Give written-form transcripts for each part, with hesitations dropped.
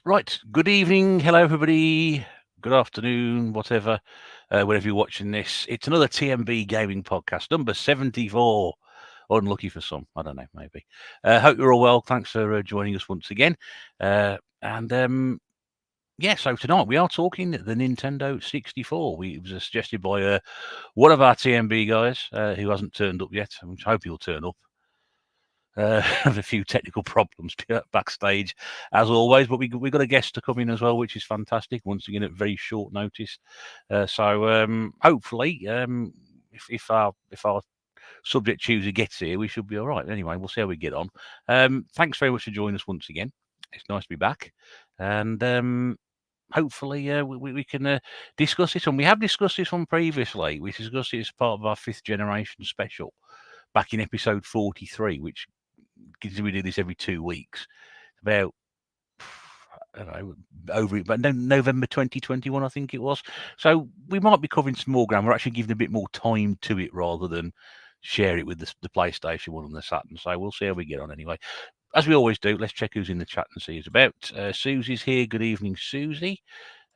Right, good evening, hello everybody, good afternoon, whatever, whenever you're watching this. It's another tNb gaming podcast, number 74. Unlucky for some, I don't know, maybe. Hope you're all well. Thanks for joining us once again. So tonight we are talking the Nintendo 64. It was suggested by one of our tNb guys who hasn't turned up yet. I hope he'll turn up. Have a few technical problems backstage, as always, but we got a guest to come in as well, which is fantastic. Once again, at very short notice. Hopefully, if our subject chooser gets here, we should be all right. Anyway, we'll see how we get on. Thanks very much for joining us once again. It's nice to be back, and hopefully we can discuss this one. We have discussed this one previously. We discussed it as part of our 5th generation special back in episode 43, which we do this every 2 weeks. About, I don't know, but November 2021, I think it was. So we might be covering some more ground. We're actually giving a bit more time to it rather than share it with the PlayStation 1 and the Saturn. So we'll see how we get on anyway. As we always do, let's check who's in the chat and see who's about. Susie's here. Good evening, Susie.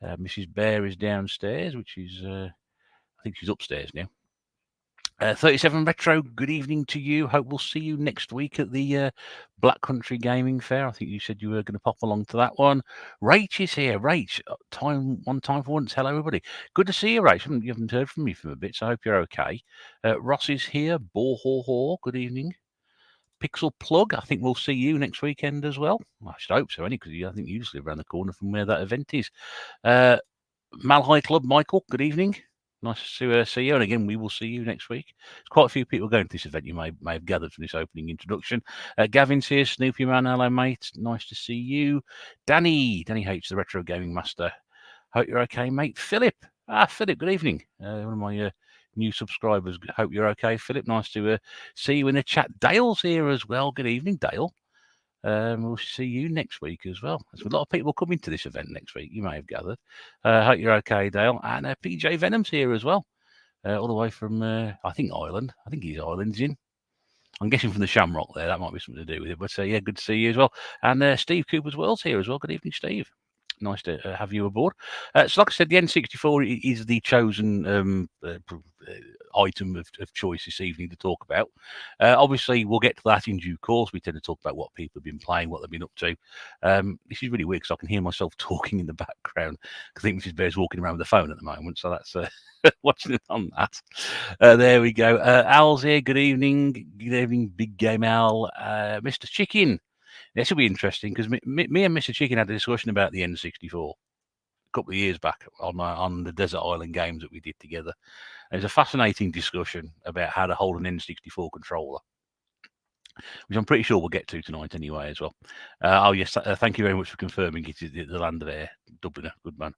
Mrs. Bear is downstairs, which is, I think she's upstairs now. 37 Retro, good evening to you. Hope we'll see you next week at the Black Country Gaming Fair. I think you said you were going to pop along to that one. Rach is here. Rach, time for once. Hello, everybody. Good to see you, Rach. You haven't heard from me for a bit, so I hope you're okay. Ross is here. Good evening. Pixel Plug, I think we'll see you next weekend as well. I should hope so, because I think you just live around the corner from where that event is. Malhai Club, Michael, good evening. Nice to see you, and again, we will see you next week. There's quite a few people going to this event. You may have gathered from this opening introduction. Gavin's here, Snoopy Man, hello mate, nice to see you. Danny H, the Retro Gaming Master. Hope you're okay, mate. Philip, Philip, good evening. One of my new subscribers. Hope you're okay, Philip. Nice to see you in the chat. Dale's here as well. Good evening, Dale. We'll see you next week as well. There's a lot of people coming to this event next week, you may have gathered. Hope you're okay, Dale. And PJ Venom's here as well, all the way from, I think, Ireland. I think he's Irelandsian. I'm guessing from the Shamrock there. That might be something to do with it. But yeah, good to see you as well. And Steve Cooper's World's here as well. Good evening, Steve. Nice to have you aboard. So like I said, the N64 is the chosen item of choice this evening to talk about. Obviously, we'll get to that in due course. We tend to talk about what people have been playing, what they've been up to. This is really weird because I can hear myself talking in the background. I think Mrs. Bear's walking around with the phone at the moment, so that's watching it on that. There we go. Al's here. Good evening. Good evening, Big Game Al. Mr. Chicken. This will be interesting because me and Mr. Chicken had a discussion about the N64 a couple of years back on the Desert Island games that we did together. And it's a fascinating discussion about how to hold an N64 controller, which I'm pretty sure we'll get to tonight anyway as well. Yes, thank you very much for confirming it is the land of air, Dubliner. Good man.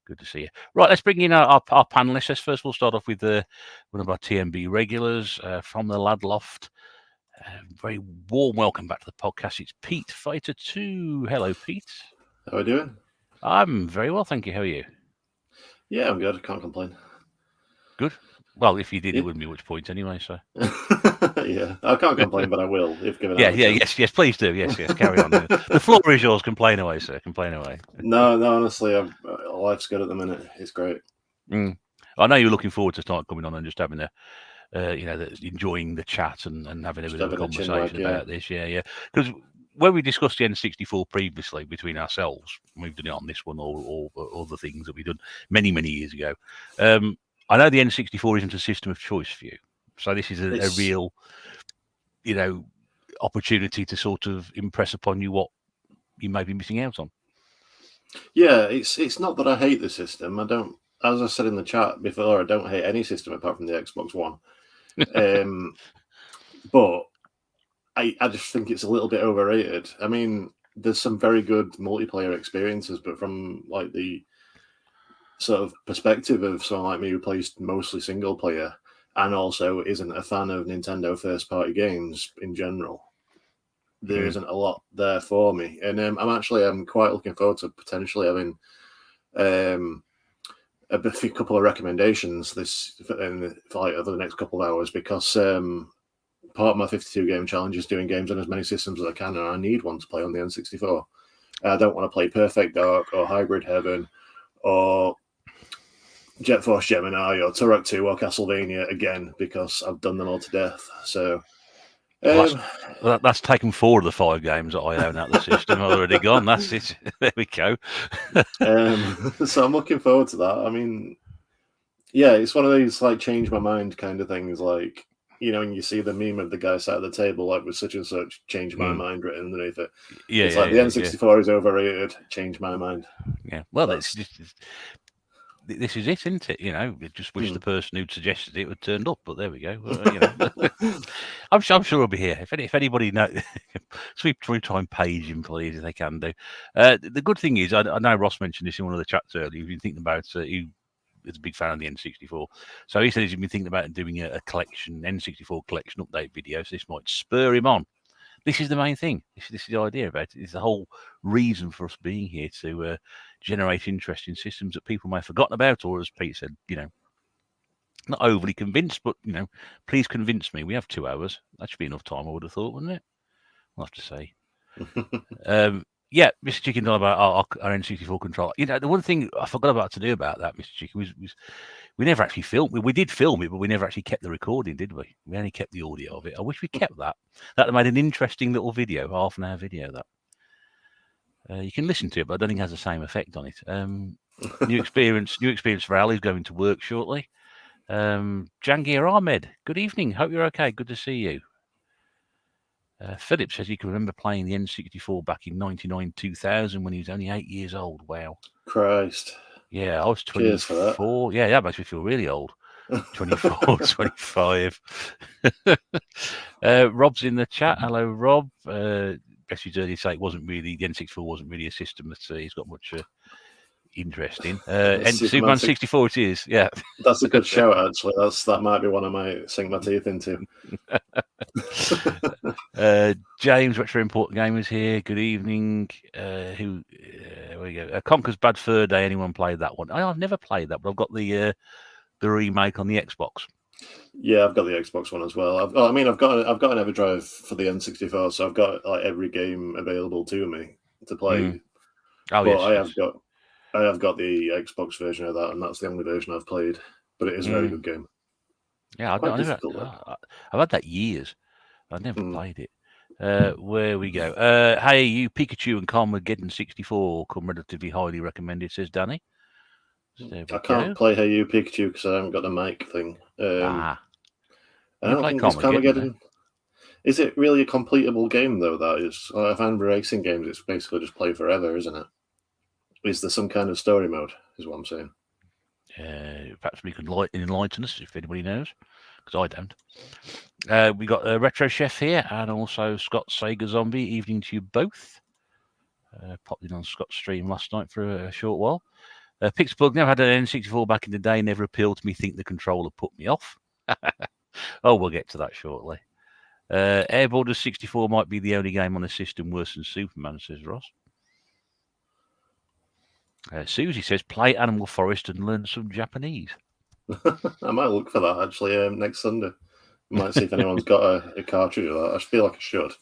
Good to see you. Right, let's bring in our panelists. Let's first of all start off with one of our tNb regulars from the Lad Loft. Very warm welcome back to the podcast. It's Pete Fighter 2. Hello, Pete. How are you doing? I'm very well, thank you. How are you? Yeah, I'm good. I can't complain. Good. Well, if you did, it wouldn't be much point anyway. So. Yeah, I can't complain, but I will if given. Yes, please do. Yes, carry on. The floor is yours. Complain away, sir. Complain away. No, honestly, life's good at the minute. It's great. I know you're looking forward to start coming on and just having enjoying the chat and having a bit of a conversation about this. Yeah. Because when we discussed the N64 previously between ourselves, we've done it on this one or other things that we've done many, many years ago. I know the N64 isn't a system of choice for you. So this is a real, opportunity to sort of impress upon you what you may be missing out on. Yeah, it's not that I hate the system. I don't, as I said in the chat before, I don't hate any system apart from the Xbox One. But I just think it's a little bit overrated. I mean, there's some very good multiplayer experiences, but from like the sort of perspective of someone like me who plays mostly single player and also isn't a fan of Nintendo first party games in general, there isn't a lot there for me. And I'm quite looking forward to potentially having a couple of recommendations for the next couple of hours, because part of my 52 game challenge is doing games on as many systems as I can, and I need one to play on the N64. I don't want to play Perfect Dark or Hybrid Heaven or Jet Force Gemini or Turok 2 or Castlevania again because I've done them all to death. So that's taken 4 of the 5 games that I own out of the system. I've already gone. That's it. There we go. So I'm looking forward to that. I mean, yeah, it's one of these like change my mind kind of things. Like, you know, when you see the meme of the guy sat at the table like with such and such, change my mind written underneath it. Yeah, it's like the N64 is overrated. Change my mind. Yeah. Well, this is it, isn't it? You know, I just wish the person who'd suggested it had turned up, but there we go. You know, I'm sure he'll be here. If anybody knows, so we try and page him, please, if they can do. The good thing is, I know Ross mentioned this in one of the chats earlier. You've been thinking about he is a big fan of the N64, so he said he's been thinking about doing a collection, N64 collection update video. So this might spur him on. This is the main thing. This is the idea about it. It's the whole reason for us being here to generate interest in systems that people may have forgotten about, or as Pete said, you know, not overly convinced, but you know, please convince me. We have 2 hours. That should be enough time, I would have thought, wouldn't it? I'll have to say. Yeah, Mr. Chicken Done about our N64 controller. You know, the one thing I forgot about to do about that, Mr. Chicken, was we never actually filmed. We did film it, but we never actually kept the recording, did we? We only kept the audio of it. I wish we kept that. That made an interesting little video, half-an-hour video. That you can listen to it, but I don't think it has the same effect on it. New experience for Al. He's going to work shortly. Jangir Ahmed, good evening. Hope you're okay. Good to see you. Philip says he can remember playing the N64 back in 99-2000 when he was only 8 years old. Wow. Christ. Yeah, I was 24. Yeah, that makes me feel really old. 24, 25. Rob's in the chat. Hello, Rob. Guess he's earlier say the N64 wasn't really a system that he's got much interest in. Superman 64 it is, yeah. That's a good shout, actually. That might be one I might sink my teeth into. James, Retro Import Gamers here. Good evening. There we go. Conker's Bad Fur Day. Anyone played that one? I've never played that, but I've got the remake on the Xbox. Yeah, I've got the Xbox one as well. I've got an EverDrive for the N64, so I've got like every game available to me to play. Oh, but yes, I have got the Xbox version of that, and that's the only version I've played. But it is a very good game. Yeah, I've had that years. I've never played it. Where we go? Hey, you Pikachu and Carmageddon 64 come relatively highly recommended, says Danny. I can't play Hey You Pikachu because I haven't got the mic thing. I don't think it's Carmageddon. Is it really a completable game though? That is. I find racing games, it's basically just play forever, isn't it? Is there some kind of story mode? Is what I'm saying. Perhaps we can enlighten us if anybody knows, because I don't. We got a Retro Chef here, and also Scott Sega Zombie. Evening to you both. Popped in on Scott's stream last night for a short while. Pixplug never had an N64 back in the day. Never appealed to me. Think the controller put me off. Oh, we'll get to that shortly. Airboarders 64 might be the only game on the system worse than Superman, says Ross. Susie says, play Animal Forest and learn some Japanese. I might look for that, actually, next Sunday. I might see if anyone's got a cartridge of that. I feel like I should.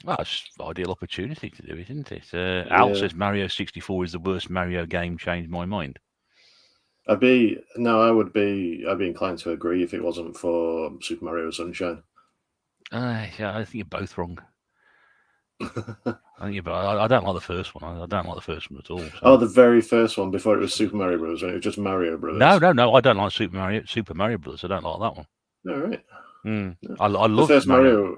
Well, it's an ideal opportunity to do it, isn't it? Al says Mario 64 is the worst Mario game, changed my mind. I'd be inclined to agree if it wasn't for Super Mario Sunshine. Yeah, I think you're both wrong. I don't like the first one. I don't like the first one at all. So. Oh, the very first one before it was Super Mario Bros. When it was just Mario Brothers. No. I don't like Super Mario Brothers. I don't like that one. All right. No. I love the first Mario.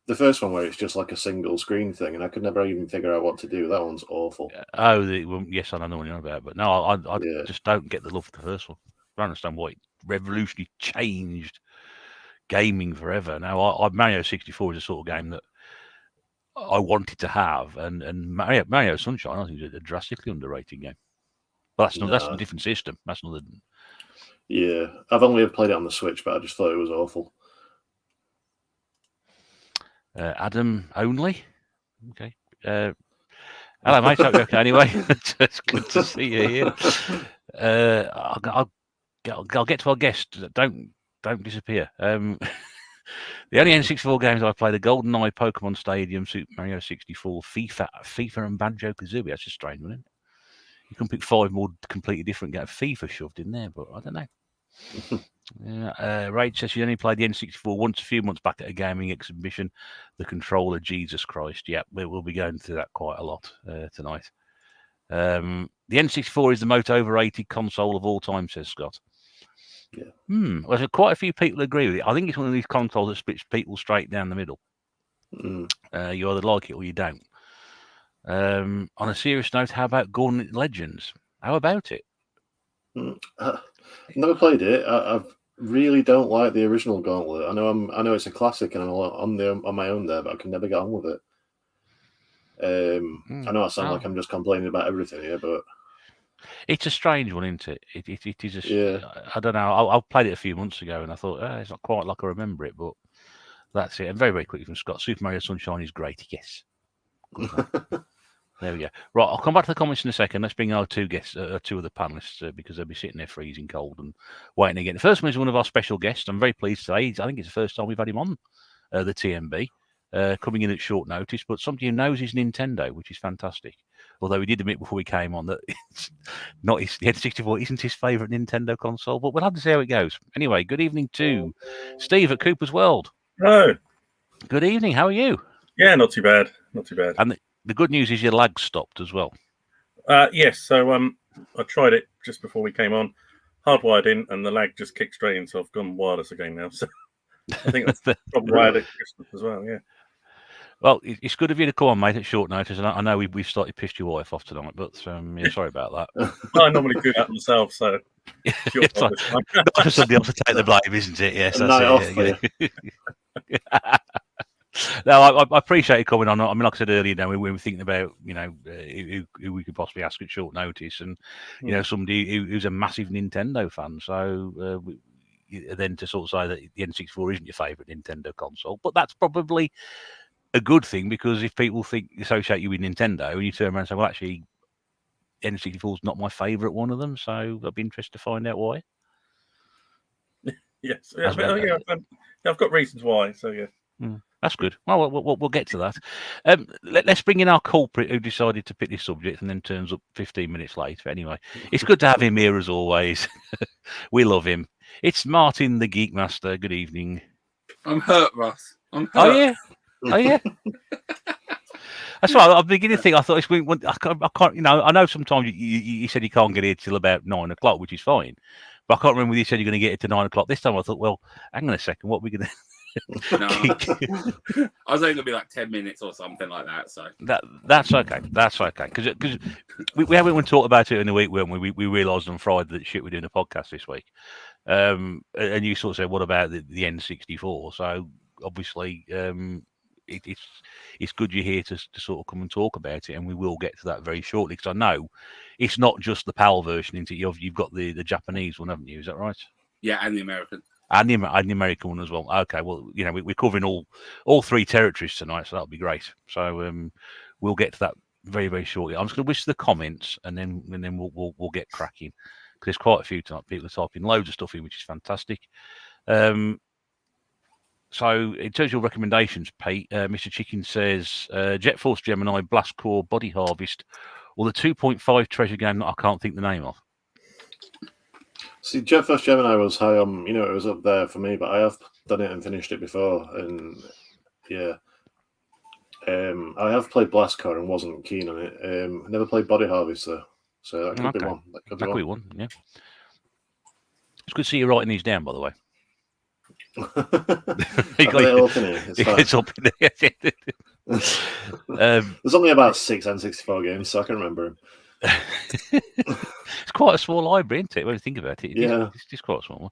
The first one where it's just like a single screen thing, and I could never even figure out what to do. That one's awful. Oh, yes, I don't know what you're about, but no, I just don't get the love for the first one. I don't understand why it revolutionarily changed gaming forever. Now, Mario 64 is a sort of game that I wanted to have, and Mario Sunshine, I think, is a drastically underrated game. But that's a different system. That's another. Yeah, I've only played it on the Switch, but I just thought it was awful. Adam only. Okay. Hello, mate. Hope you're okay. Anyway, it's good to see you here. I'll get to our guest. Don't disappear. The only N64 games I played are GoldenEye, Pokemon Stadium, Super Mario 64, FIFA, and Banjo-Kazooie. That's just strange, isn't it? You can pick 5 more completely different games. FIFA shoved in there, but I don't know. Rage says she only played the N64 once a few months back at a gaming exhibition. The controller, Jesus Christ. Yeah, we'll be going through that quite a lot tonight. The N64 is the most overrated console of all time, says Scott. Yeah. Well, quite a few people agree with it. I think it's one of these consoles that splits people straight down the middle. You either like it or you don't. On a serious note, how about Gauntlet Legends? How about it? Never played it. I really don't like the original Gauntlet. I know it's a classic, and I'm on my own there, but I can never get on with it. I know I sound like I'm just complaining about everything here, but it's a strange one, isn't it? It is a. Yeah. I don't know. I played it a few months ago, and I thought it's not quite like I remember it, but that's it. And very, very quickly from Scott, Super Mario Sunshine is great. Yes. Good one. There we go. Right, I'll come back to the comments in a second. Let's bring our two guests, two of the panelists, because they'll be sitting there freezing cold and waiting again. The first one is one of our special guests. I'm very pleased to say. I think it's the first time we've had him on the tNb, coming in at short notice, but somebody who knows his Nintendo, which is fantastic. Although we did admit before we came on that it's not his, the N64 isn't his favourite Nintendo console, but we'll have to see how it goes. Anyway, good evening to Steve at Cooper's World. Hello. Good evening. How are you? Yeah, not too bad. Not too bad. And the good news is your lag stopped as well. Yes. So I tried it just before we came on, hardwired in, and the lag just kicked straight in. So I've gone wireless again now. So I think that's probably why I had it Christmas as well. Yeah. Well, it's good of you to come on, mate, at short notice. And I know we've slightly pissed your wife off tonight, but yeah, sorry about that. Well, I normally do that myself, so it's like, not for somebody else to take the blame, isn't it? Yes, that's it. No, I appreciate you coming on. I mean, like I said earlier, we were thinking about who we could possibly ask at short notice, and somebody who's a massive Nintendo fan. So then to sort of say that the N64 isn't your favourite Nintendo console, but that's probably a good thing, because if people associate you with Nintendo and you turn around and say, well, actually, N64 is not my favourite one of them, so I'd be interested to find out why. Yes, I've got reasons why. So yeah. That's good. Well, we'll get to that. Let's bring in our culprit who decided to pick this subject and then turns up 15 minutes late. But anyway, it's good to have him here as always. We love him. It's Martin, the Geek Master. Good evening. I'm hurt, Russ. I'm hurt. Oh yeah. That's right. I'm beginning to think. I thought I can't. I know sometimes you said you can't get here till about 9 o'clock, which is fine. But I can't remember whether you said you're going to get it to 9 o'clock this time. I thought, well, hang on a second. What are we going to? No, I was only going to be like 10 minutes or something like that. So that's okay. That's okay. Because we haven't talked about it in the week when we realised on Friday that shit we're doing a podcast this week. And you sort of said, what about the N64? So obviously, it's good you're here to sort of come and talk about it, and we will get to that very shortly, because I know it's not just the PAL version. You've got the Japanese one, haven't you? Is that right? Yeah, and the American. And the American one as well. Okay, well, we're covering all 3 territories tonight, so that'll be great. So we'll get to that very, very shortly. I'm just going to wish the comments, and then we'll get cracking, because there's quite a few tonight. People are typing loads of stuff in, which is fantastic. So in terms of your recommendations, Pete, Mr. Chicken says Jet Force Gemini, Blast Core, Body Harvest, or the 2.5 treasure game that I can't think the name of. See, Jet Force Gemini was high on, it was up there for me, but I have done it and finished it before, and yeah. I have played Blast Core and wasn't keen on it. Never played Body Harvest, though, so that could be one. That could be one, yeah. It's good to see you writing these down, by the way. It's up in there. There's only about 6 N64 games, so I can remember them. It's quite a small library, isn't it? When you think about it, it's quite a small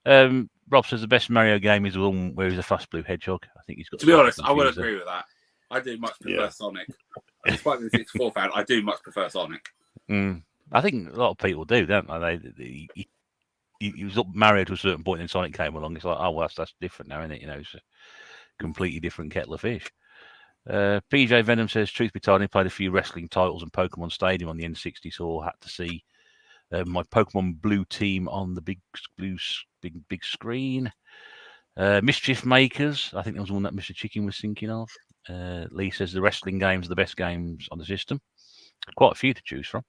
one. Rob says the best Mario game is the one where he's a fast blue hedgehog. I think he's got. To be honest, I would agree with that. I do much prefer Sonic. Despite the 64 fan, I do much prefer Sonic. I think a lot of people do, don't they? He was up Mario to a certain point, and Sonic came along. It's like, oh, well, that's different now, isn't it? It's a completely different kettle of fish. PJ Venom says, truth be told, I played a few wrestling titles and Pokemon Stadium on the N60, so I had to see my Pokemon Blue team on the big screen. Mischief Makers, I think that was one that Mr. Chicken was thinking of. Lee says the wrestling games are the best games on the system. Quite a few to choose from.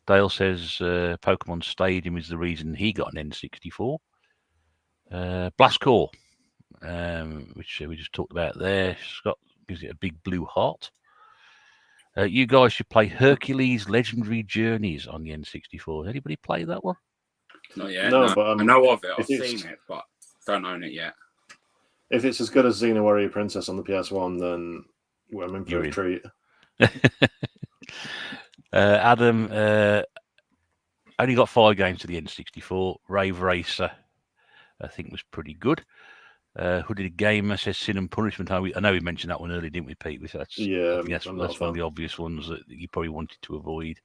Dale says Pokemon Stadium is the reason he got an N64. Blast Core, which we just talked about there. Scott gives it a big blue heart. You guys should play Hercules Legendary Journeys on the N64. Anybody play that one? Not yet. No, No, but I know of it. I've if it's- seen it, but don't own it yet. If it's as good as Xena Warrior Princess on the PS1, then I'm in for You're a in. treat. Adam only got 5 games to the N64. Rave Racer, I think, was pretty good. Hooded Gamer says Sin and Punishment. I know we mentioned that one earlier, didn't we, Pete? That's Yeah, that's I'm one not a of fan. the obvious ones that you probably wanted to avoid.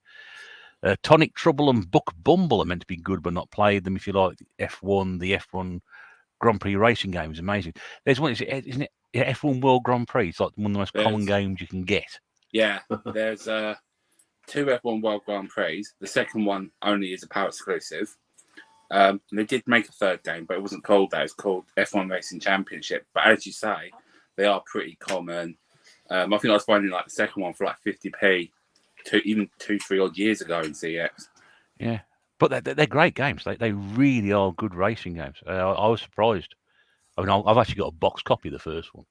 Tonic Trouble and Buck Bumble are meant to be good, but not played them. If you like F1, the F1 Grand Prix racing game is amazing. There's one, isn't it? F1 World Grand Prix. It's like one of the most common games you can get. Yeah, there's 2 F1 World Grand Prix. The second one only is a PAL exclusive. They did make a third game, but it wasn't called that. It was called F1 Racing Championship. But as you say, they are pretty common. I think I was finding like the second one for like 50p, even 2-3 odd years ago in CX. Yeah, but they're great games. They really are good racing games. I was surprised. I mean, I've actually got a box copy of the first one.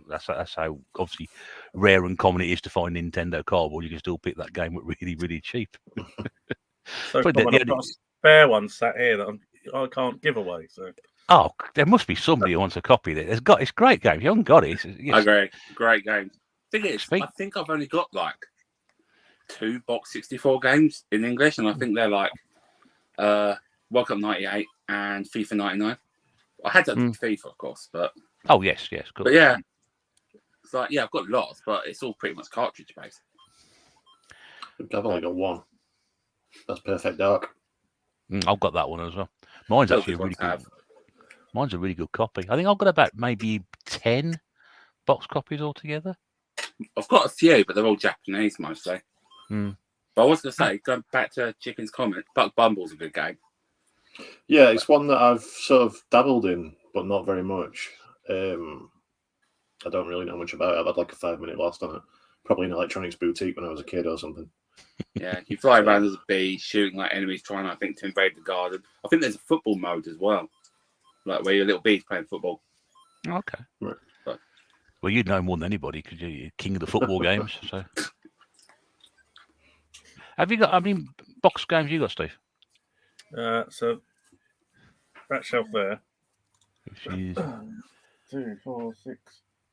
That's how obviously rare and common it is to find Nintendo cardboard. You can still pick that game up really, really cheap. So But common. I've got a spare one sat here that I can't give away. So Oh, there must be somebody who wants a copy of it. It's great games. You haven't got it. I agree. Great games. Thing is, Sweet. I think I've only got like 2 Box 64 games in English, and I think they're like World Cup 98 and FIFA 99. I had that FIFA, of course, but Oh yes, cool. But yeah, it's like I've got lots, but it's all pretty much cartridge based. I've only got one. That's Perfect Dark. I've got that one as well. Mine's actually a really good. Mine's a really good copy. I think I've got about maybe 10 box copies altogether. I've got a few, but they're all Japanese mostly. Mm. But I was going to say, going back to Chicken's comment, Buck Bumble's a good game. Yeah, it's one that I've sort of dabbled in, but not very much. I don't really know much about it. I've had like a 5-minute blast on it. Probably in Electronics Boutique when I was a kid or something. Yeah, you fly around as a bee, shooting like enemies trying, I think, to invade the garden. I think there's a football mode as well, like where your little bee's playing football. Okay. Right. But, well, you'd know more than anybody because you're king of the football games. So, have you got? How many box games you got, Steve? so that shelf there. Which is 2, 4, 6,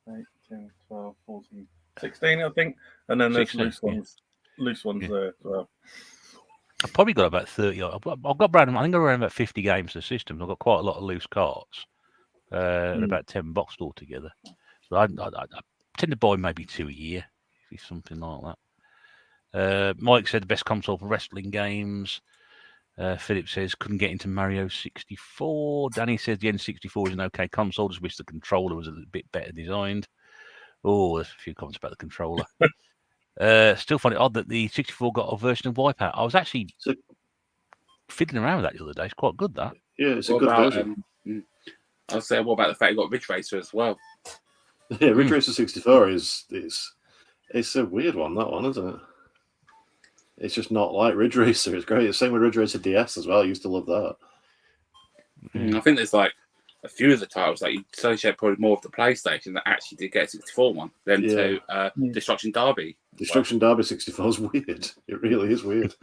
8, 10, 12, 14, 16, I think. And then there's 16, loose ones there as well. I've probably got about 30. I've got around, I think I've got around about 50 games to the system. I've got quite a lot of loose cards, and about 10 boxed altogether. So I tend to buy maybe 2 a year, if it's something like that. Mike said the best console for wrestling games. Philip says couldn't get into Mario 64. Danny says the N64 is an okay console. Just wish the controller was a bit better designed. Oh, there's a few comments about the controller. Still find it odd that the 64 got a version of Wipeout. I was actually fiddling around with that the other day. It's quite good, that. Yeah, it's a good version. I was saying, what about the fact you got Ridge Racer as well? Yeah, Ridge Racer 64 it's a weird one, that one, isn't it? It's just not like Ridge Racer. It's great. It's the same with Ridge Racer DS as well. I used to love that. I think there's like a few of the titles that you associate probably more with the PlayStation that actually did get a 64 one than to Destruction Derby. Destruction Derby 64 is weird. It really is weird.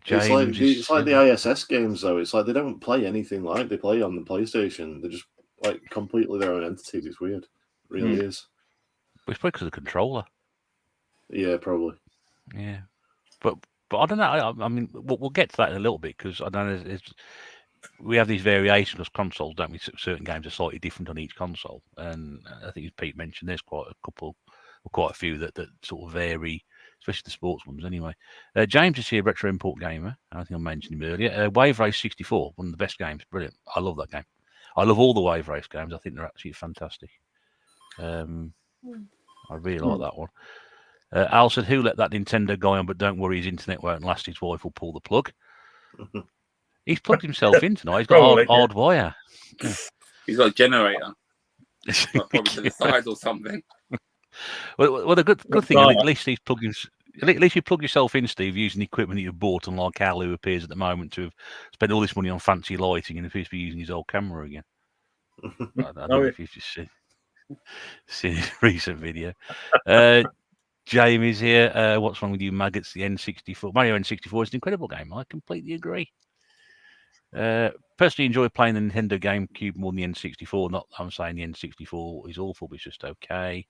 James it's like the ISS games, though. It's like they don't play anything like they play on the PlayStation. They're just like completely their own entities. It's weird. It really is. But it's probably because of the controller. Yeah, probably. Yeah, but I don't know. I mean, we'll get to that in a little bit because I don't know. We have these variations of consoles, don't we? Certain games are slightly different on each console, and I think as Pete mentioned, there's quite a couple, or quite a few that sort of vary, especially the sports ones. Anyway, James is here, Retro Import Gamer. I think I mentioned him earlier. Wave Race 64, one of the best games. Brilliant. I love that game. I love all the Wave Race games. I think they're absolutely fantastic. I really like that one. Al said, who let that Nintendo guy on? But don't worry, his internet won't last. His wife will pull the plug. He's plugged himself in tonight. He's got Probably, hard wire. He's got a generator, like probably to the side or something. Well, the good thing, Right. at least he's plugged at least you plug yourself in, Steve, using equipment that you've bought, unlike Al, who appears at the moment to have spent all this money on fancy lighting and appears to be using his old camera again. I don't know if you've just seen his recent video. Jamie's here. What's wrong with you, maggots? The N64, Mario N64 is an incredible game. I completely agree. Personally, enjoy playing the Nintendo GameCube more than the N64. Not, I'm saying the N64 is awful, but it's just okay.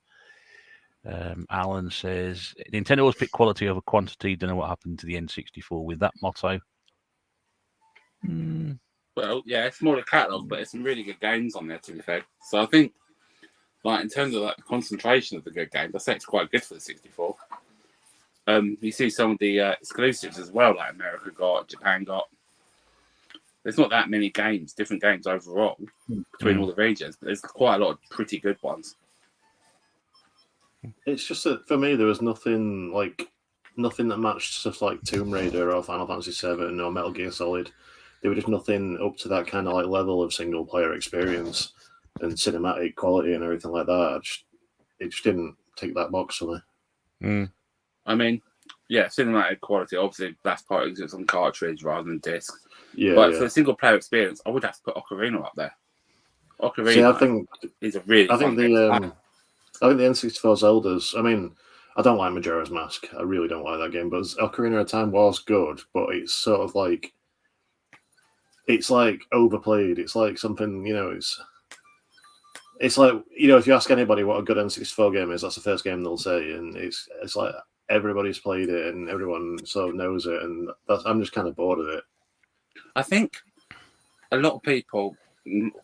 Alan says Nintendo always pick quality over quantity. Don't know what happened to the N64 with that motto. Well, yeah, it's more the catalogue, but there's some really good games on there, to be fair. So I think, like, in terms of like the concentration of the good games, I say it's quite good for the 64. You see some of the exclusives as well, like America got, Japan got. There's not that many games, different games overall between all the regions, but there's quite a lot of pretty good ones. It's just that for me, there was nothing that matched stuff like Tomb Raider or Final Fantasy VII or Metal Gear Solid. There were just nothing up to that kind of like level of single player experience and cinematic quality and everything like that. It just didn't tick that box for me. I mean, yeah, cinematic quality, obviously that's part of it's on cartridge rather than disc. But for the single player experience, I would have to put Ocarina up there. Ocarina is a really fun game. I think the N64 Zeldas, I mean, I don't like Majora's Mask. I really don't like that game. But Ocarina of Time was good, but it's sort of like, it's like overplayed. It's like something, it's like, if you ask anybody what a good N64 game is, that's the first game they'll say. And it's like everybody's played it and everyone sort of knows it. And I'm just kind of bored of it. I think a lot of people,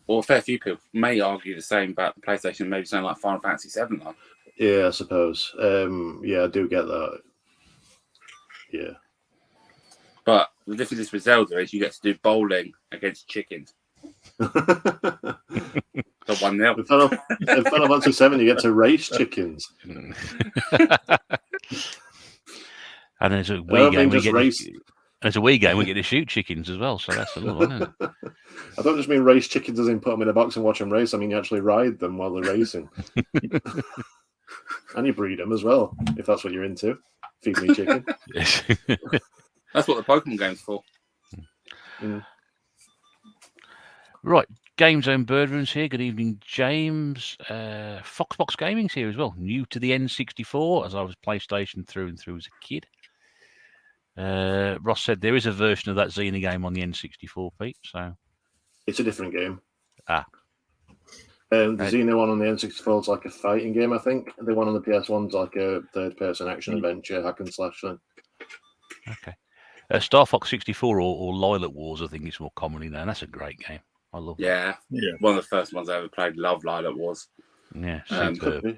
or a fair few people, may argue the same about the PlayStation, maybe something like Final Fantasy VII, though. Yeah, I suppose. Yeah, I do get that. Yeah. But the difference with Zelda is you get to do bowling against chickens. So 1-0. In Final Fantasy VII, you get to race chickens. And there's a Wii game. There's a Wii game we get to shoot chickens as well, so that's a lot, isn't it? I don't just mean race chickens as in put them in a box and watch them race. I mean you actually ride them while they're racing. And you breed them as well, if that's what you're into. Feed me chicken. That's what the Pokemon game's for. Right, Game Zone Birdrooms here. Good evening, James. Foxbox Gaming's here as well. New to the N64, as I was PlayStation through and through as a kid. Ross said there is a version of that Xena game on the N64, Pete. So it's a different game. The Xena one on the N64 is like a fighting game, I think. The one on the PS1's like a third-person action adventure hack and slash thing. Okay. Star Fox 64 or Lilac Wars, I think it's more commonly known. That's a great game. I love that. Yeah. One of the first ones I ever played. Love Lilac Wars. Yeah, superb.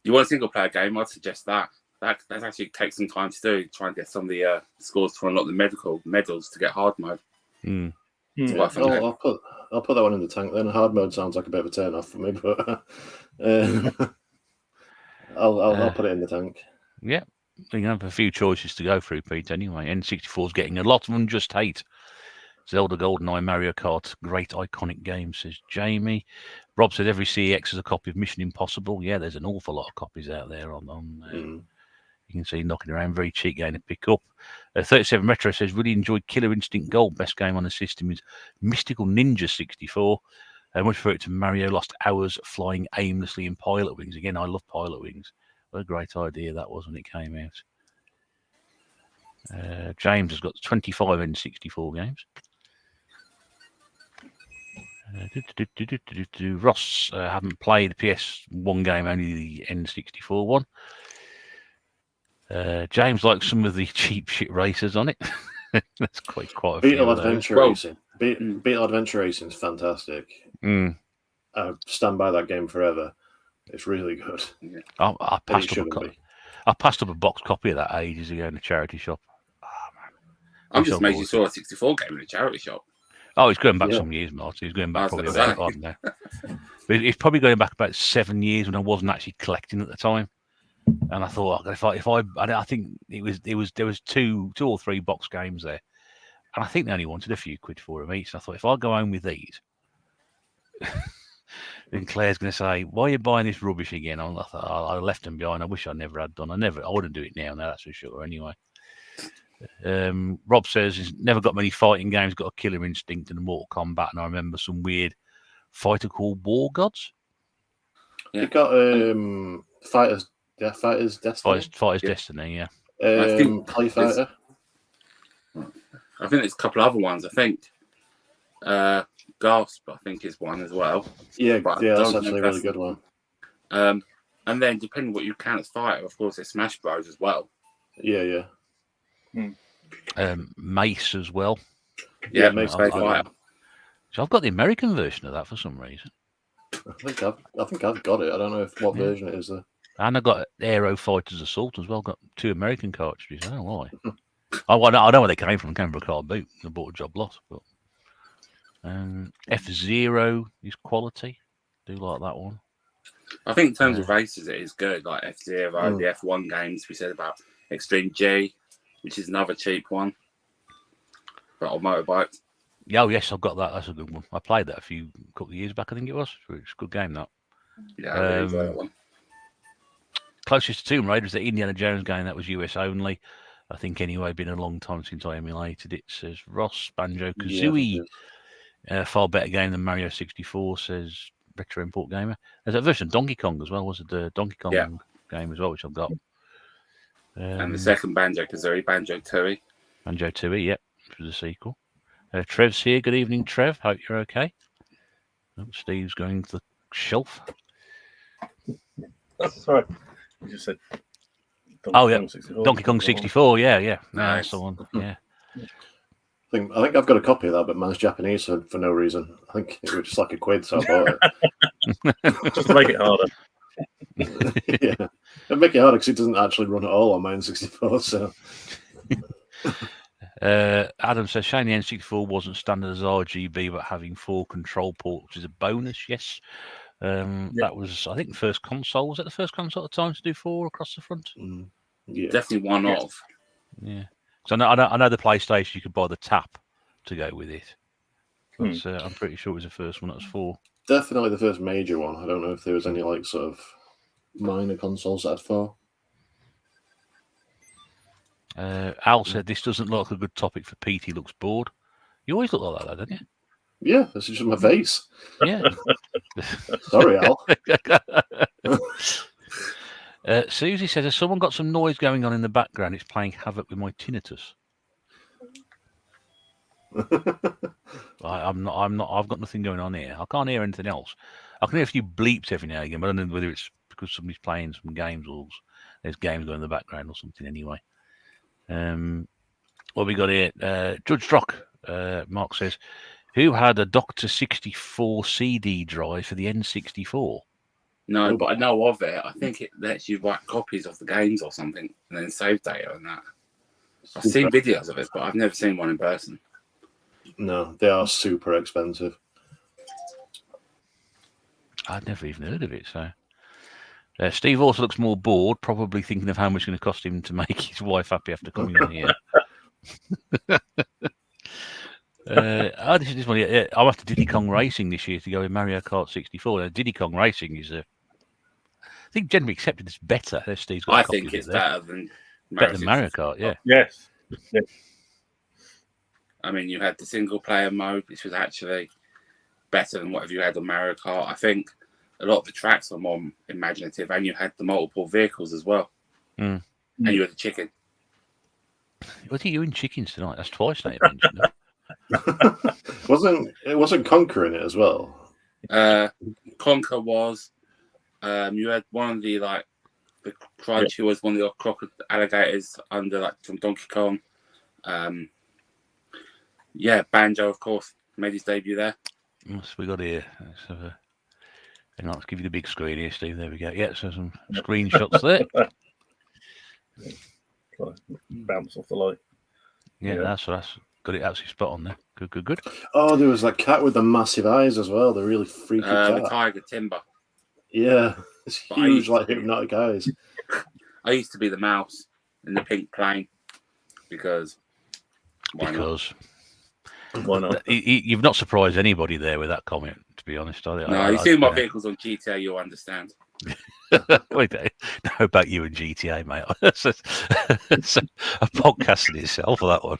You want a single-player game? I'd suggest that. That actually takes some time to do. Try and get some of the scores to unlock the medals to get hard mode. I'll put that one in the tank then. Hard mode sounds like a bit of a turn off for me, but I'll put it in the tank. Yeah, you have a few choices to go through, Pete. Anyway, N64 is getting a lot of unjust hate. Zelda, GoldenEye, Mario Kart, great iconic game, says Jamie. Rob said every CEX is a copy of Mission Impossible. Yeah, there's an awful lot of copies out there on you can see knocking around, very cheap game to pick up. 37 Retro says, really enjoyed Killer Instinct Gold. Best game on the system is Mystical Ninja 64. I much prefer it to Mario Lost Hours flying aimlessly in Pilot Wings. Again, I love Pilot Wings. What a great idea that was when it came out. James has got 25 N64 games. Ross haven't played the PS1 game, only the N64 one. James likes some of the cheap shit racers on it. That's quite a Beetle Adventure Racing. Beetle Adventure Racing is fantastic. I stand by that game forever. It's really good. Yeah. I passed up a box copy of that ages ago in a charity shop. Oh, man. I'm just amazed you saw a 64 game in a charity shop. Oh, he's going back some years, Martin. He's going back probably about, I don't know. But he's probably going back about 7 years when I wasn't actually collecting at the time. And I thought, I think there was two or three box games there, And I think they only wanted a few quid for them each. And I thought, if I go home with these, then Claire's going to say, "Why are you buying this rubbish again?" I thought, I left them behind. I wish I never had done. I wouldn't do it now. That's for sure. Anyway, Rob says he's never got many fighting games. Got a killer instinct in the Mortal Kombat, and I remember some weird fighter called War Gods. You got Fighters Destiny. Fighters Destiny. Yeah. Play Fighter. I think there's a couple other ones. I think Gasp, I think, is one as well. Yeah, But yeah, I that's don't actually a know if really good one. And then, depending what you count as fighter, of course, there's Smash Bros as well. Yeah. Mace as well. Yeah, Mace Play is good. Fighter. So I've got the American version of that for some reason. I think I've got it. I don't know what version it is though. And I got Aero Fighters Assault as well. Got 2 American cartridges. I don't know why. I know where they came from. Came from a card boot. I bought a job lot. But F-Zero is quality. Do like that one. I think in terms of races, it is good. Like F-Zero, the F1 games we said about Extreme G, which is another cheap one. But on motorbikes. Oh yes, I've got that. That's a good one. I played that couple of years back. I think it was. It's a good game. That. Yeah, I really enjoy that one. Closest to Tomb Raider is the Indiana Jones game. That was US only. I think anyway. Been a long time since I emulated it. Says Ross. Banjo Kazooie. Far better game than Mario 64. Says Retro Import Gamer. There's a version of Donkey Kong as well. Was it the Donkey Kong game as well, which I've got. And the second Banjo Kazooie, Banjo Tooie. Banjo Tooie, yep, for the sequel. Trev's here. Good evening, Trev. Hope you're okay. Oh, Steve's going to the shelf. That's right. You just said. Kong 64. Donkey Kong 64. Yeah. That's the one. Yeah. I think I've got a copy of that, but mine's Japanese for no reason. I think it was just like a quid, so I bought it. Just to make it harder. Yeah, it'd make it harder because it doesn't actually run at all on my N64. So. Adam says shame the N64 wasn't standard as RGB, but having 4 control ports, which is a bonus. Yes, that was I think the first console. Was it the first console at the time to do 4 across the front? Yeah, definitely one of. Yeah, so I know the PlayStation you could buy the tap to go with it. But, I'm pretty sure it was the first one that was 4. Definitely the first major one. I don't know if there was any like sort of minor consoles that had 4. Al said this doesn't look like a good topic for Pete. He looks bored. You always look like that, don't you? Yeah, this is just my face. Yeah. Sorry, Al. Susie says, has someone got some noise going on in the background? It's playing havoc with my tinnitus. I'm not. I've got nothing going on here. I can't hear anything else. I can hear a few bleeps every now and again, but I don't know whether it's because somebody's playing some games or there's games going in the background or something. Anyway, what we got here? Judge Strock. Mark says, who had a Dr. 64 CD drive for the N64? No, but I know of it. I think it lets you write copies of the games or something and then save data and that. I've seen videos of it, but I've never seen one in person. No, they are super expensive. I'd never even heard of it. So, Steve also looks more bored, probably thinking of how much it's going to cost him to make his wife happy after coming on here. This one. I'm after Diddy Kong Racing this year to go with Mario Kart 64. Now, Diddy Kong Racing is I think generally accepted as better. Steve's got I think it's better than Mario Kart. Yeah. Yes. I mean, you had the single player mode, which was actually better than whatever you had on Mario Kart. I think a lot of the tracks are more imaginative, and you had the multiple vehicles as well. And you had the chicken. What are you in chickens tonight? That's twice now you mentioned it. Wasn't Conquer in it as well? Conquer was. You had one of the the Crunchy was one of the crocodile alligators under from Donkey Kong. Banjo, of course, made his debut there. What's we got here? Let's give you the big screen here, Steve. There we go. Yeah, so some screenshots there. Bounce off the light. Yeah, that's got it absolutely spot on there. Good. Oh, there was that cat with the massive eyes as well. The really freaky cat. The tiger Timber. Yeah, it's huge, like hypnotic eyes. I used to be the mouse in the pink plane because. Why not? You've not surprised anybody there with that comment, to be honest. No, you see my vehicles on GTA, you'll understand. Wait, I know about you and GTA, mate. It's a podcast in itself for that one.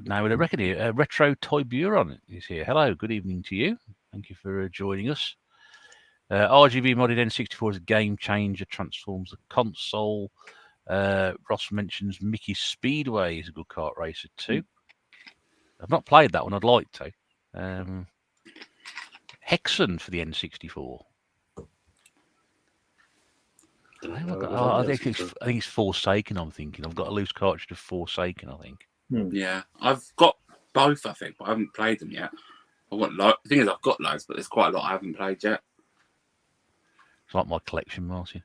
Now with a record here, Retro Toy Buron is here. Hello, good evening to you. Thank you for joining us. RGB modded N64 is a game changer, transforms the console. Ross mentions Mickey Speedway is a good kart racer too. I've not played that one. I'd like to. Hexen for the N64. I think it's Forsaken. I'm thinking I've got a loose cartridge of Forsaken. I think. Yeah, I've got both. I think, but I haven't played them yet. The thing is, I've got loads, but there's quite a lot I haven't played yet. It's like my collection, Martin.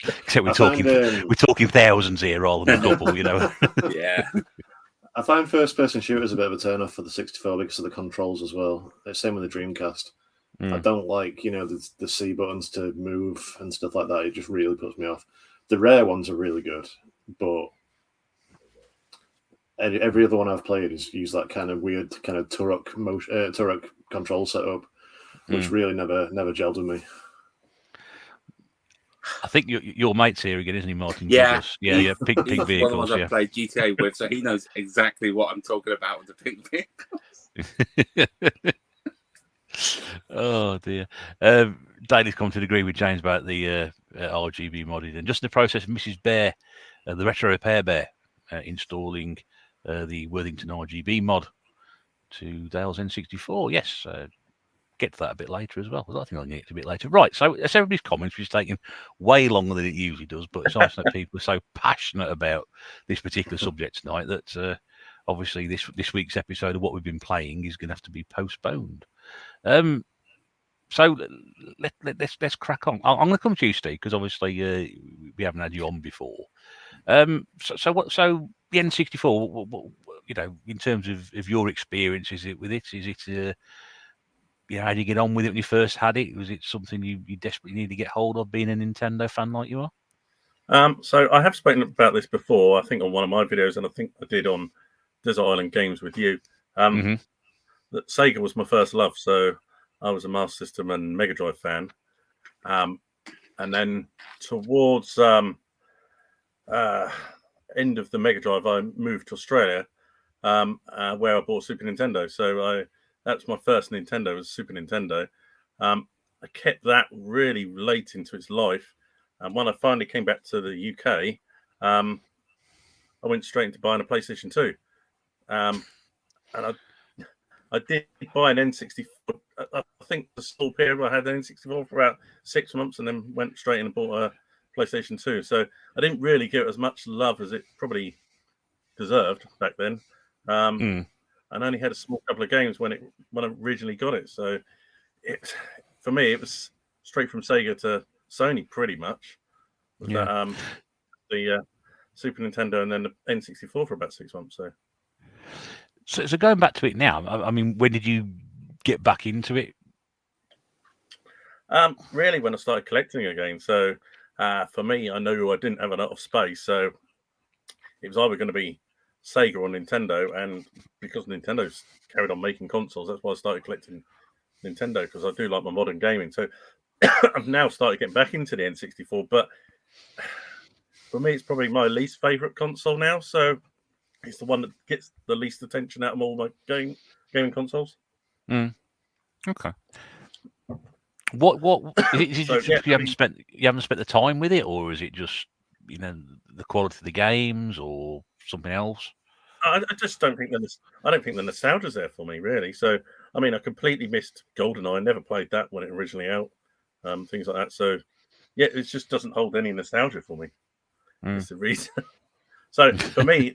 Except we're talking thousands here rather than double, you know. Yeah. I find first-person shooters a bit of a turn-off for the 64 because of the controls as well. Same with the Dreamcast. I don't like, the C buttons to move and stuff like that. It just really puts me off. The rare ones are really good, but every other one I've played has used that kind of weird kind of Turok control setup, which really never gelled with me. I think your mate's here again, isn't he, Martin? Yeah. Yeah. Pink He's vehicles. one of the ones I've played GTA with, so he knows exactly what I'm talking about with the pink vehicles. Oh dear. Daly's come to agree with James about the RGB modded, and just in the process of Mrs. Bear, the Retro Repair Bear, installing the Worthington RGB mod to Dale's N64. Yes. Get to that a bit later as well. I think I'll get it a bit later. Right, so that's everybody's comments, which is taking way longer than it usually does, but it's nice that people are so passionate about this particular subject tonight that obviously this week's episode of what we've been playing is going to have to be postponed. So let's crack on. I'm going to come to you, Steve, because obviously we haven't had you on before. So the N64, in terms of your experience, is it how did you get on with it when you first had it? Was it something you desperately need to get hold of, being a Nintendo fan like you are? So I have spoken about this before, I think on one of my videos, and I think I did on Desert Island Games with you. That Sega was my first love, so I was a Master System and Mega Drive fan. And then towards end of the Mega Drive, I moved to Australia, where I bought Super Nintendo. So that's my first Nintendo, was Super Nintendo. I kept that really late into its life. And when I finally came back to the UK, I went straight into buying a PlayStation 2. And I did buy an N64. I think the small period I had an N64 for about 6 months, and then went straight in and bought a PlayStation 2. So I didn't really give it as much love as it probably deserved back then. And only had a small couple of games when I originally got it. So for me, it was straight from Sega to Sony pretty much. With that, the Super Nintendo and then the N64 for about 6 months. So going back to it now, I mean, when did you get back into it? Really, when I started collecting again. So for me, I knew I didn't have a lot of space, so it was either going to be Sega or Nintendo, and because Nintendo's carried on making consoles, that's why I started collecting Nintendo, because I do like my modern gaming. So I've now started getting back into the N64, but for me, it's probably my least favorite console now. So it's the one that gets the least attention out of all my gaming consoles. Okay. What is it? You haven't spent the time with it, or is it just the quality of the games, or something else? I just don't think the nostalgia's there for me, really. So I mean, I completely missed GoldenEye. I never played that when it originally out. Things like that. So yeah, it just doesn't hold any nostalgia for me. That's the reason. So for me,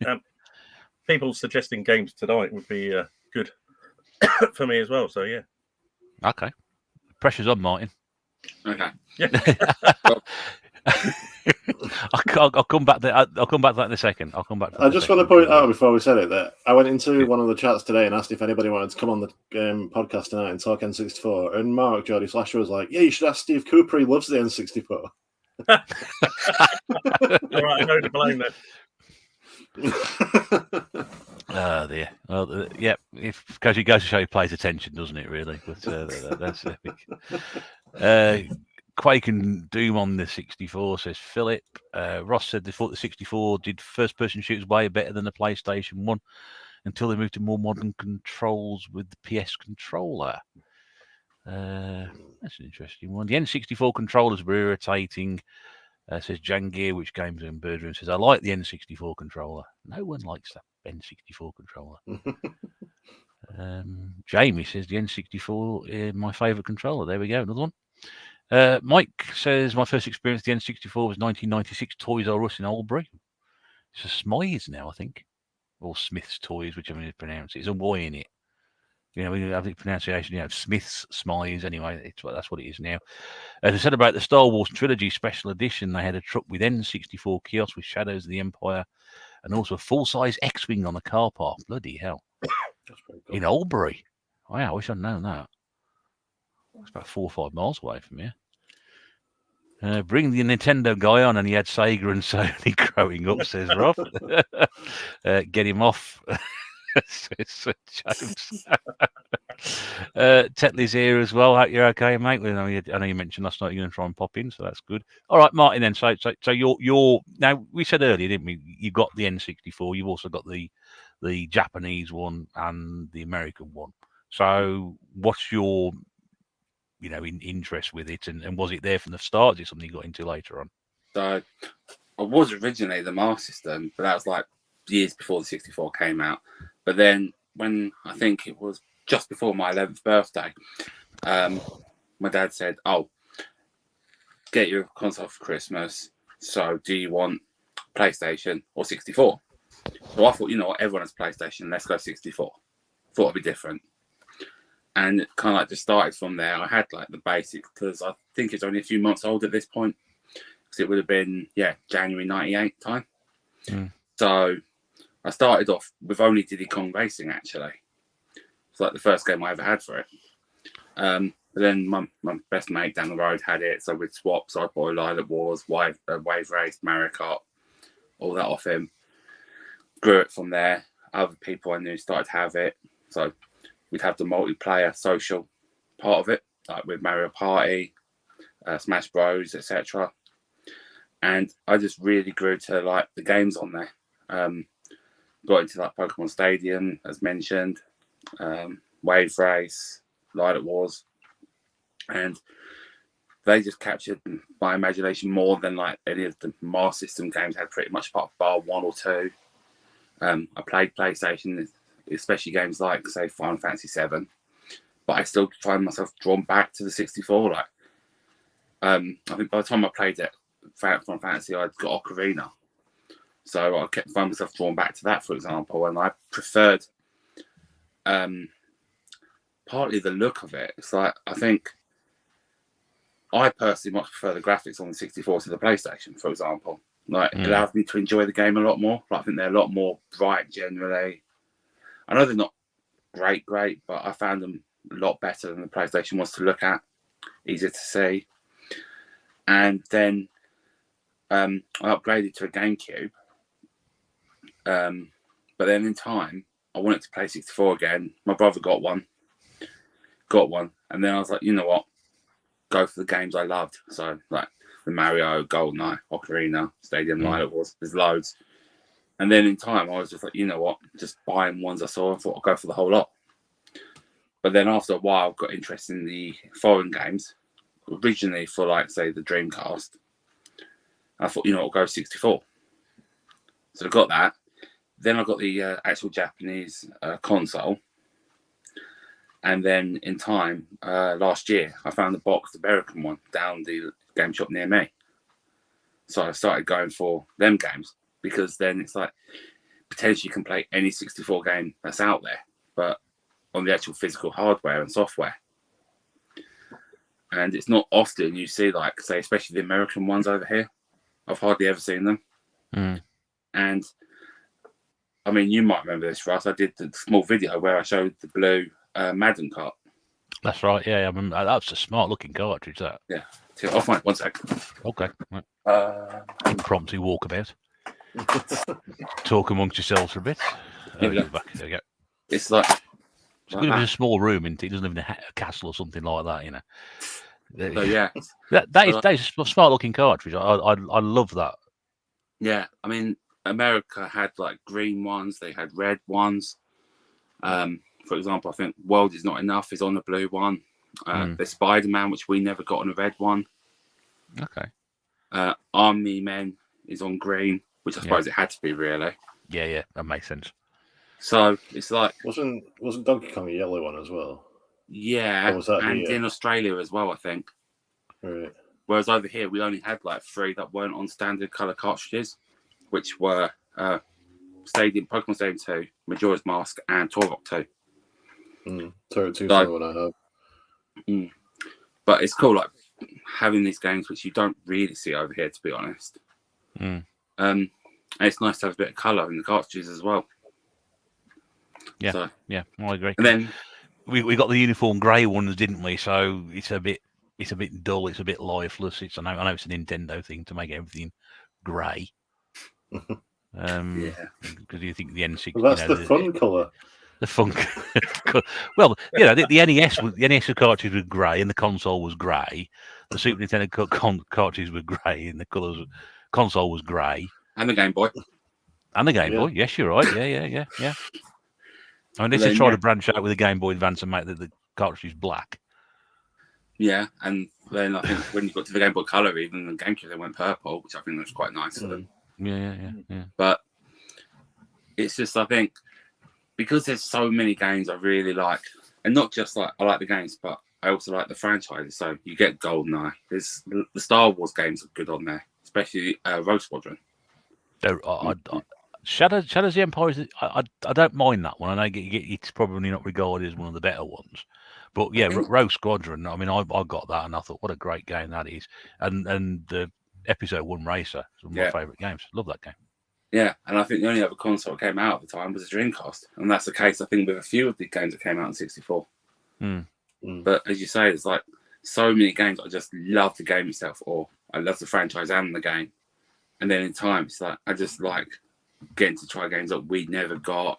people suggesting games tonight would be good for me as well. So yeah. Okay. Pressure's on, Martin. Okay. Yeah. I'll come back there. I'll come back to that in a second. I'll come back to that. I just want to point out before we said it that I went into one of the chats today and asked if anybody wanted to come on the podcast tonight and talk N64. And Mark Geordie Slasher was like, "Yeah, you should ask Steve Cooper. He loves the N64." All right, I know to blame then. Dear. Well, yeah. Because it goes to show he pays attention, doesn't it? Really, but that's epic. Quake and Doom on the 64, says Philip. Ross said they thought the 64 did first-person shooters way better than the PlayStation 1 until they moved to more modern controls with the PS controller. That's an interesting one. The N64 controllers were irritating, says Jangir, which games in Birdroom says, I like the N64 controller. No one likes that N64 controller. Jamie says the N64 is my favourite controller. There we go, another one. Mike says, my first experience with the N64 was 1996 Toys R Us in Albury. It's a Smythes now, I think. Or Smith's Toys, whichever you pronounce it. There's a Y in it. You know, we have the pronunciation, Smith's, Smythes, anyway, that's what it is now. As I said about the Star Wars Trilogy Special Edition, they had a truck with N64 kiosks with Shadows of the Empire and also a full-size X-Wing on the car park. Bloody hell. That's pretty cool. In Albury. Wow, I wish I'd known that. It's about 4 or 5 miles away from here. Bring the Nintendo guy on, and he had Sega and Sony growing up, says Rob. Get him off, says James. Tetley's here as well. Hope you're okay, mate. I know you mentioned last night you're going to try and pop in, so that's good. All right, Martin. Then, so you're now. We said earlier, didn't we? You got the N64. You've also got the Japanese one and the American one. So, what's your in interest with it, and was it there from the start? Is it something you got into later on? So I was originally the Master System, but that was like years before the 64 came out. But then when I think it was just before my 11th birthday, my dad said, "Oh, get you a console for Christmas. So do you want PlayStation or 64?" So I thought, you know what, everyone has PlayStation. Let's go 64. Thought it'd be different. And it kind of like just started from there. I had like the basics because I think it's only a few months old at this point. Because it would have been, January 98 time. Mm. So I started off with only Diddy Kong Racing, actually. It's like the first game I ever had for it. But then my best mate down the road had it. So we'd swap. So I bought Lilac Wars, Wave Race, Mario Kart, all that off him. Grew it from there. Other people I knew started to have it. So we'd have the multiplayer social part of it, like with Mario Party, Smash Bros, etc. And I just really grew to like the games on there. Got into like Pokemon Stadium, as mentioned, Wave Race, Lilac Wars, and they just captured my imagination more than like any of the Master System games had, pretty much bar 1 or 2. I played PlayStation, especially games like, say, Final Fantasy 7, but I still find myself drawn back to the 64. Like, I think by the time I played it, Final Fantasy, I'd got Ocarina, so I kept finding myself drawn back to that, for example. And I preferred, partly the look of it. It's like, I think I personally much prefer the graphics on the 64 to the PlayStation, for example. Like, it allows me to enjoy the game a lot more. Like, I think they're a lot more bright generally. I know they're not great, but I found them a lot better than the PlayStation was to look at, easier to see. And then I upgraded to a GameCube. But then in time, I wanted to play 64 again. My brother got one. And then I was like, you know what? Go for the games I loved. So, like the Mario, GoldenEye, Ocarina, Stadium, Lilac Wars. There's loads. And then in time, I was just like, you know what? Just buying ones I saw. I thought I'd go for the whole lot. But then after a while, I got interested in the foreign games. Originally for, like, say, the Dreamcast. I thought, you know, I'll go 64. So I got that. Then I got the actual Japanese console. And then in time, last year, I found the box, the American one, down the game shop near me. So I started going for them games. Because then it's like, potentially you can play any 64 game that's out there, but on the actual physical hardware and software. And it's not often you see, like, say, especially the American ones over here. I've hardly ever seen them. And, I mean, you might remember this, Russ. I did the small video where I showed the blue Madden cart. That's right, yeah. I remember, that's a smart-looking cartridge, that. Yeah. I'll find it, 1 sec. Okay. Right. Impromptu walkabout. Talk amongst yourselves for a bit. Here Oh, we you're go. back. There you go. It's like It's good if it's a small room, isn't it? It doesn't live in a castle or something like that, you know. so yeah, That is a smart looking cartridge. I love that. yeah. I mean, America had like green ones. They had red ones. For example, I think World Is Not Enough is on the blue one. There's Spider-Man, which we never got on a red one. Okay. Army Men is on green, which I suppose it had to be, really. Yeah, that makes sense. So it's like wasn't Donkey Kong a yellow one as well? Yeah, Or was that and here? in Australia as well, I think. Right. Whereas over here, we only had like 3 that weren't on standard colour cartridges, which were Pokemon Stadium 2, Majora's Mask, and Turok 2. Turok 2 is the one I have. But it's cool, like having these games which you don't really see over here, to be honest. And it's nice to have a bit of colour in the cartridges as well. Yeah, yeah, I agree. And then we got the uniform grey ones, didn't we? So it's a bit dull. It's a bit lifeless. I know it's a Nintendo thing to make everything grey. Because you think the N6. Well, that's the fun colour. The fun. Well, you know, the NES cartridge was grey and the console was grey. The Super Nintendo cartridge was grey and the console was grey. And the Game Boy. And the Game Boy. Yes, you're right. Yeah. I mean, they should try to branch out with the Game Boy Advance and make the cartridge black. Yeah, and then I think when you got to the Game Boy Color, even the GameCube, they went purple, which I think was quite nice for them. Yeah. But it's just, I think, because there's so many games I really like, and not just like I like the games, but I also like the franchises. So you get GoldenEye. There's the Star Wars games are good on there, especially Rogue Squadron. Shadows of the Empire. I don't mind that one. I know it's probably not regarded as one of the better ones, but yeah, Rogue Squadron. I mean, I got that and I thought, what a great game that is. And the Episode 1 Racer is one of my favourite games. Love that game. Yeah, and I think the only other console that came out at the time was a Dreamcast, and that's the case I think with a few of the games that came out in '64. But as you say, it's like so many games I just love the game itself, or I love the franchise and the game, and then in time it's like I just like getting to try games that we never got,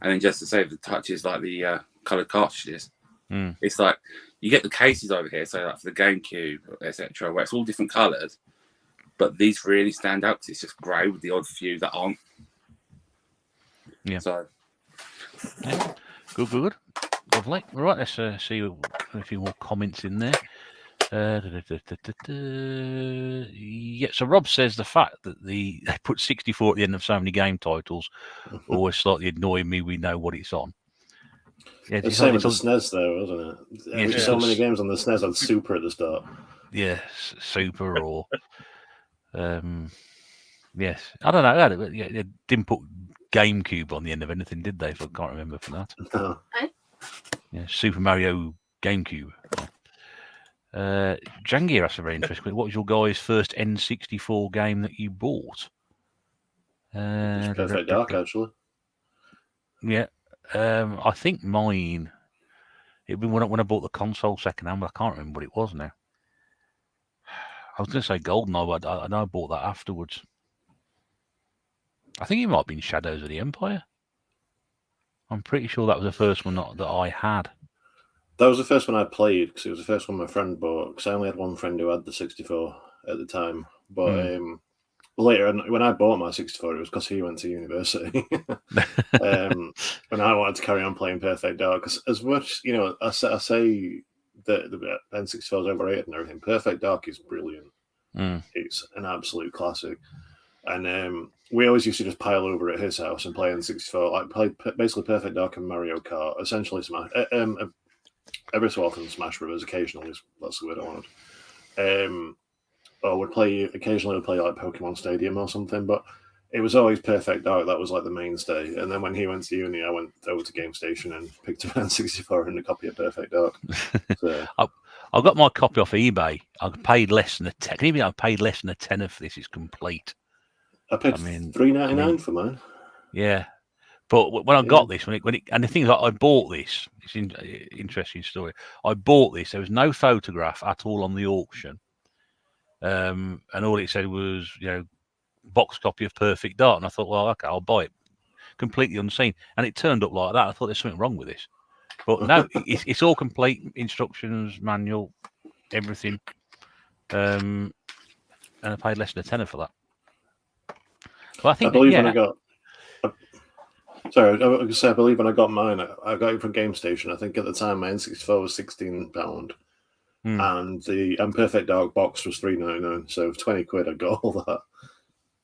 and then just to say the touches like the coloured cartridges. It's like you get the cases over here, so like for the GameCube, etc., where it's all different colours, but these really stand out because it's just grey with the odd few that aren't. Yeah. So. Yeah. Good. Lovely. All right, let's see a few more comments in there. Yeah, so Rob says the fact that they put 64 at the end of so many game titles always slightly annoyed me. We know what it's on. Yeah, it's the same with the SNES, though, wasn't it? So many games on the SNES had Super at the start. Yeah, Super or yes, I don't know. They didn't put GameCube on the end of anything, did they? If I can't remember for that. No. Yeah, Super Mario GameCube. Jangir, that's a very interesting. What was your guy's first N64 game that you bought? Perfect Dark, actually. Yeah. I think mine. It'd been when I bought the console second hand, but I can't remember what it was now. I was going to say GoldenEye, but I know I bought that afterwards. I think it might have been Shadows of the Empire. I'm pretty sure that was the first one that I had. That was the first one I played because it was the first one my friend bought. Because I only had one friend who had the 64 at the time. But later, when I bought my 64, it was because he went to university. And I wanted to carry on playing Perfect Dark. Because as much, I say that the N64 is overrated and everything, Perfect Dark is brilliant. It's an absolute classic. And we always used to just pile over at his house and play N64, like play basically Perfect Dark and Mario Kart, essentially Smash. Every so often Smash Brothers, occasionally, that's the word I wanted. Or we'd play like Pokemon Stadium or something, but it was always Perfect Dark. That was like the mainstay. And then when he went to uni, I went over to Game Station and picked up an N64 and a copy of Perfect Dark. So. I got my copy off eBay. I paid less than £10. Even I paid less than £10 for this. It's complete. I paid $3.99 for mine. Yeah. But when I got this, and the thing is, I bought this. It's an interesting story. I bought this. There was no photograph at all on the auction, and all it said was, box copy of Perfect Dark, and I thought, well, okay, I'll buy it, completely unseen, and it turned up like that. I thought there's something wrong with this, but no, it's all complete, instructions, manual, everything, and I paid less than a tenner for that. But I think believe that, when I got. Sorry, I was going to say, I believe when I got mine, I got it from Game Station. I think at the time my N64 was £16, and the Perfect Dark box was £3.99. So for £20, I got all that.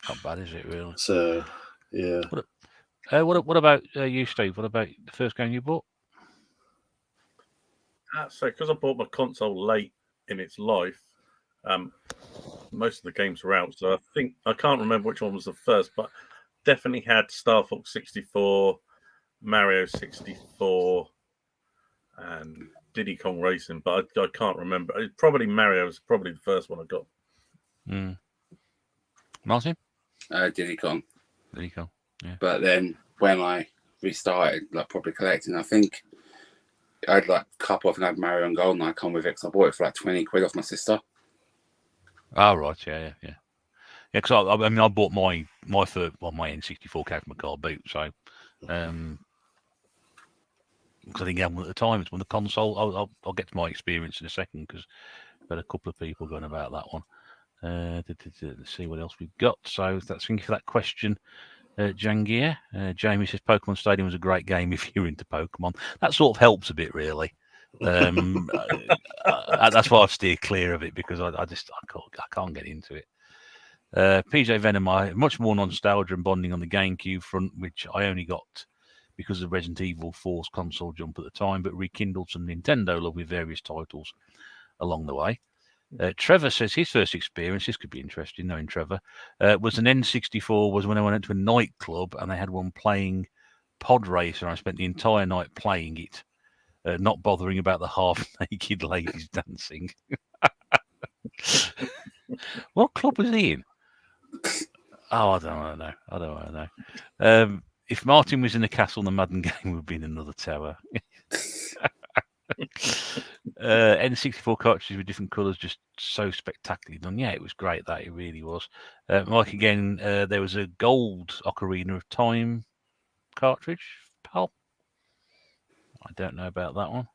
not bad, is it really? So yeah. What about you, Steve? What about the first game you bought? So because I bought my console late in its life, most of the games were out. So I can't remember which one was the first, but definitely had Star Fox 64, Mario 64, and Diddy Kong Racing. But I can't remember. Probably Mario was probably the first one I got. Martin? Diddy Kong. Diddy Kong. Yeah. But then when I restarted, like probably collecting, I think I had like a couple. I think I had Mario and GoldenEye come with it because I bought it for like £20 off my sister. Oh right, yeah. Because I mean, I bought my first, my N64 came from a car boot, so because I didn't have one at the time. It's when the console. I'll get to my experience in a second because I've had a couple of people going about that one. Let's see what else we've got. So that's thank you for that question. Jangir. Jamie says Pokemon Stadium was a great game if you're into Pokemon. That sort of helps a bit, really. That's why I've steered clear of it because I can't get into it. PJ Venom, much more nostalgia and bonding on the GameCube front, which I only got because of Resident Evil 4's console jump at the time, but rekindled some Nintendo love with various titles along the way. Trevor says his first experience, this could be interesting knowing Trevor, was an N64, was when I went to a nightclub and they had one playing Pod Racer, and I spent the entire night playing it, not bothering about the half-naked ladies dancing. What club was he in? Oh, I don't know. If Martin was in the castle, the Madden game would be in another tower. N64 cartridges with different colours, just so spectacularly done. Yeah, it was great. That it really was. Mike again. There was a gold Ocarina of Time cartridge, pal. I don't know about that one.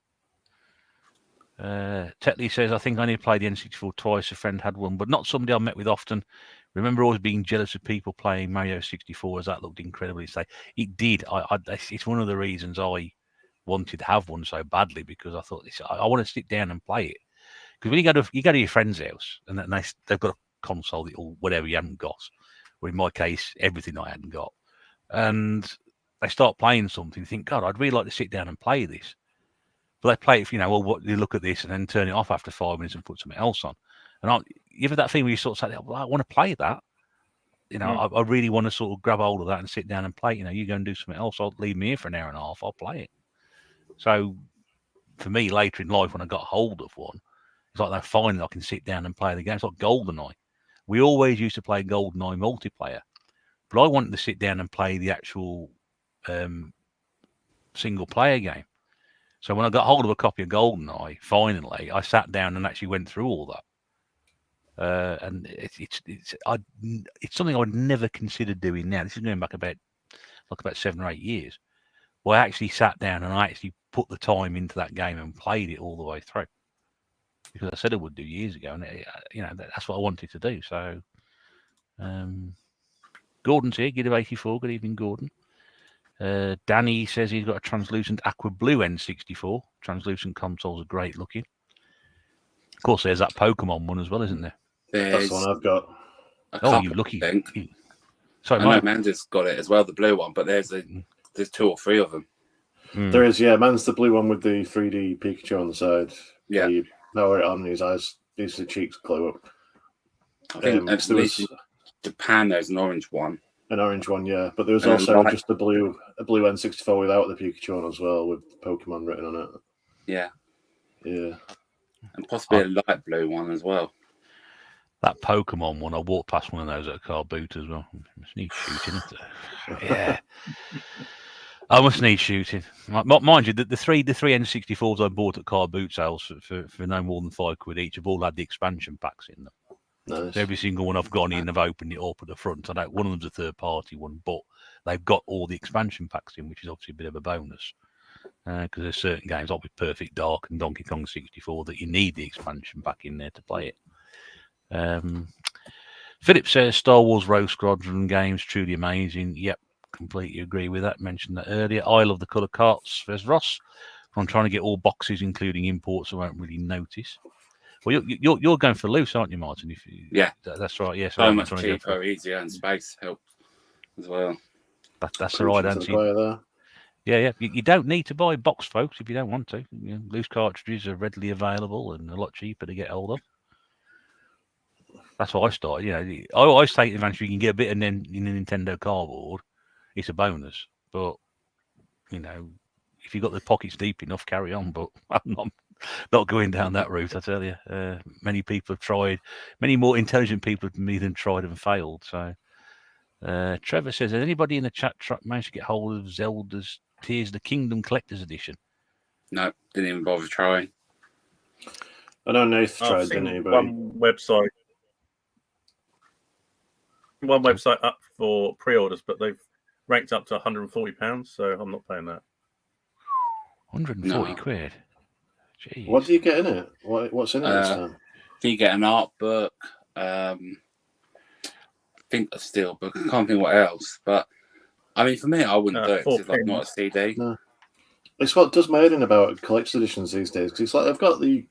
Tetley says, I think I only played the N64 twice. A friend had one, but not somebody I met with often. Remember always being jealous of people playing Mario 64 as that looked incredibly safe. It did. It's one of the reasons I wanted to have one so badly, because I thought I want to sit down and play it. Because when you go to your friend's house and they've got a console or whatever you haven't got, or in my case, everything I hadn't got, and they start playing something, you think, God, I'd really like to sit down and play this. But they play it, you look at this and then turn it off after 5 minutes and put something else on. And you have that thing where you sort of say, well, I want to play that. I really want to sort of grab hold of that and sit down and play. You go and do something else. I'll leave me here for an hour and a half. I'll play it. So for me, later in life, when I got hold of one, it's like that finally I can sit down and play the game. It's like GoldenEye. We always used to play GoldenEye multiplayer, but I wanted to sit down and play the actual single player game. So when I got hold of a copy of GoldenEye, finally, I sat down and actually went through all that. And it's something I would never consider doing now. This is going back about 7 or 8 years. Well, I actually sat down and I actually put the time into that game and played it all the way through, because I said I would do years ago, and that's what I wanted to do. So, Gordon's here. Gid of 84. Good evening, Gordon. Danny says he's got a translucent aqua blue N64. Translucent consoles are great looking. Of course, there's that Pokemon one as well, isn't there? That's the one I've got. Oh, you lucky. Sorry, I know Amanda's got it as well, the blue one, but there's 2 or 3 of them. There is, yeah. Mine's the blue one with the 3D Pikachu on the side. Yeah. You power it on, his eyes, his cheeks glow up. I think at least in Japan there's an orange one. An orange one, yeah. But there was also just a blue N64 without the Pikachu on as well, with Pokemon written on it. Yeah. Yeah. And possibly a light blue one as well. That Pokemon one, I walked past one of those at a car boot as well. I must need shooting. Yeah. I must need shooting. Mind you, the three N64s I bought at car boot sales for no more than £5 each have all had the expansion packs in them. Nice. Every single one I've gone in, I've opened it up at the front. I know one of them's a third-party one, but they've got all the expansion packs in, which is obviously a bit of a bonus. Because there's certain games like with Perfect Dark and Donkey Kong 64 that you need the expansion pack in there to play it. Philip says Star Wars Rogue Squadron games truly amazing. Yep, completely agree with that. Mentioned that earlier. I love the colour carts. There's Ross. I'm trying to get all boxes, including imports. I won't really notice. Well, you're going for loose, aren't you, Martin? If you, Yeah, that's right. Yes, so much cheaper, easier, and space helps as well. That's the right answer. There. Yeah. You don't need to buy box, folks, if you don't want to. Loose cartridges are readily available and a lot cheaper to get hold of. That's why I started. I always take the advantage. You can get a bit in a Nintendo cardboard. It's a bonus, but if you've got the pockets deep enough, carry on. But I'm not going down that route. I tell you, many people have tried. Many more intelligent people than me than tried and failed. So, Trevor says, has anybody in the chat managed to get hold of Zelda's Tears of the Kingdom Collector's Edition? No, didn't even bother trying. I know Nathan tried, didn't he? But one website up for pre-orders, but they've ranked up to £140, so I'm not paying that. 140 quid. Jeez. What do you get in it? What's in it this time? Do you get an art book? I think a steel book. I can't think what else. But I mean, for me, I wouldn't do it because it's like not a CD. No. It's what does my head in about collector's editions these days. Because it's like I've got the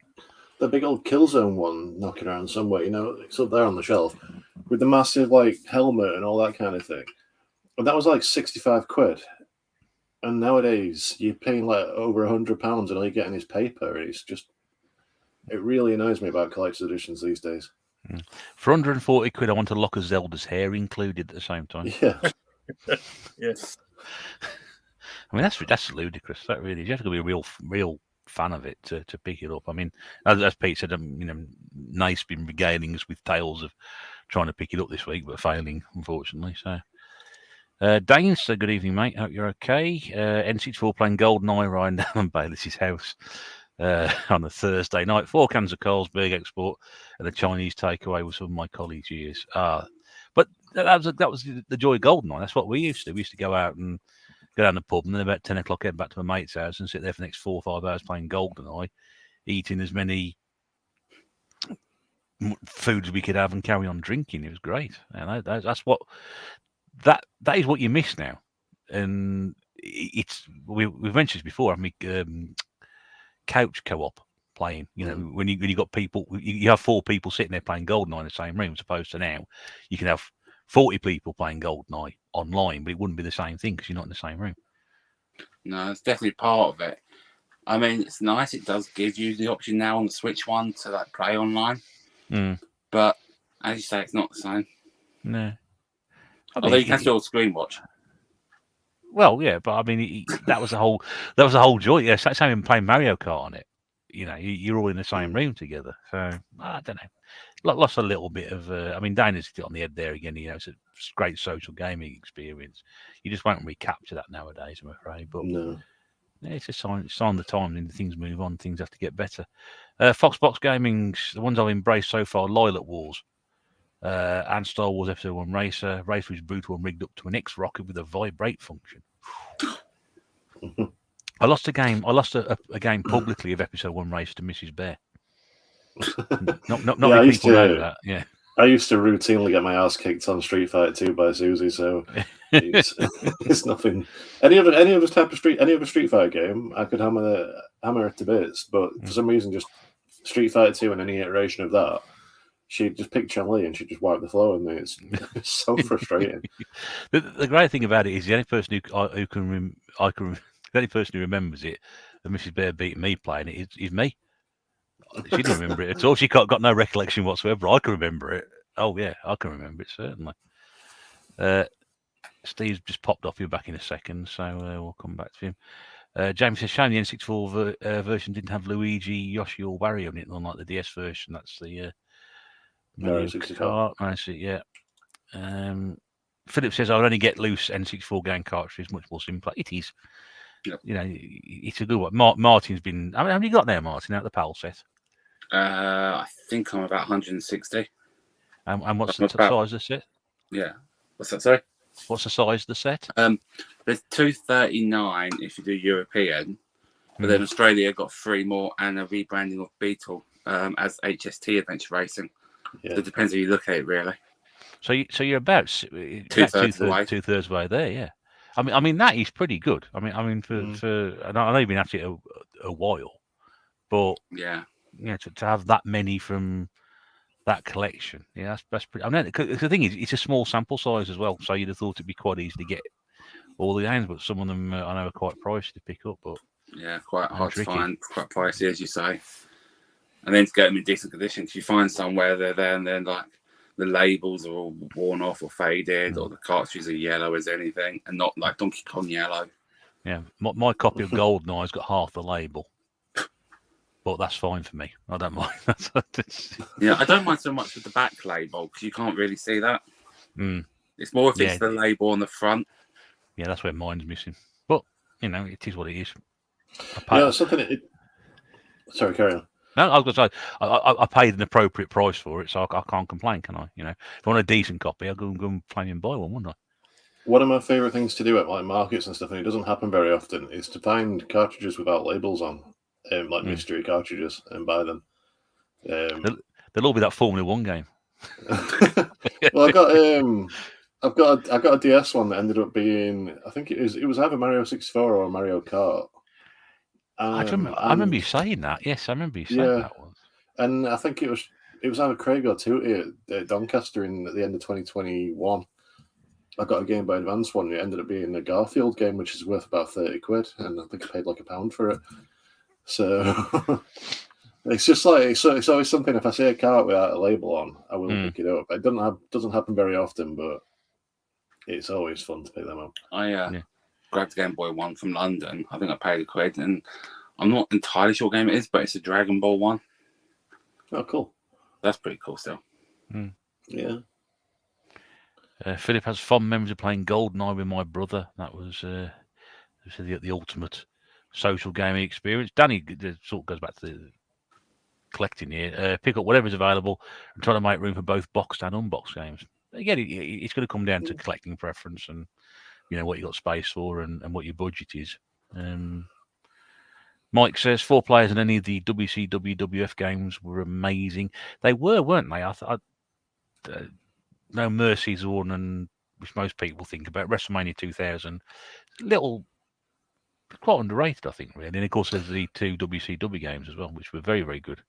big old Killzone one knocking around somewhere. It's up there on the shelf with the massive like helmet and all that kind of thing. And that was like 65 quid. And nowadays you're paying like over £100 and all you're getting is paper. It really annoys me about collector's editions these days. For 140 quid, I want a lock of Zelda's hair included at the same time. Yeah. Yes. I mean, that's ludicrous. That really is. You have to be a real fan of it to pick it up. I mean, as Pete said, Nice been regaling us with tales of trying to pick it up this week, but failing, unfortunately. So, Dane, so good evening, mate. Hope you're okay. N64 playing GoldenEye Ryan down on Bayliss' house on a Thursday night. 4 cans of Carlsberg Export and a Chinese takeaway with some of my colleagues' years. But that was the joy of GoldenEye. That's what we used to do. We used to go out and go down the pub, and then about 10 o'clock head back to my mate's house and sit there for the next 4 or 5 hours playing GoldenEye, eating as many foods we could have and carry on drinking. It was great. And that's what that is what you miss now. And we've mentioned this before, haven't we? Couch co-op playing. When you got people, you have 4 people sitting there playing GoldenEye in the same room, as opposed to now you can have 40 people playing GoldenEye online, but it wouldn't be the same thing because you're not in the same room. No, it's definitely part of it. I mean, it's nice. It does give you the option now on the Switch one to like play online. But as you say, it's not the same. No. Although you can still screen watch. Well, yeah, but I mean, that was the whole joy. Yeah, same in playing Mario Kart on it. You're all in the same room together. So I don't know. Lost a little bit of. I mean, Dana's on the head there again. It's a great social gaming experience. You just won't recapture that nowadays, I'm afraid. But no, it's a sign of the time, and things move on. Things have to get better. Foxbox Gaming's the ones I've embraced so far: Lilac Wars and Star Wars Episode 1 Racer. Racer is brutal and rigged up to an X-Rocket with a vibrate function. I lost a game. I lost a game publicly of Episode 1 Racer to Mrs. Bear. Not many people know that. Yeah, I used to routinely get my ass kicked on Street Fighter 2 by Susie, so it's nothing. Any other Street Fighter game, I could hammer it to bits. But for some reason, just Street Fighter 2 and any iteration of that, she'd just pick Chun-Li and she'd just wipe the floor with me. It's so frustrating. The great thing about it is the only person the only person who remembers it, that Mrs. Bear beating me playing it, is me. She didn't remember it at all. She got no recollection whatsoever. I can remember it. Oh yeah, I can remember it certainly. Steve's just popped off. You're back in a second, so we'll come back to him. James says, shame the N64 version didn't have Luigi, Yoshi, or Wario in it, unlike the DS version. That's the Mario Kart. I see. Yeah. Philip says, I would only get loose N64 game cartridges. Much more simpler. It is. Yep. It's a good one. Martin's been. How many have you got there, Martin? Out the PAL set? I think I'm about 160. And what's the About- size of the set? Yeah. What's that? Sorry. What's the size of the set? There's 239 if you do European, but then Australia got 3 more and a rebranding of Beetle as HST Adventure Racing. Yeah. So it depends how you look at it, really. So you're about Two-thirds of the way. two-thirds way there, yeah. I mean that is pretty good. I mean for I know you've been at it a while, but Yeah. you know to have that many from that collection, yeah, that's pretty. I mean, the thing is, it's a small sample size as well, so you'd have thought it'd be quite easy to get all the games, but some of them I know are quite pricey to pick up. But Yeah, quite hard tricky. to find, quite pricey, as you say. And then to get them in decent condition, if you find somewhere they're there and then like the labels are all worn off or faded, or the cartridges are yellow as anything, and not like Donkey Kong yellow. yeah, my copy of GoldenEye's got half the label, but that's fine for me. I don't mind. Yeah, I don't mind so much with the back label because you can't really see that. It's more if it's the label on the front. Yeah, that's where mine's missing. But you know, it is what it is. Yeah, something. Sorry, carry on. No, I was going to say I paid an appropriate price for it, so I can't complain, can I? You know, if I want a decent copy, I'll go and play and buy one, wouldn't I? One of my favourite things to do at like markets and stuff, and it doesn't happen very often, is to find cartridges without labels on, like mystery cartridges, and buy them. They'll all be that Formula One game. Well, I got a DS one that ended up being, I think it was either Mario 64 or Mario Kart. I remember you saying that. Yes, I remember you saying that one. And I think it was either Craig or Tootie at Doncaster at the end of 2021. I got a Game Boy Advance one. It ended up being a Garfield game, which is worth about 30 quid, and I think I paid like £1 for it. So it's just like it's always something. If I see a cart without a label on, I will pick it up. It doesn't happen very often, but it's always fun to pick them up. I grabbed the Game Boy one from London. I think I paid £1, and I'm not entirely sure what game it is, but it's a Dragon Ball one. Oh, cool! That's pretty cool still. Yeah. Philip has fond memories of playing GoldenEye with my brother. That was the ultimate social gaming experience. Danny sort of goes back to the collecting here. Pick up whatever's available and try to make room for both boxed and unboxed games. Again, it's going to come down to collecting preference and you know what you got space for and what your budget is. Mike says 4 players in any of the WCW WF games were amazing. They were, weren't they? I thought No Mercy's one, and which most people think about WrestleMania 2000, quite underrated, I think, really. And of course, there's the 2 WCW games as well, which were very, very good.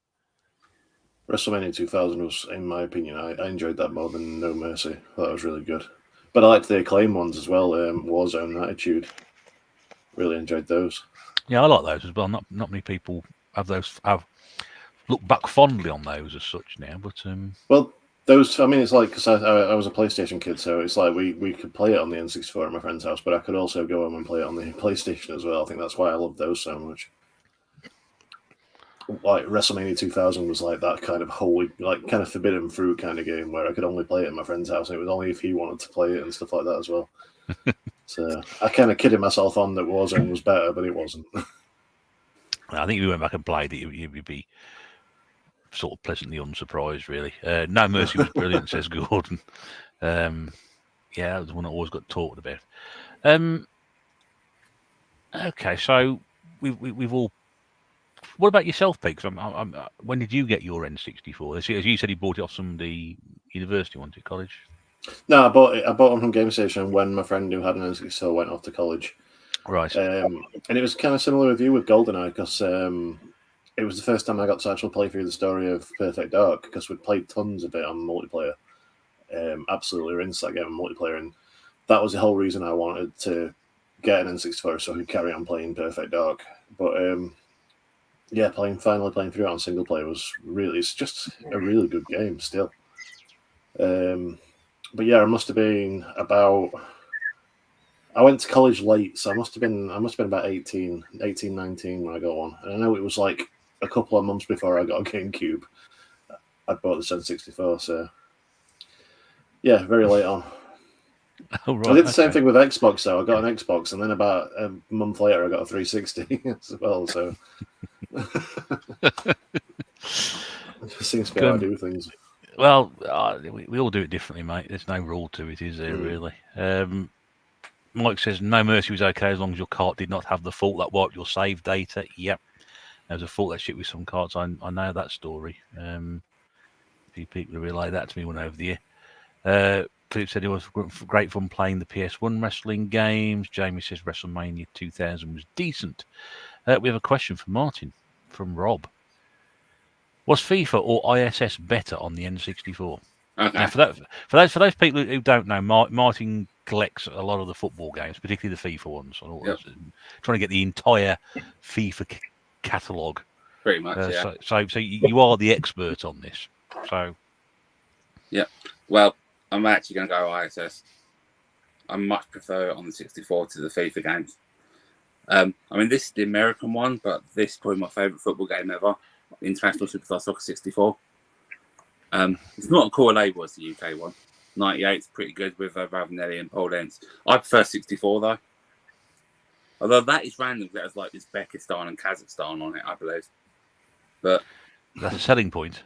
WrestleMania 2000 was, in my opinion, I enjoyed that more than No Mercy. That was really good. But I liked the Acclaim ones as well. Warzone, Attitude. Really enjoyed those. Yeah, I like those as well. Not many people have looked back fondly on those as such now, but well, those. I mean, it's like because I was a PlayStation kid, so it's like we could play it on the N64 at my friend's house, but I could also go home and play it on the PlayStation as well. I think that's why I love those so much. Like WrestleMania 2000 was like that kind of holy, like kind of forbidden fruit kind of game where I could only play it at my friend's house, and it was only if he wanted to play it and stuff like that as well. So I kind of kidded myself on that Warzone was better, but it wasn't. I think if you went back and played it, you'd be sort of pleasantly unsurprised, really. No Mercy was brilliant, says Gordon. Yeah, that was one I always got talked about. Okay, so we've all. What about yourself, Pete? When did you get your N64? As you said, you bought it off some of the university ones at college. No, I bought them from Game Station when my friend who had an N64 went off to college. Right. And it was kind of similar with you with GoldenEye because it was the first time I got to actually play through the story of Perfect Dark because we'd played tons of it on multiplayer. Absolutely rinsed that game on multiplayer, and that was the whole reason I wanted to get an N64 so I could carry on playing Perfect Dark. But yeah, finally playing through it on single player it's just a really good game still. But yeah, I must have been about. I went to college late, so I must have been about 18, 19 when I got one. And I know it was like a couple of months before I got a GameCube. I bought the N64, so yeah, very late on. Oh, right, I did the same thing with Xbox, though. I got an Xbox, and then about a month later, I got a 360 as well. So it just seems to be how I do things. Well, we all do it differently, mate. There's no rule to it, is there, really? Mike says, no mercy was okay as long as your cart did not have the fault that wiped your save data. Yep. There was a fault that shit with some carts. I know that story. A few people relayed that to me when over the year. Philip said it was great fun playing the PS1 wrestling games. Jamie says WrestleMania 2000 was decent. We have a question for Martin from Rob. Was FIFA or ISS better on the N64? Okay. Now, for those people who don't know, Martin collects a lot of the football games, particularly the FIFA ones. Yep. Trying to get the entire FIFA catalogue. Pretty much, yeah. So you are the expert on this. So. Yeah. Well, I'm actually going to go ISS. I much prefer it on the 64 to the FIFA games. I mean, this is the American one, but this is probably my favourite football game ever. International Superstar Soccer 64. It's not a core label as the UK one. 98 is pretty good with Ravanelli and Paul Lentz. I prefer 64 though. Although that is random, that has like Uzbekistan and Kazakhstan on it, I believe. But that's a selling point.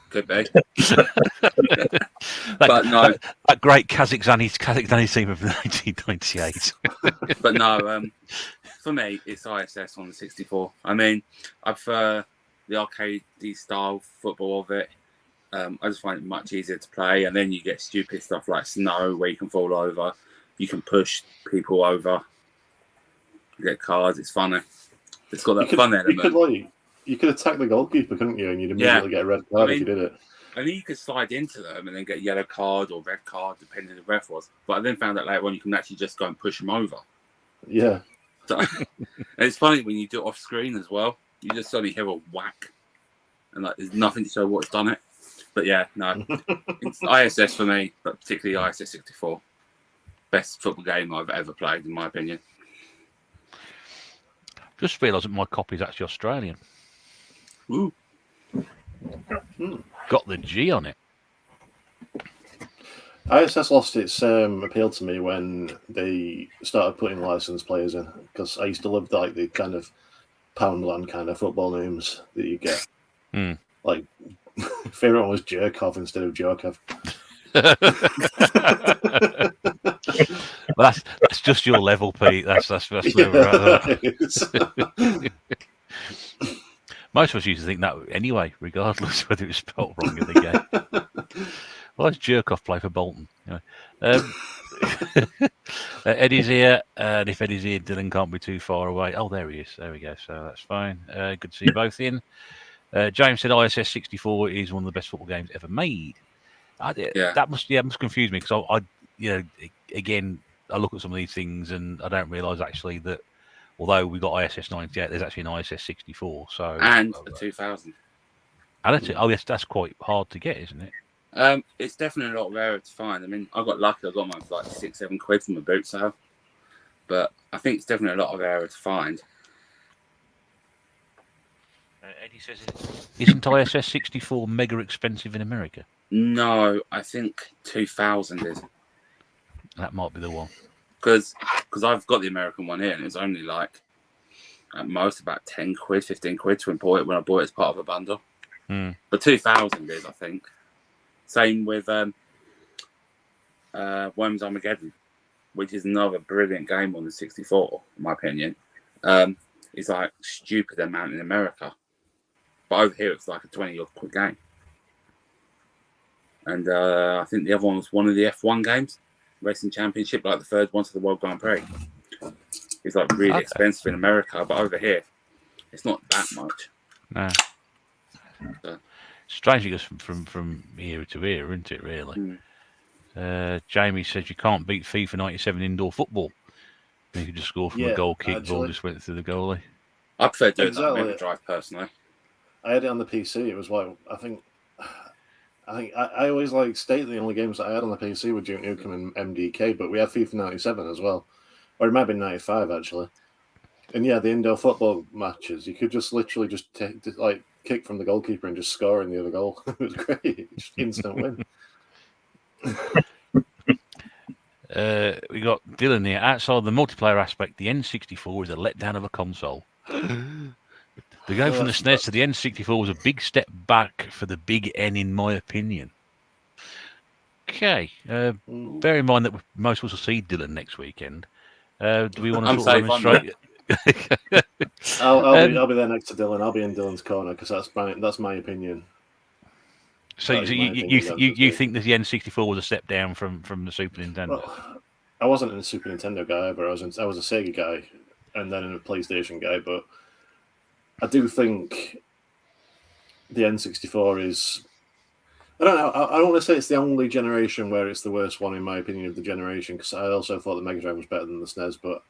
Could be. But no, that great Kazakhstani team of 1998. But no, for me, it's ISS on the 64. I mean, I prefer the arcade style football of it. I just find it much easier to play, and then you get stupid stuff like snow where you can fall over, you can push people over, you get cards. It's funny. It's got that fun element. You could attack the goalkeeper, couldn't you? And you'd immediately get a red card if you did it. I mean, you could slide into them and then get a yellow card or red card, depending on the ref was. But I then found out later on you can actually just go and push them over. Yeah. So, and it's funny when you do it off screen as well. You just suddenly hear a whack, and like there's nothing to show what's done it. But yeah, no, it's ISS for me, but particularly ISS 64. Best football game I've ever played, in my opinion. Just realised that my copy is actually Australian. Ooh. Got the G on it. ISS lost its appeal to me when they started putting licensed players in, because I used to love like the kind of Poundland kind of football names that you get. Like, favorite one was Jerkov instead of Jorkov. Well, that's just your level, Pete. That's where we're at. Most of us used to think that anyway, regardless whether it was spelled wrong in the game. Well, let's Jerkov play for Bolton. Anyway. Eddie's here, and if Eddie's here, Dylan can't be too far away. Oh, there he is. There we go. So that's fine. Good to see you both in. James said ISS 64 is one of the best football games ever made. That must confuse me, because I again, I look at some of these things and I don't realise actually that although we got ISS 98, there's actually an ISS 64. So and a 2000. Oh yes, that's quite hard to get, isn't it? It's definitely a lot rarer to find. I mean, I got lucky. I got mine for like £6-7 from a boot sale, but I think it's definitely a lot rarer to find. Eddie says, isn't ISS 64 mega expensive in America? No, I think 2000 is. That might be the one. Because I've got the American one here, and it's only like at most about £10, £15 to import it when I bought it as part of a bundle. But 2000 is, I think. Same with Worms Armageddon, which is another brilliant game on the 64, in my opinion. It's like stupid amount in America, but over here it's like a 20-odd game. And I think the other one was one of the F1 games, Racing Championship, like the third one to the World Grand Prix. It's like really expensive in America, but over here it's not that much. No. So. Strangely goes from era to era, isn't it, really? Jamie says you can't beat FIFA 97 indoor football. You could just score from a goal kick, ball just went through the goalie. I prefer doing that on Mega Drive, personally. I had it on the PC. It was like, I always state the only games that I had on the PC were Duke Nukem and MDK, but we had FIFA 97 as well. Or it might have been 95, actually. And yeah, the indoor football matches, you could just literally just kick from the goalkeeper and just score in the other goal. It was great. Just instant win. We got Dylan here. Outside the multiplayer aspect, the N64 is a letdown of a console. The go from the that's- SNES to the N64 was a big step back for the big N, in my opinion. Okay. Bear in mind that most of us will see Dylan next weekend. Do we want to I'm sort of safe on demonstrate? I'll be there next to Dylan. I'll be in Dylan's corner because that's my opinion. So That is my you opinion, you think that the N64 was a step down from the Super Nintendo? Well, I wasn't a Super Nintendo guy ever. I was a Sega guy, and then a PlayStation guy. But I do think the N64 is. I don't know. I don't want to say it's the only generation where it's the worst one, in my opinion, of the generation, because I also thought the Mega Drive was better than the SNES, but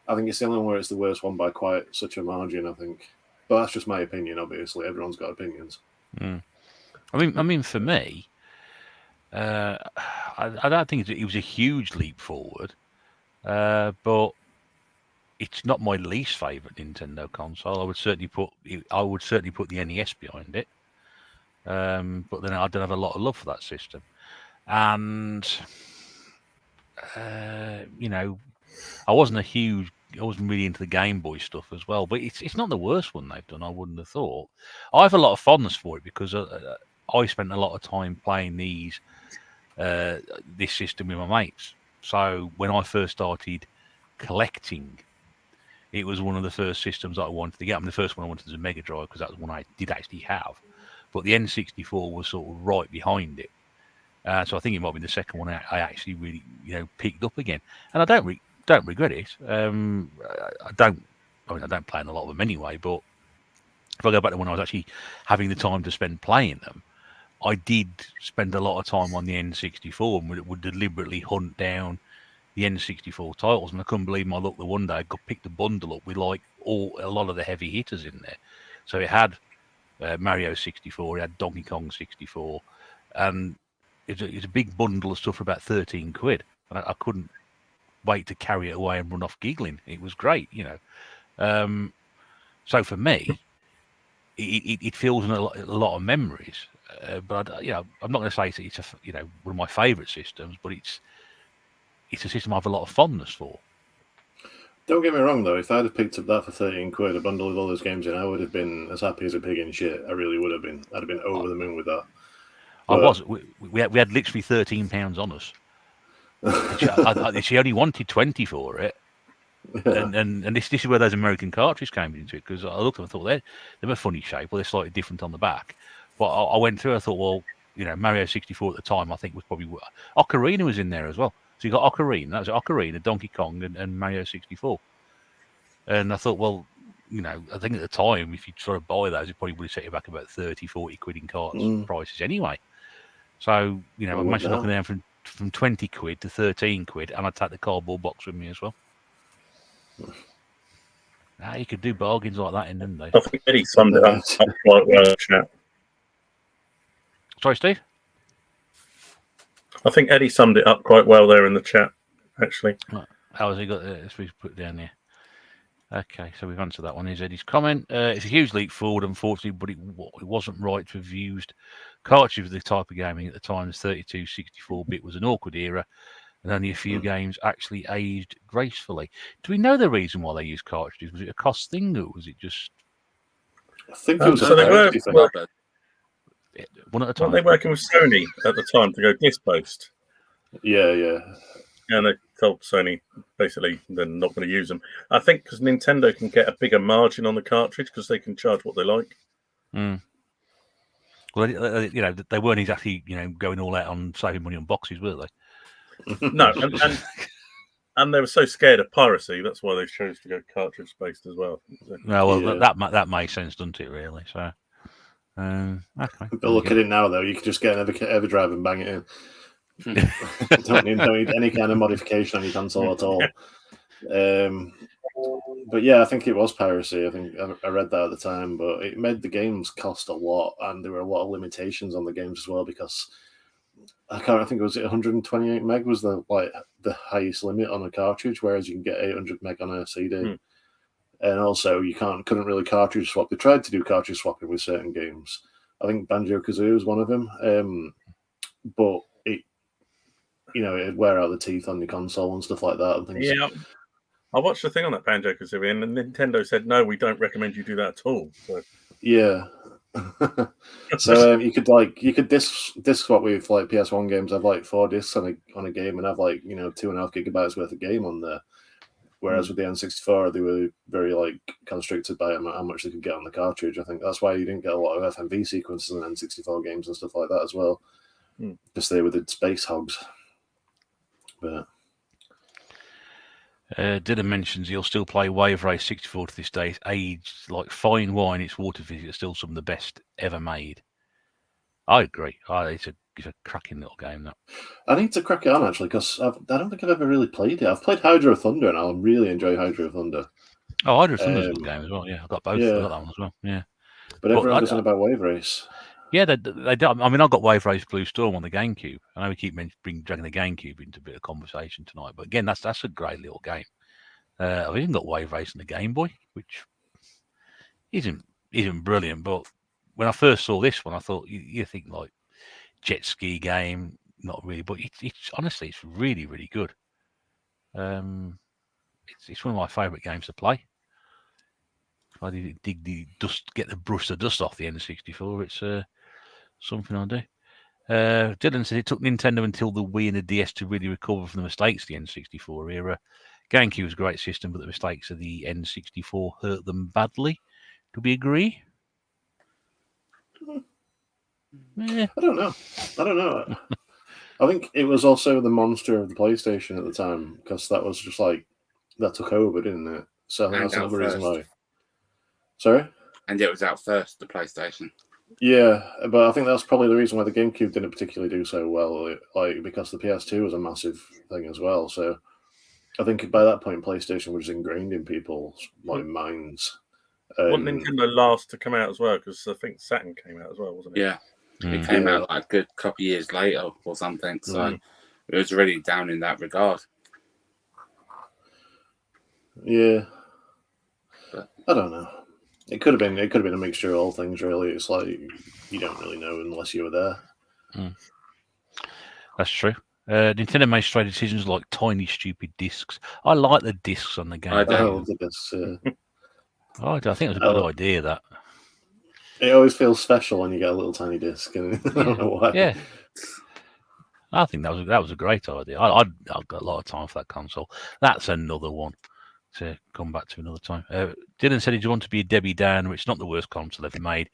I think it's the only one where it's the worst one by quite such a margin, I think. But that's just my opinion, obviously. Everyone's got opinions. I mean, for me, I don't think it was a huge leap forward, but it's not my least favourite Nintendo console. I would certainly put the NES behind it. But then I don't have a lot of love for that system, and I wasn't really into the Game Boy stuff as well. But it's not the worst one they've done. I wouldn't have thought. I have a lot of fondness for it because I spent a lot of time playing this system with my mates. So when I first started collecting, it was one of the first systems that I wanted to get. The first one I wanted was a Mega Drive because that was one I did actually have. But the N64 was sort of right behind it. So I think it might be the second one I actually really, picked up again. And I don't regret it. I don't play in a lot of them anyway. But if I go back to when I was actually having the time to spend playing them, I did spend a lot of time on the N64 and would deliberately hunt down the N64 titles. And I couldn't believe my luck the one day I picked a bundle up with a lot of the heavy hitters in there. So it had Mario 64, it had Donkey Kong 64, and it's a big bundle of stuff for about 13 quid. And I couldn't wait to carry it away and run off giggling. It was great, So for me, it fills in a lot of memories. But I'm not going to say it's one of my favourite systems, but it's a system I have a lot of fondness for. Don't get me wrong, though. If I'd have picked up that for 13 quid, a bundle with all those games in, I would have been as happy as a pig in shit. I really would have been. I'd have been over the moon with that. But We had literally £13 on us. She only wanted 20 for it. Yeah. And this is where those American cartridges came into it, because I looked at them and thought they're a funny shape, or they're slightly different on the back. But I went through, I thought, well, Mario 64 at the time, I think was probably Ocarina was in there as well. So you got Ocarina, that was Ocarina, Donkey Kong, and Mario 64. And I thought, well, I think at the time, if you try to buy those, it probably would have set you back about 30, 40 quid in carts prices anyway. So, I managed to knock them down from 20 quid to 13 quid, and I'd take the cardboard box with me as well. You could do bargains like that, didn't they? I think Eddie summed it up quite well, chat. Sorry, Steve? I think Eddie summed it up quite well there in the chat, actually. How has he got it? Let's put it down here. Okay, so we've answered that one. Here's Eddie's comment. It's a huge leap forward, unfortunately, but it wasn't right to have used cartridges with the type of gaming at the time. The 32, 64-bit was an awkward era, and only a few games actually aged gracefully. Do we know the reason why they used cartridges? Was it a cost thing, or was it just... I think it was so they were one at a time. Weren't they working with Sony at the time to go disc post? Yeah. And they told Sony basically they're not going to use them. I think because Nintendo can get a bigger margin on the cartridge because they can charge what they like. Well, they weren't exactly going all out on saving money on boxes, were they? No, and they were so scared of piracy. That's why they chose to go cartridge based as well. So, no, well, that makes sense, doesn't it? Really. So, okay. But look at it now, though. You can just get an EverDrive and bang it in. don't need any kind of modification on your console at all. But yeah, I think it was piracy. I think I read that at the time, but it made the games cost a lot, and there were a lot of limitations on the games as well because I think it was 128 meg was the highest limit on a cartridge, whereas you can get 800 meg on a CD. And also you couldn't really cartridge swap. They tried to do cartridge swapping with certain games. I think Banjo-Kazooie was one of them, but it'd wear out the teeth on your console and stuff like that. And things. Yeah, I watched the thing on that Banjo Kazooie, and Nintendo said no, we don't recommend you do that at all. So Yeah. So you could disc swap with like PS1 games. Have like 4 discs on a game, and have like 2.5 gigabytes worth of game on there. Whereas with the N64, they were very like constricted by how much they could get on the cartridge. I think that's why you didn't get a lot of FMV sequences in N64 games and stuff like that as well, because they were the space hogs. But Dylan mentions he'll still play Wave Race 64 to this day. It's aged like fine wine. Its water physics are still some of the best ever made. I agree. It's a cracking little game. That I need to crack it on actually, because I don't think I've ever really played it. I've played Hydro Thunder, and I really enjoy Hydro Thunder. Oh, Hydro Thunder's a good game as well. Yeah, I've got both. Yeah. I got that one as well. Yeah. But everyone was on about Wave Race. Yeah, they do. I mean, I've got Wave Race Blue Storm on the GameCube. I know we keep dragging the GameCube into a bit of conversation tonight, but again, that's a great little game. I've even got Wave Race on the Game Boy, which isn't brilliant, but when I first saw this one, I thought you think like jet ski game, not really, but it's honestly it's really really good. It's one of my favourite games to play. If I did dig the dust, get the brush the dust off the N64, it's something I do. Dylan said it took Nintendo until the Wii and the DS to really recover from the mistakes of the N64 era. GameCube was a great system, but the mistakes of the N64 hurt them badly. Do we agree? I don't know. I think it was also the monster of the PlayStation at the time, because that was just like that took over, didn't it? So I think that's another reason why. Sorry? And it was out first, the PlayStation. Yeah, but I think that's probably the reason why the GameCube didn't particularly do so well, like because the PS2 was a massive thing as well. So I think by that point, PlayStation was ingrained in people's minds. Wasn't Nintendo last to come out as well? Because I think Saturn came out as well, wasn't it? Yeah, it came out like a good couple of years later or something. So it was really down in that regard. Yeah, but I don't know. It could have been a mixture of all things. Really, it's like you don't really know unless you were there. That's true. Nintendo made stray decisions like tiny, stupid discs. I like the discs on the game. I love the discs. I think it was a good idea. That it always feels special when you get a little tiny disc, and I don't know why. Yeah, I think that was a great idea. I've got a lot of time for that console. That's another one to come back to another time. Dylan said he'd want to be a Debbie Downer. It's not the worst console ever made.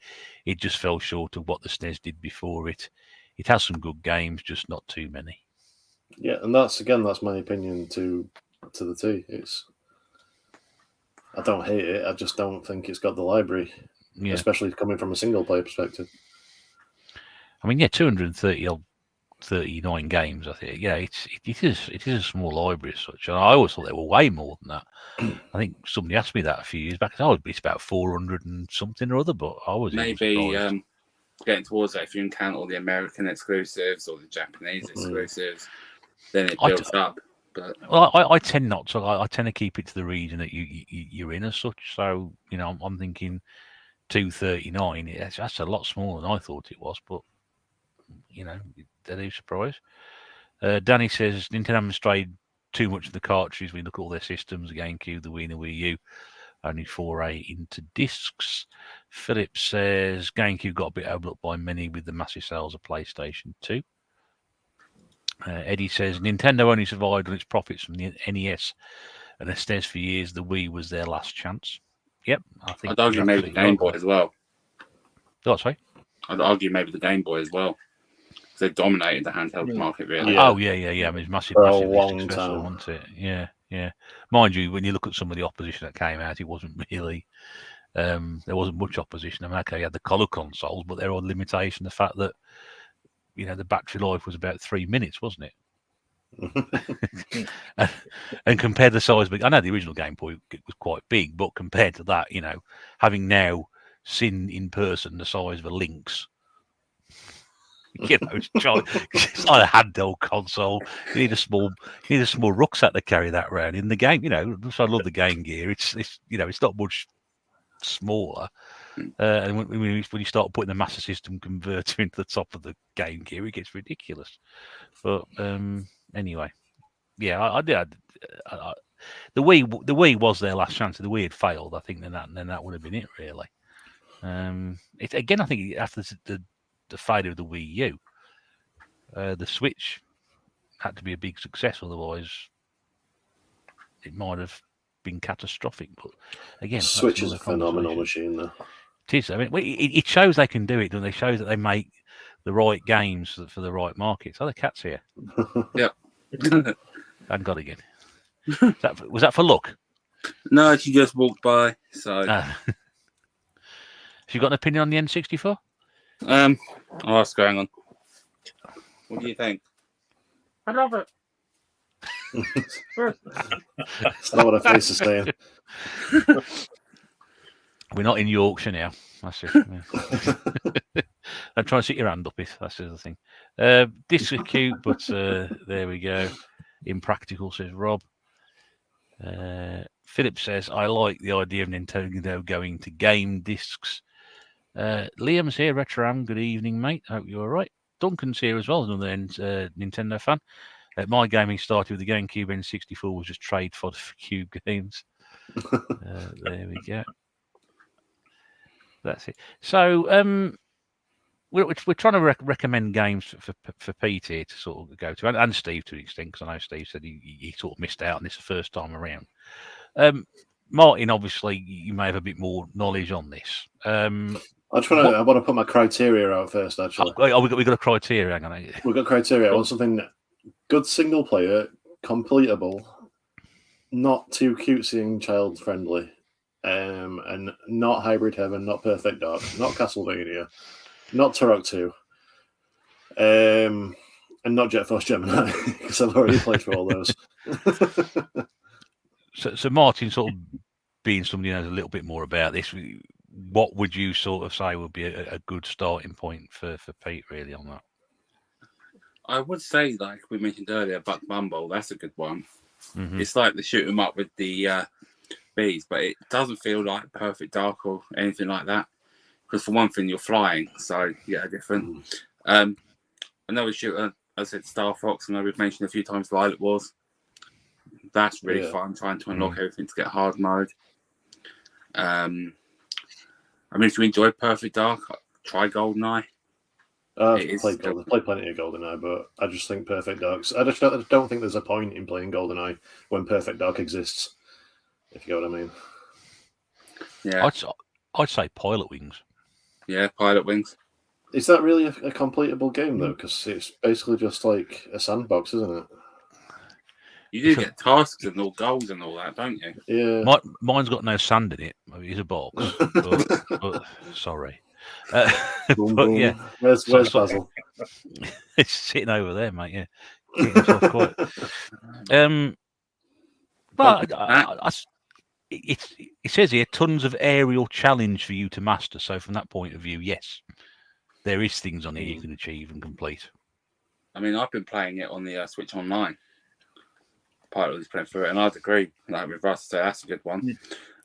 It just fell short of what the SNES did before it. It has some good games, just not too many. Yeah, and that's my opinion to the T. I don't hate it. I just don't think it's got the library, especially coming from a single player perspective. I mean, 239 games. I think, it is a small library as such. And I always thought there were way more than that. I think somebody asked me that a few years back. It's about 400 and something or other, but I was maybe getting towards that. If you can count all the American exclusives or the Japanese exclusives, then it builds up. But I tend not to. I tend to keep it to the region that you're in as such. So I'm thinking 239. That's a lot smaller than I thought it was, but that is a surprise. Danny says Nintendo haven't strayed too much of the cartridges. We look at all their systems: the GameCube, the Wii, and the Wii U. Only foray into discs. Philip says GameCube got a bit overlooked by many with the massive sales of PlayStation 2. Eddie says Nintendo only survived on its profits from the NES and the SNES for years. The Wii was their last chance. Yep, I think I'd argue maybe the Game Boy as well. Oh, sorry? I'd argue maybe the Game Boy as well. Because they dominated the handheld market, really. Yeah. Oh, yeah. I mean, it's massive successful, wasn't it? Yeah. Mind you, when you look at some of the opposition that came out, it wasn't really... there wasn't much opposition. I mean, okay, you had the colour consoles, but there was a limitation. The fact that, the battery life was about 3 minutes, wasn't it? and compared to the size, I know the original Game Boy was quite big, but compared to that, having now seen in person the size of a Lynx, it's like a handheld console. You need a small rucksack to carry that around in the game. So I love the Game Gear. It's not much smaller. And when you start putting the Master System converter into the top of the Game Gear, it gets ridiculous. But anyway, I the Wii was their last chance. If the Wii had failed, I think then that would have been it really. Again, I think after the failure of the Wii U, the Switch had to be a big success. Otherwise, it might have been catastrophic. But again, Switch is a phenomenal machine, though. It is. I mean, it shows they can do it, doesn't it? It shows that they make the right games for the right markets. Oh, the cat's here. Yep. And got again. Was that for luck? No, she just walked by. So, Have you got an opinion on the N64? oh, what's going on? What do you think? I love it. That's not what her face is saying. We're not in Yorkshire now. That's it. Yeah. I'm trying to sit your hand up it. That's the other thing. This is cute, but there we go. Impractical, says Rob. Philip says, I like the idea of Nintendo going to game discs. Liam's here, Retram. Good evening, mate. Hope you're all right. Duncan's here as well, another Nintendo fan. My gaming started with the GameCube. N64 was just trade for Cube games. There we go. That's it. So we're trying to recommend games for Pete here to sort of go to, and Steve to an extent, because I know Steve said he sort of missed out on this the first time around. Martin, obviously, you may have a bit more knowledge on this. I want to put my criteria out first, actually. We've got a criteria. Hang on. We've got criteria. I want something good, single player, completable, not too cutesy and child friendly, and not Hybrid Heaven, not Perfect Dark, not Castlevania, not Turok 2, and not Jet Force Gemini, because I've already played through all those. So Martin, sort of being somebody who knows a little bit more about this, what would you sort of say would be a good starting point for Pete, really, on that? I would say, like we mentioned earlier, Buck Bumble, that's a good one. Mm-hmm. It's like the shoot 'em up with the bees, but it doesn't feel like Perfect Dark or anything like that. Because for one thing, you're flying, so yeah, different. Another shooter, as I said, Star Fox, and we've mentioned a few times Violet Wars. That's really fun, trying to unlock everything to get hard mode. I mean, if you enjoy Perfect Dark, try GoldenEye. I've played plenty of GoldenEye, but I just think Perfect Dark's. I don't think there's a point in playing GoldenEye when Perfect Dark exists. If you know what I mean. Yeah, I'd say Pilot Wings. Yeah, Pilot Wings. Is that really a completable game though? Because it's basically just like a sandbox, isn't it? You do get tasks and all goals and all that, don't you? Yeah. Mine's got no sand in it. It's a box. but sorry. Boom, but boom. yeah, Where's Basil? It's sitting over there, mate. Yeah, keep yourself quiet. But it says here tons of aerial challenge for you to master. So from that point of view, yes, there is things on here you can achieve and complete. I mean, I've been playing it on the Switch Online. Pilot was playing through it, and I'd agree with Russ. So that's a good one.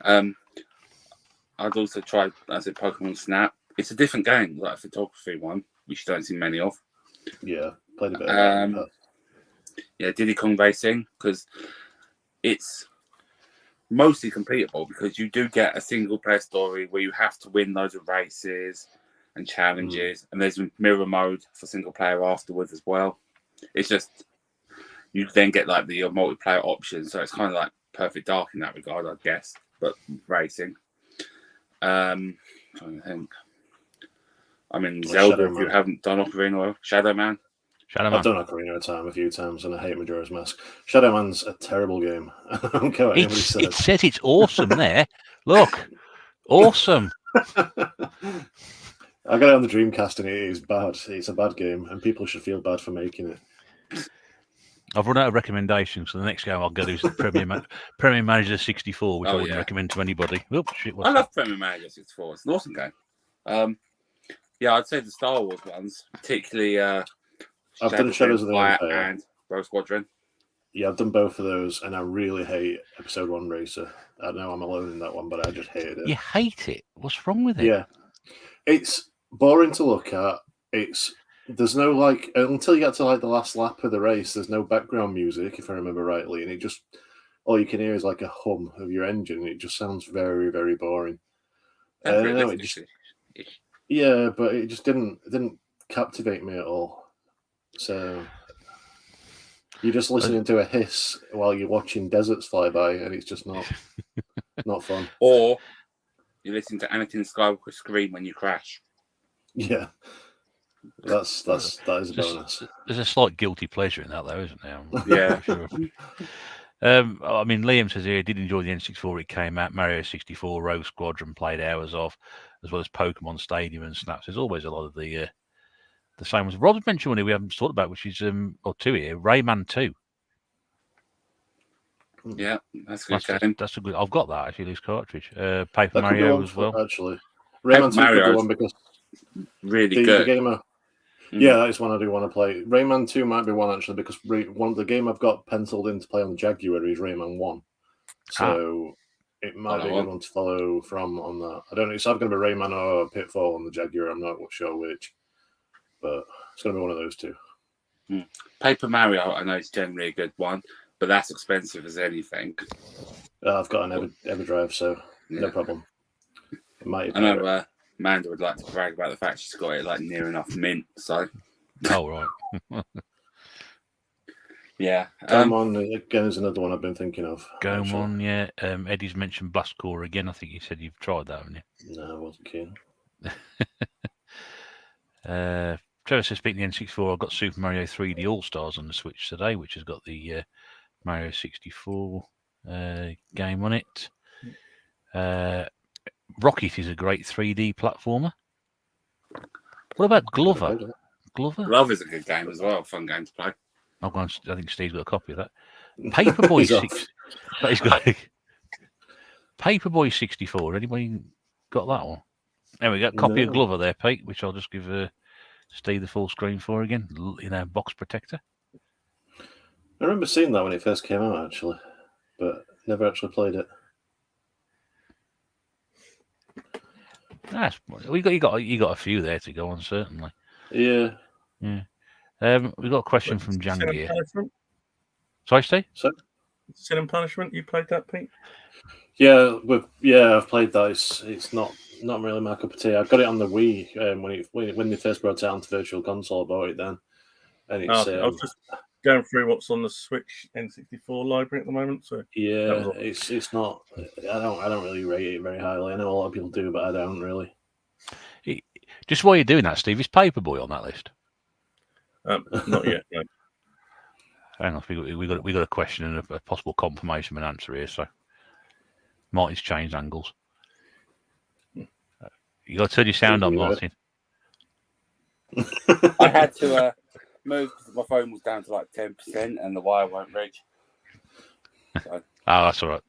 I'd also tried, as a Pokemon Snap. It's a different game, like a photography one, which you don't see many of. Yeah, played a bit of that. Yeah, Diddy Kong Racing, because it's mostly completable, because you do get a single player story where you have to win loads of races and challenges, and there's mirror mode for single player afterwards as well. It's just, you then get like the multiplayer options, so it's kind of like Perfect Dark in that regard, I guess, but racing. Trying to think. I mean, Zelda, if you haven't done Ocarina of Shadow Man. I've done Ocarina of Time a few times, and I hate Majora's Mask. Shadow Man's a terrible game. I don't care what anybody says. It says it's awesome there. Look, awesome. I got it on the Dreamcast, and it is bad. It's a bad game, and people should feel bad for making it. I've run out of recommendations, so the next game I'll go to is the Premier Manager 64, which I wouldn't recommend to anybody. Oops, shit, I love Premier Manager 64. It's an awesome game. Yeah, I'd say the Star Wars ones, particularly I've done Shadows of the Empire and Rogue Squadron. Yeah, I've done both of those, and I really hate Episode 1 Racer. I know I'm alone in that one, but I just hated it. You hate it? What's wrong with it? Yeah. It's boring to look at. There's no, until you get to, the last lap of the race, there's no background music, if I remember rightly, and it just, all you can hear is like a hum of your engine. It just sounds very, very boring. That's No, it just, yeah, but it just didn't captivate me at all. So you're just listening to a hiss while you're watching deserts fly by, and it's just not fun. Or you listen to Anakin Skywalker scream when you crash. Yeah, that is a bonus. There's a slight guilty pleasure in that, though, isn't there? Yeah. Sure. I mean, Liam says here, did enjoy the N64. It came out. Mario 64, Rogue Squadron played hours of, as well as Pokemon Stadium and Snaps. There's always a lot of the same ones. Rob's mentioned one we haven't talked about, which is or two here, Rayman 2. Yeah, that's a good game. That's a good. I've got that actually, loose cartridge. Paper That Mario as well. Actually, Rayman 2 could be one because really good. The game yeah, that is one I do want to play. Rayman 2 might be one actually because one of the game I've got penciled in to play on the Jaguar is Rayman 1. So it might be a good one to follow from on that. I don't know. It's either going to be Rayman or Pitfall on the Jaguar. I'm not sure which, but it's going to be one of those two. Paper Mario, I know it's generally a good one, but that's expensive as anything. I've got an EverDrive, so no problem. I know Amanda would like to brag about the fact she's got it like near enough mint. So, oh right, yeah. Gomon again is another one I've been thinking of. Gomon, yeah. Eddie's mentioned Blast Core again. I think you said you've tried that, haven't you? No, I wasn't keen. Trevor says, speaking of the N64, I've got Super Mario 3D All Stars on the Switch today, which has got the Mario 64 game on it. Rocket is a great 3D platformer. What about Glover? Glover's a good game as well. Fun game to play. I think Steve's got a copy of that. Paperboy 6. That is great. Paperboy 64. Anybody got that one? There we go. Copy of Glover there, Pete, which I'll just give Steve the full screen for again. Box protector. I remember seeing that when it first came out, actually, but never actually played it. You got a few there to go on, certainly. Yeah. We've got a question from Jan here. Sorry, Steve? Sin and Punishment. You played that, Pete? Yeah, I've played that. It's not really my cup of tea. I got it on the Wii when they first brought it out onto Virtual Console. I bought it then, and it's. I was just going through what's on the Switch N64 library at the moment. So yeah, it's not. I don't really rate it very highly. I know a lot of people do, but I don't really. Just while you're doing that, Steve, is Paperboy on that list? Not yet. No. Hang on, we got a question and a possible confirmation of an answer here. So Martin's changed angles. You got to turn your sound on, Martin. I had to move because my phone was down to like 10% and the wire won't reach. So. That's all right.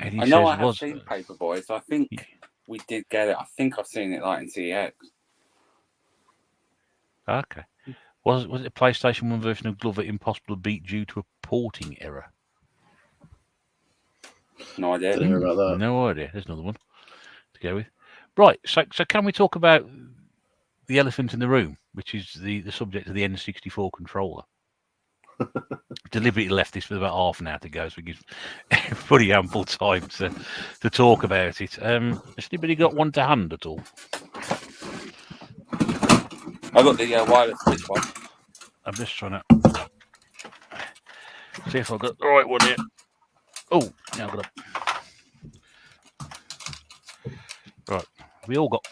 Eddie I know I have seen Paperboy, so I think we did get it. I think I've seen it like in CX. Okay. Was it a PlayStation 1 version of Glover impossible to beat due to a porting error? No idea. Didn't hear about that. No idea. There's another one to go with. Right. So can we talk about the elephant in the room, which is the subject of the N64 controller? Deliberately left this with about half an hour to go, so it gives everybody ample time to talk about it. Has anybody got one to hand at all? I got the wireless switch one. I'm just trying to see if I've got the right one here. Oh, now I've got right. We all got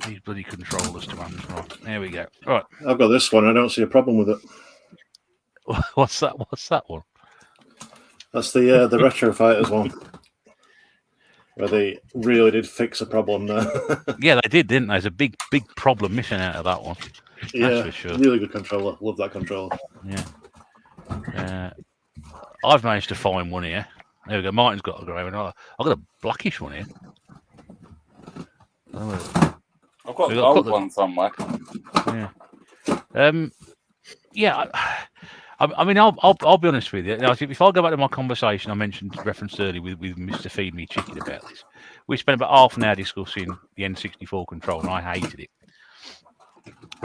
these bloody controllers to hand. Right, there we go. Right, I've got this one. I don't see a problem with it. What's that one? That's the Retro Fighters one, where they really did fix a problem there. Yeah, they did, didn't they? There's a big problem missing out of that one. Yeah, for sure. Really good controller. Love that controller. Yeah. I've managed to find one here. There we go. Martin's got a grey one. I've got a blackish one here. I've got a gold one somewhere. Yeah. I mean, I'll be honest with you. Now, if I go back to my conversation I referenced earlier with Mr. Feed Me Chicken about this, we spent about half an hour discussing the N64 control, and I hated it.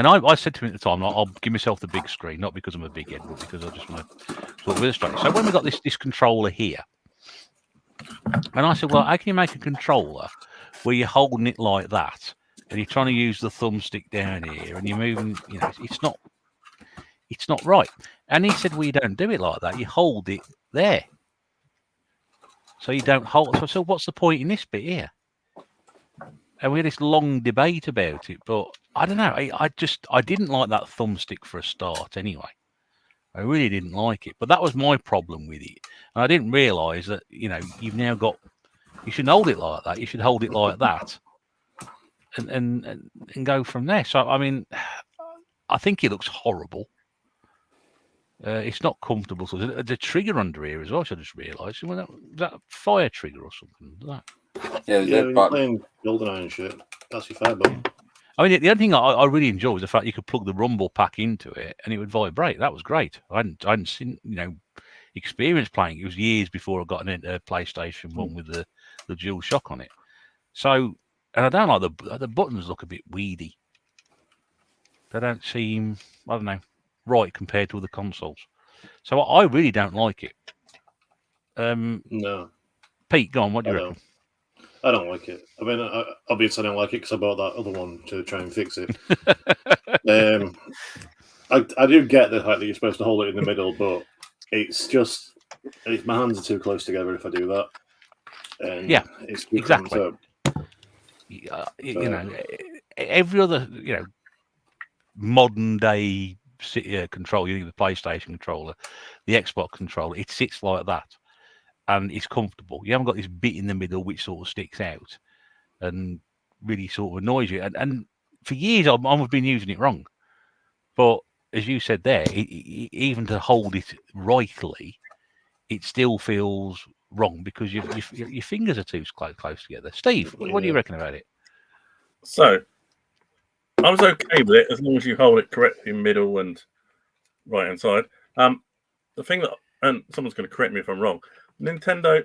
And I said to him at the time, I'll give myself the big screen, not because I'm a big head, but because I just want to sort of illustrate. So when we got this controller here, and I said, well, how can you make a controller where you're holding it like that, and you're trying to use the thumbstick down here, and you're moving, it's not right. And he said, well, you don't do it like that. You hold it there. So you don't hold. So I said, what's the point in this bit here? And we had this long debate about it, but I don't know. I didn't like that thumbstick for a start anyway. I really didn't like it, but that was my problem with it. And I didn't realise that, you've now got, you shouldn't hold it like that. You should hold it like that and go from there. So, I mean, I think it looks horrible. It's not comfortable. So the trigger under here as well, I just realised. Was that a fire trigger or something? That? Yeah, when you're playing GoldenEye and shit, that's your fire button. I mean, the other thing I really enjoyed was the fact you could plug the rumble pack into it and it would vibrate. That was great. I hadn't seen, experience playing. It was years before I got an PlayStation 1 with the dual shock on it. So, and I don't like the buttons look a bit weedy. They don't seem, I don't know, right compared to other consoles. So I really don't like it. No. Pete, go on. What do you reckon? I don't like it. I mean, obviously I don't like it because I bought that other one to try and fix it. I do get the fact that you're supposed to hold it in the middle, but my hands are too close together if I do that. And yeah, it's exactly. Every other, modern day control, the PlayStation controller, the Xbox controller, it sits like that. And it's comfortable. You haven't got this bit in the middle which sort of sticks out and really sort of annoys you. And for years, I've been using it wrong. But as you said there, even to hold it rightly, it still feels wrong because your fingers are too close together. Steve, what do you reckon about it? So, I was okay with it as long as you hold it correctly middle and right hand side. The thing that, and someone's going to correct me if I'm wrong, Nintendo,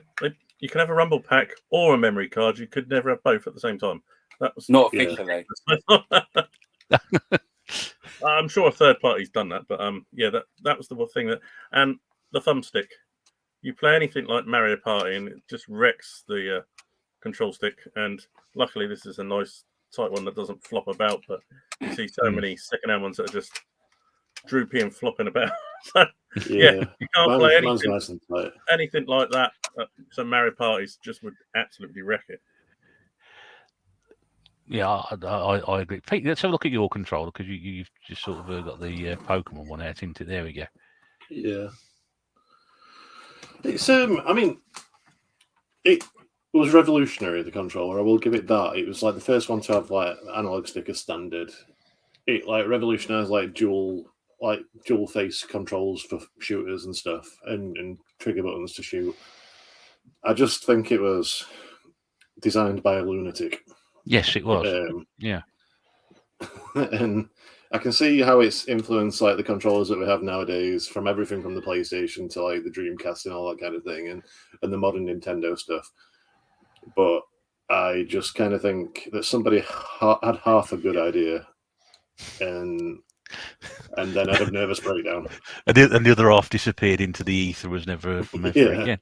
you can have a rumble pack or a memory card. You could never have both at the same time. That was not officially. I'm sure a third party's done that, but that was the one thing and the thumbstick. You play anything like Mario Party, and it just wrecks the control stick. And luckily, this is a nice tight one that doesn't flop about. But you see so many second-hand ones that are just droopy and flopping about. So, you can't play anything like that. So Mario Parties just would absolutely wreck it. Yeah, I agree. Pete, let's have a look at your controller because you've just sort of got the Pokemon one out into it. There we go. Yeah. It's I mean, it was revolutionary, the controller. I will give it that. It was like the first one to have like analog stick as standard. It like revolutionized like dual face controls for shooters and stuff, and trigger buttons to shoot. I just think it was designed by a lunatic. Yes, it was. Yeah. And I can see how it's influenced like the controllers that we have nowadays, from everything from the PlayStation to like the Dreamcast and all that kind of thing, and the modern Nintendo stuff. But I just kind of think that somebody had half a good idea, and then had a nervous breakdown. And the other half disappeared into the ether, was never met again.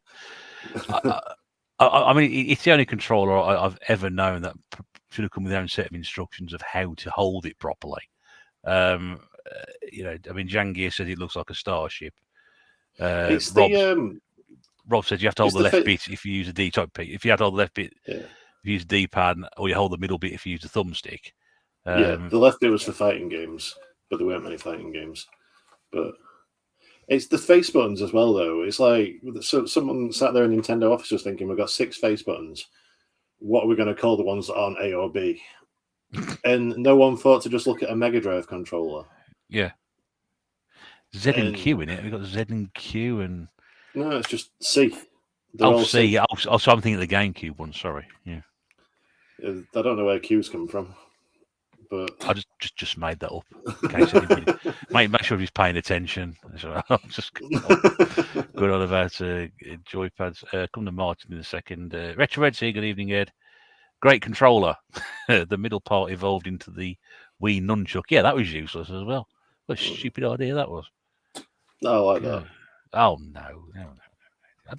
I mean, it's the only controller I've ever known that should have come with their own set of instructions of how to hold it properly. I mean, Jangir said it looks like a starship. Rob said you have to hold the left bit if you use a D-type. If you have to hold the left bit, if you use a D-pad, or you hold the middle bit if you use a thumbstick. The left bit was for fighting games, but there weren't many fighting games. But it's the face buttons as well, though. It's like, so someone sat there in Nintendo offices thinking, we've got 6 face buttons. What are we going to call the ones that aren't A or B? And no one thought to just look at a Mega Drive controller. Yeah. Z and Q in it. We've got Z and Q and... No, it's just C. C. Yeah. So I'm thinking of the GameCube one, sorry. Yeah. I don't know where Q's come from. But I just made that up. In case anybody, make sure he's paying attention. I'm just good on about joypads. Come to Martin in a second. Retro Red, say good evening, Ed. Great controller. The middle part evolved into the Wii nunchuck. Yeah, that was useless as well. What a stupid idea that was. I like that. Oh no. I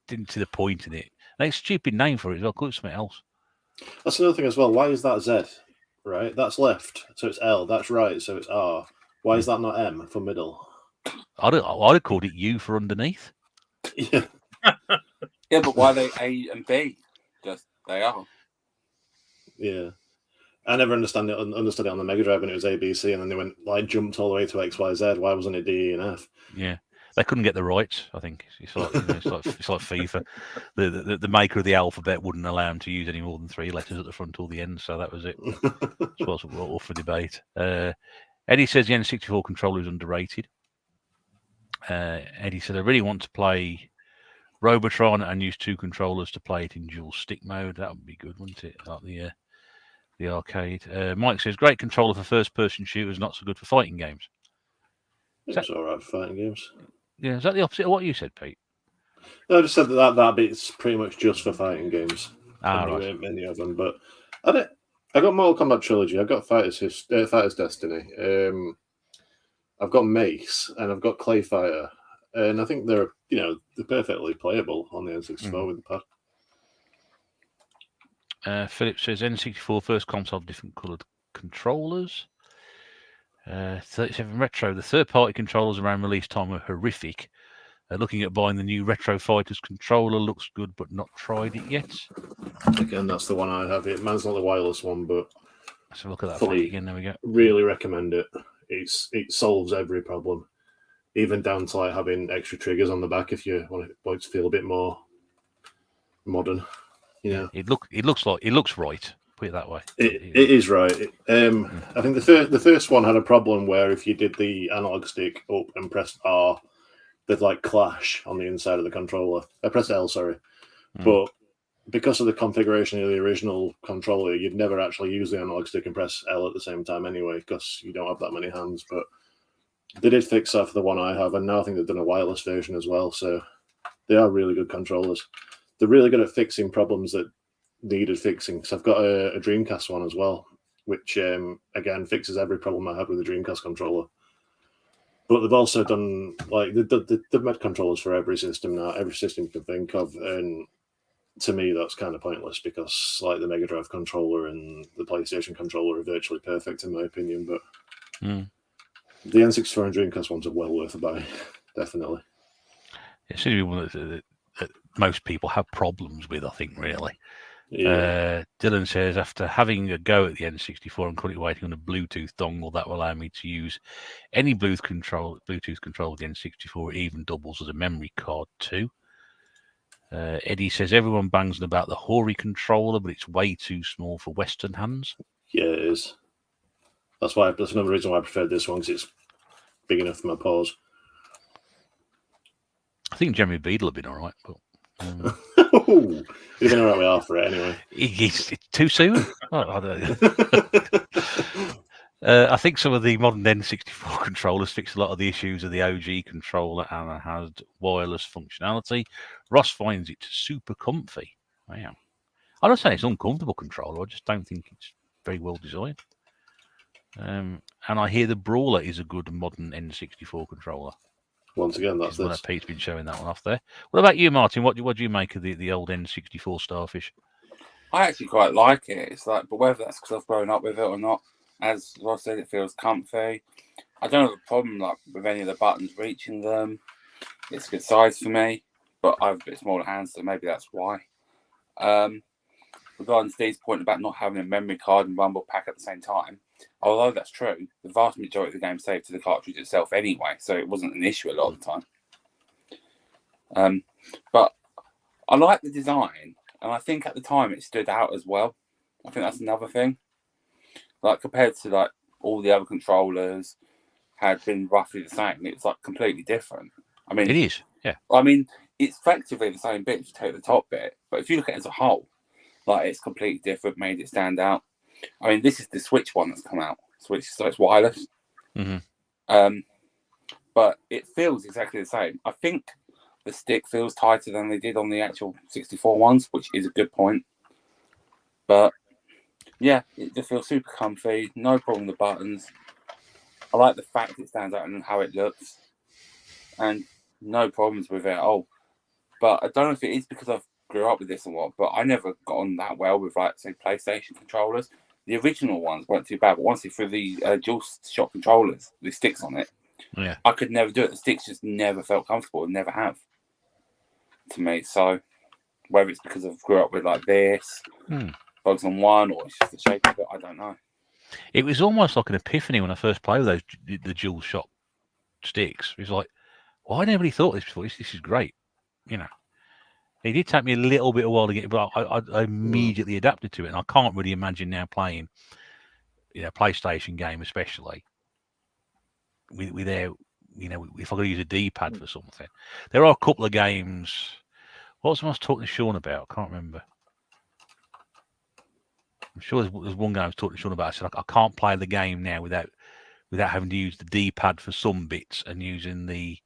didn't see the point in it. And it's a stupid name for it as well. Call it something else. That's another thing as well. Why is that Z? Right, that's left, so it's L. That's right, so it's R. Why is that not M for middle? I'd have called it U for underneath. Yeah. Yeah, but why are they A and B? Just they are. Yeah. I never understood it on the Mega Drive when it was A, B, C, and then they went jumped all the way to X, Y, Z. Why wasn't it D, E, and F? Yeah, they couldn't get the rights. I think it's like it's like FIFA. The maker of the alphabet wouldn't allow them to use any more than 3 letters at the front or the end, so that was it. That's what's all for debate. Eddie says the N64 controller is underrated. Eddie said I really want to play Robotron and use 2 controllers to play it in dual stick mode. That would be good, wouldn't it? Like the arcade. Mike says great controller for first-person shooters, not so good for fighting games. It's all right for fighting games. Yeah, is that the opposite of what you said, Pete? No, I just said that bit's pretty much just for fighting games. Right. Many of them, but I got Mortal Kombat Trilogy. I've got Fighters Destiny. I've got Mace and I've got Clay Fighter, and I think they're perfectly playable on the N64 with the pad. Philip says N64 first console, different coloured controllers. 37 Retro, the third-party controllers around release time were horrific. Looking at buying the new Retro Fighters controller, looks good, but not tried it yet. Again, that's the one I have. Mine's not the wireless one, but let's look at that fully again. There we go. Really recommend it. It solves every problem, even down to having extra triggers on the back if you want it to feel a bit more modern. It looks right. Put it that way. It is right. I think the first one had a problem where if you did the analog stick up and pressed R, they'd clash on the inside of the controller. I pressed L, sorry, but because of the configuration of the original controller, you'd never actually use the analog stick and press L at the same time anyway, because you don't have that many hands. But they did fix that for the one I have, and now I think they've done a wireless version as well. So they are really good controllers. They're really good at fixing problems that needed fixing. So I've got a Dreamcast one as well, which again fixes every problem I had with the Dreamcast controller. But they've also done they've made controllers for every system now, every system you can think of, and to me that's kind of pointless because the Mega Drive controller and the PlayStation controller are virtually perfect in my opinion. But the N64 and Dreamcast ones are well worth a buy, definitely. It seems to be one that most people have problems with, I think, really. Yeah. Dylan says, after having a go at the N64 and currently waiting on a Bluetooth dongle that will allow me to use any Bluetooth control of the N64, it even doubles as a memory card too. Eddie says, everyone bangs on about the Hori controller, but it's way too small for Western hands. Yeah, it is. That's another reason why I prefer this one, because it's big enough for my paws. I think Jeremy Beadle have been all right, but you've been all right with half for it anyway. It's too soon. I don't know. I think some of the modern N64 controllers fix a lot of the issues of the OG controller and has wireless functionality. Ross finds it super comfy. Wow. I don't say it's an uncomfortable controller. I just don't think it's very well designed. And I hear the Brawler is a good modern N64 controller. Once again, that's this. Pete's been showing that one off there. What about you, Martin? What do you make of the old N64 Starfish? I actually quite like it. It's but whether that's because I've grown up with it or not, as Ross said, it feels comfy. I don't have a problem with any of the buttons reaching them. It's a good size for me, but I have a bit smaller hands, so maybe that's why. Regarding Steve's point about not having a memory card and Rumble Pack at the same time, although that's true, the vast majority of the game saved to the cartridge itself anyway, so it wasn't an issue a lot of the time. But I like the design, and I think at the time it stood out as well. I think that's another thing. Compared to all the other controllers had been roughly the same, it's completely different. I mean, it is, yeah. I mean, it's effectively the same bit if you take the top bit, but if you look at it as a whole, it's completely different, made it stand out. I mean, this is the Switch one that's come out. Switch, so it's wireless. Mm-hmm. But it feels exactly the same. I think the stick feels tighter than they did on the actual 64 ones, which is a good point. But Yeah, it just feels super comfy. No problem with the buttons. I like the fact it stands out and how it looks, and no problems with it. Oh, but I don't know if it is because I've grew up with this or what. But I never got on that well with, like, say, PlayStation controllers. The original ones weren't too bad, but once they threw the dual shock controllers with sticks on it, Yeah. I could never do it. The sticks just never felt comfortable and never have to me. So whether it's because I've grew up with like this, Bugs on One, or it's just the shape of it, I don't know. It was almost like an epiphany when I first played with the dual shock sticks. It was like, why well, nobody thought this before? This is great, you know. It did take me a little bit of a while to get, but I immediately adapted to it, and I can't really imagine now playing, PlayStation game, especially without, if I could use a D-pad for something. There are a couple of games. What was I talking to Sean about? I can't remember. I'm sure there's one game I was talking to Sean about. I said I can't play the game now without having to use the D-pad for some bits and using the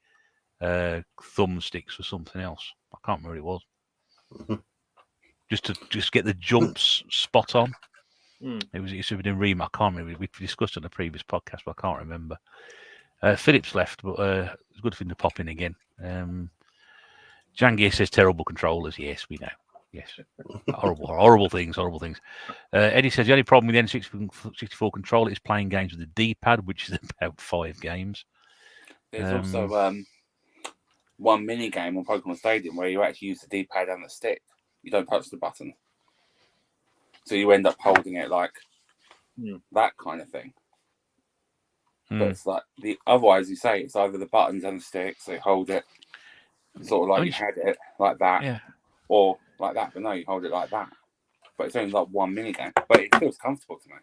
thumbsticks for something else. I can't remember what it was. just get the jumps spot on. It should have been remake. I can't remember. We discussed it in the previous podcast, but I can't remember. Philip's left, but it's a good thing to pop in again. Jangier says terrible controllers. Yes, we know. Yes, horrible things. Eddie says the only problem with the N64 controller is playing games with the D-pad, which is about 5 games. There's also one mini game on Pokemon Stadium where you actually use the D-pad and the stick. You don't touch the button, so you end up holding it like that kind of thing. But it's like otherwise you say it's either the buttons and the stick, so you hold it sort of like you had it like that, or like that. But no, you hold it like that. But it's only like one mini game, but it feels comfortable to me.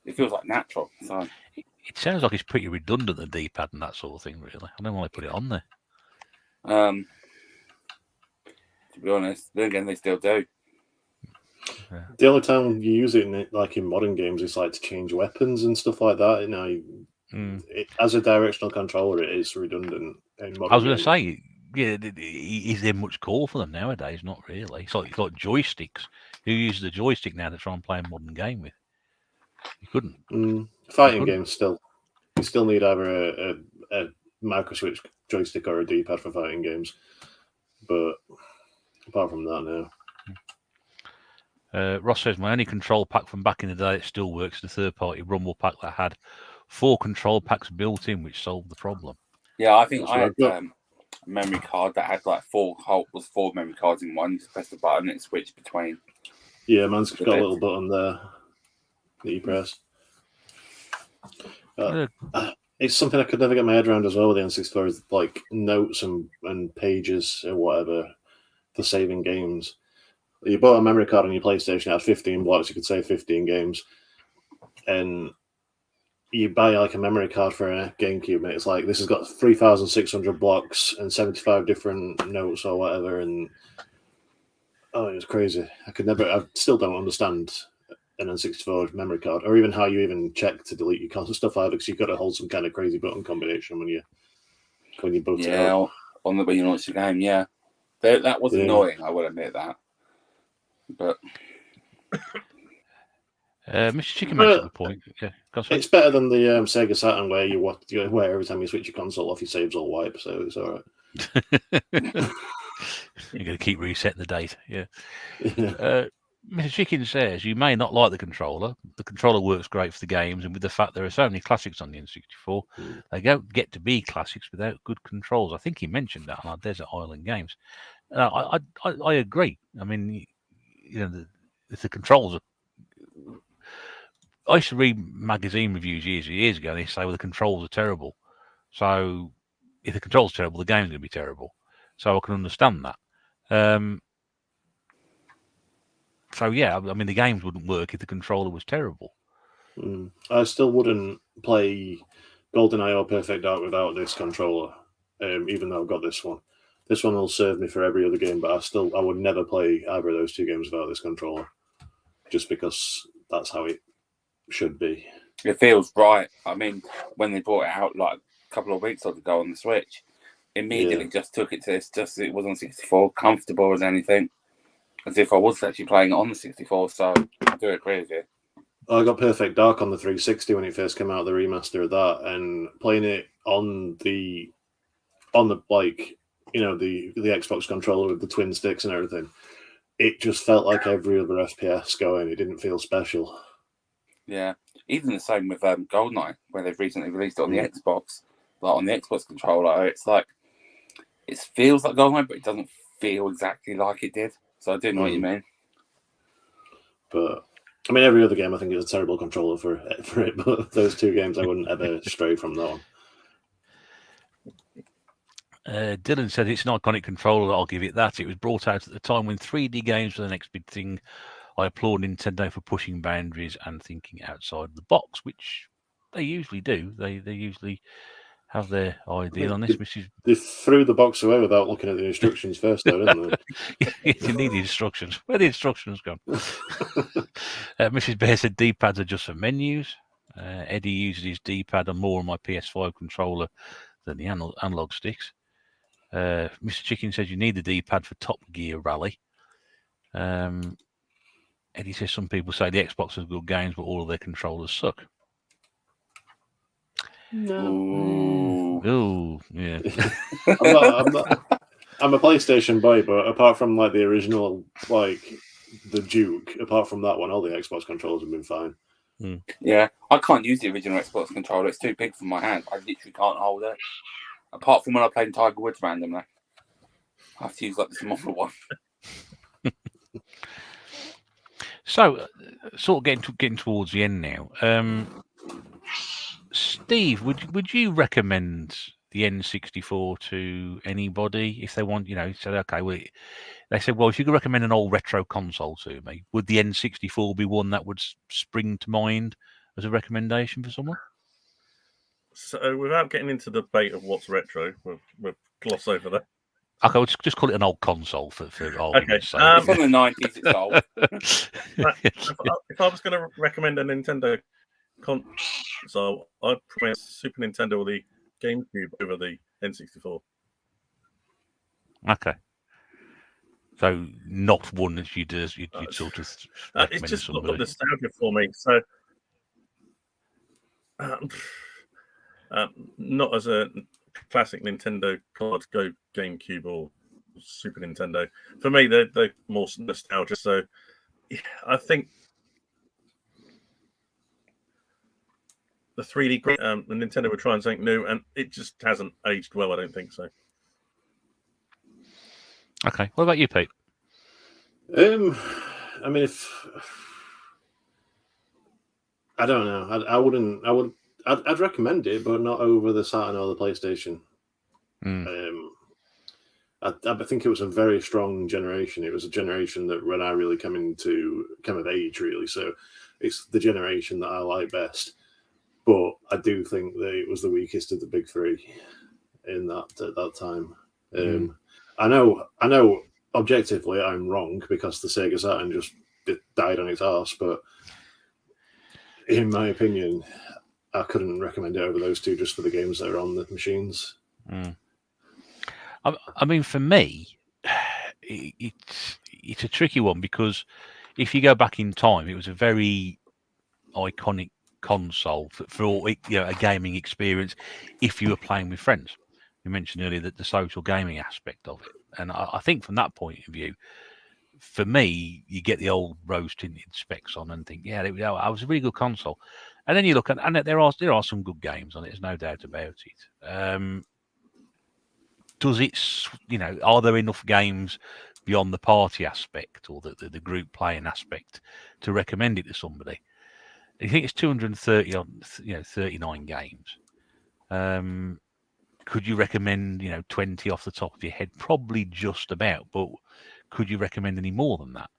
It feels like natural. So it sounds like it's pretty redundant, the D-pad and that sort of thing. Really, I don't know why they put it on there. To be honest, then again, they still do. The only time you use it in modern games is like to change weapons and stuff like that. As a directional controller, it is redundant. In modern I was going to say, is there much call for them nowadays? Not really. It's like joysticks. Who uses a joystick now to try and play a modern game with? You couldn't. Fighting games still. You still need either a microswitch joystick or a D-pad for fighting games. But apart from that, no. Ross says my only control pack from back in the day that still works is the third-party Rumble pack that had 4 control packs built in, which solved the problem. Yeah, I think I had a memory card that had like 4 memory cards in one. You just press the button and it switched between. Yeah, mine's got a little button there that you press. It's something I could never get my head around as well with the N64 is like notes and pages or whatever for saving games. You bought a memory card on your PlayStation, it had 15 blocks, you could save 15 games. And you buy like a memory card for a GameCube, and it's like, this has got 3,600 blocks and 75 different notes or whatever. And it was crazy. I still don't understand an N64 memory card, or even how you even check to delete your console stuff out, because you've got to hold some kind of crazy button combination when you boot it out. When you launch the game, that was annoying. I will admit that, but Mr. Chicken makes a good point. Yeah, it's better than the Sega Saturn where every time you switch your console off, your saves all wipe, so it's all right. You're going to keep resetting the date. Yeah. Mr. Chicken says, you may not like the controller. The controller works great for the games, and with the fact there are so many classics on the N64, they don't get to be classics without good controls. I think he mentioned that on our Desert Island games. I agree. I mean, the controls are... I used to read magazine reviews years ago, and they say, well, the controls are terrible. So if the controls are terrible, the game's going to be terrible. So I can understand that. So, yeah, I mean, the games wouldn't work if the controller was terrible. I still wouldn't play GoldenEye or Perfect Dark without this controller, even though I've got this one. This one will serve me for every other game, but I would never play either of those 2 games without this controller, just because that's how it should be. It feels right. I mean, when they brought it out like a couple of weeks ago on the Switch, immediately just took it to this, just it was on 64, comfortable as anything. As if I was actually playing it on the 64, so I do agree with you. I got Perfect Dark on the 360 when it first came out, the remaster of that, and playing it on the like, you know, the Xbox controller with the twin sticks and everything, it just felt like every other FPS going. It didn't feel special. Yeah, even the same with GoldenEye, where they've recently released it on the Xbox. Like on the Xbox controller, it's like it feels like GoldenEye, but it doesn't feel exactly like it did. So I do know what you mean. But I mean, every other game I think is a terrible controller for it, but those two games I wouldn't ever stray from that one. Dylan said it's an iconic controller. I'll give it that. It was brought out at the time when 3D games were the next big thing. I applaud Nintendo for pushing boundaries and thinking outside the box, which they usually do. They usually have their idea on this. They threw the box away without looking at the instructions first, though, didn't they? You need the instructions. Where are the instructions gone? Mrs. Bear said D-pads are just for menus. Eddie uses his D-pad and more on my PS5 controller than the analog sticks. Mr. Chicken says you need the D-pad for Top Gear Rally. Eddie says some people say the Xbox has good games, but all of their controllers suck. No. Oh, yeah. I'm a PlayStation boy, but apart from like the original, like the Duke, apart from that one, all the Xbox controllers have been fine. Yeah, I can't use the original Xbox controller. It's too big for my hand. I literally can't hold it. Apart from when I played Tiger Woods randomly. I have to use like the smaller one. So, sort of getting towards the end now. Steve, would you recommend the N64 to anybody if they want? You know, said okay, well, they said, well, if you could recommend an old retro console to me, would the N64 be one that would spring to mind as a recommendation for someone? So, without getting into the debate of what's retro, we'll gloss over that. Okay, we'll just call it an old console for argument's sake. It's from the 90s, it's old. If I was going to recommend a Nintendo console, I'd recommend Super Nintendo or the GameCube over the N64. Okay. So not one that you'd sort of recommend. It's just somebody. got nostalgia for me. So not as a classic Nintendo card, go GameCube or Super Nintendo. For me, they're more nostalgia. So yeah, I think the 3D, the Nintendo were trying something new, and it just hasn't aged well. I don't think so. Okay, what about you, Pete? I mean, I don't know. I'd recommend it, but not over the Saturn or the PlayStation. I think it was a very strong generation. It was a generation that when I really came of age, really. So it's the generation that I like best. But I do think that it was the weakest of the big three in that at that time. I know. Objectively, I'm wrong because the Sega Saturn just died on its arse. But in my opinion, I couldn't recommend it over those two just for the games that are on the machines. I mean, for me, it's a tricky one because if you go back in time, it was a very iconic console for all, you know, a gaming experience. If you were playing with friends, you mentioned earlier that the social gaming aspect of it, and I think from that point of view, for me, you get the old rose tinted specs on and think, yeah, it was a really good console. And then you look at, and there are some good games on it. There's no doubt about it. Does it, you know, are there enough games beyond the party aspect or the group playing aspect to recommend it to somebody? I think it's 230 on, 39 games. Could you recommend, 20 off the top of your head? Probably just about, but could you recommend any more than that?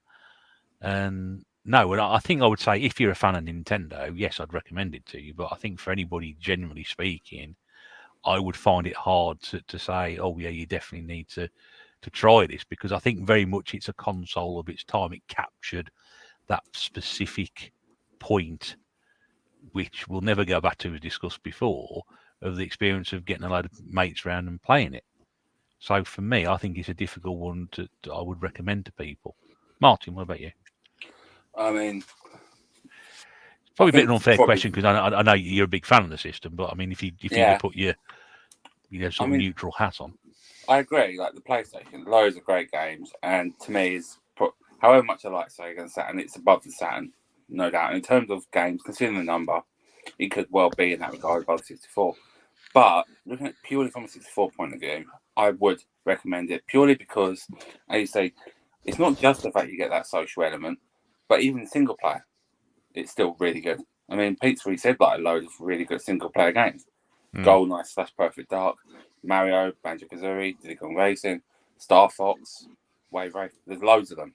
And no, I think I would say if you're a fan of Nintendo, yes, I'd recommend it to you. But I think for anybody, generally speaking, I would find it hard to say, oh yeah, you definitely need to try this, because I think very much it's a console of its time. It captured that specific point, which we'll never go back to, as discussed before, of the experience of getting a load of mates around and playing it. So for me, I think it's a difficult one I would recommend to people. Martin, what about you? I mean, Probably a bit think an unfair probably- question because I know you're a big fan of the system, but I mean, if you Yeah. put your sort I mean- of neutral hat on. I agree. Like the PlayStation, loads of great games, and to me, however much I like Sega and Saturn, it's above the Saturn, no doubt. In terms of games, considering the number, it could well be in that regard above the 64. But looking at purely from a 64 point of view, I would recommend it purely because, as you say, it's not just the fact you get that social element, but even single player, it's still really good. I mean, Pete's already said like a load of really good single player games. GoldenEye / Perfect Dark, Mario, Banjo-Kazooie, Diddy Kong Racing, Star Fox, Wave Race. There's loads of them.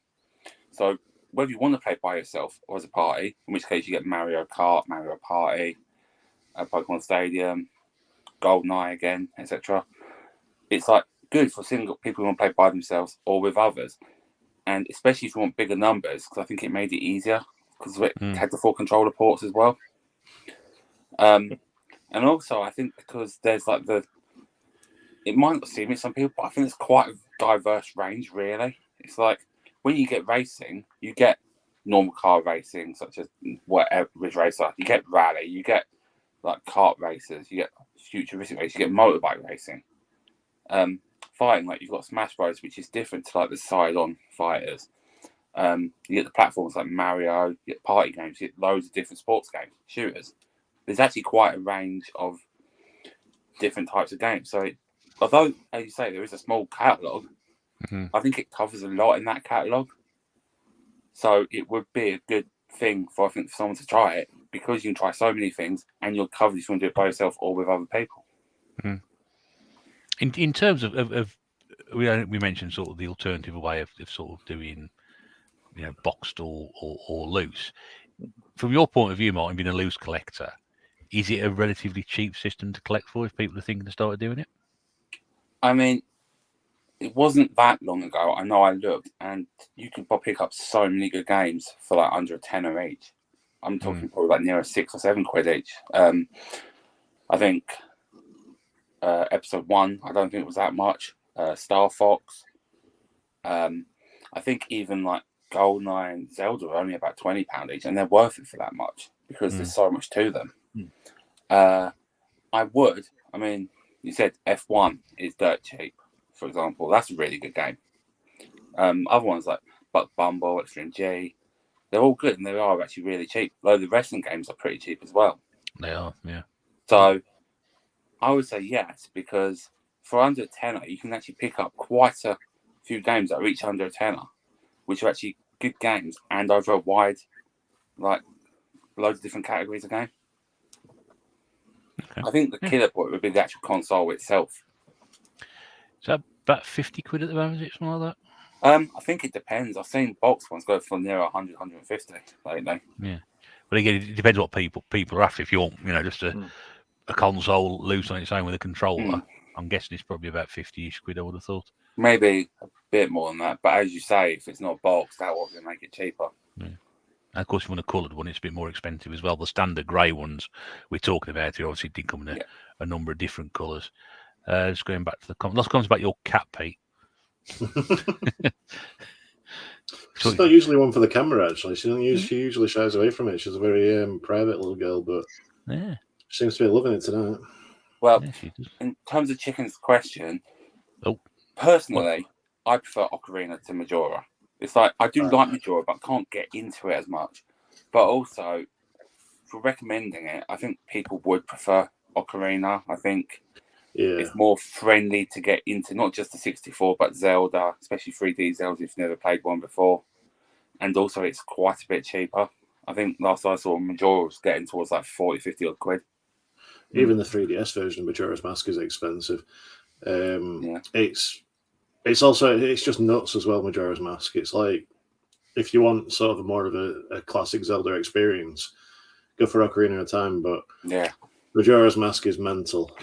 So whether you want to play by yourself or as a party, in which case you get Mario Kart, Mario Party, Pokemon Stadium, GoldenEye again, etc. It's like good for single people who want to play by themselves or with others, and especially if you want bigger numbers, because I think it made it easier because it had the 4 controller ports as well. And also, I think because there's like it might not seem it to some people, but I think it's quite a diverse range, really. It's like when you get racing, you get normal car racing, such as whatever Ridge Racer, you get rally, you get like kart races, you get futuristic races, you get motorbike racing. Fighting, like you've got Smash Bros, which is different to like the side-on fighters. You get the platforms like Mario, you get party games, you get loads of different sports games, shooters. There's actually quite a range of different types of games. So, although, as you say, there is a small catalogue, I think it covers a lot in that catalogue. So, it would be a good thing for someone to try it because you can try so many things and you're covered if you want to do it by yourself or with other people. In terms of we mentioned sort of the alternative way of sort of doing, boxed or loose. From your point of view, Martin, being a loose collector, is it a relatively cheap system to collect for if people are thinking to start doing it? I mean, it wasn't that long ago. I know I looked, and you could pick up so many good games for like under a tenner each. I'm talking probably like near 6 or 7 quid each. I think episode 1, I don't think it was that much. Star Fox. I think even like GoldenEye and Zelda are only about £20 each, and they're worth it for that much because there's so much to them. I mean, you said F1 is dirt cheap, for example. That's a really good game. Other ones like Buck Bumble, Extreme G, they're all good and they are actually really cheap. Though the wrestling games are pretty cheap as well. They are, yeah. So I would say yes, because for under a tenner, you can actually pick up quite a few games that are each under a tenner, which are actually good games and over a wide, like, loads of different categories of game. Okay. I think the killer point would be the actual console itself. Is that about 50 quid at the moment? Is it something like that? I think it depends. I've seen box ones go for near 100, 150 lately. Yeah. But again, it depends what people are after. If you want, just a console loose on its own with a controller, I'm guessing it's probably about 50-ish quid, I would have thought. Maybe a bit more than that. But as you say, if it's not boxed, that will make it cheaper. Yeah. And of course, if you want a coloured one, it's a bit more expensive as well. The standard grey ones we're talking about here obviously did come in a number of different colours. Just going back to the last comments about your cat, Pete. She's not usually one for the camera, actually. She usually shies away from it. She's a very private little girl, but she seems to be loving it tonight. Well, in terms of Chicken's question, personally, I prefer Ocarina to Majora. It's like, I do like Majora, but I can't get into it as much. But also, for recommending it, I think people would prefer Ocarina. I think it's more friendly to get into, not just the 64, but Zelda, especially 3D Zelda if you've never played one before. And also, it's quite a bit cheaper. I think last I saw, Majora was getting towards like 40, 50 odd quid. Even the 3DS version of Majora's Mask is expensive. It's just nuts as well, Majora's Mask. It's like, if you want sort of more of a classic Zelda experience, go for Ocarina of Time, but Majora's Mask is mental.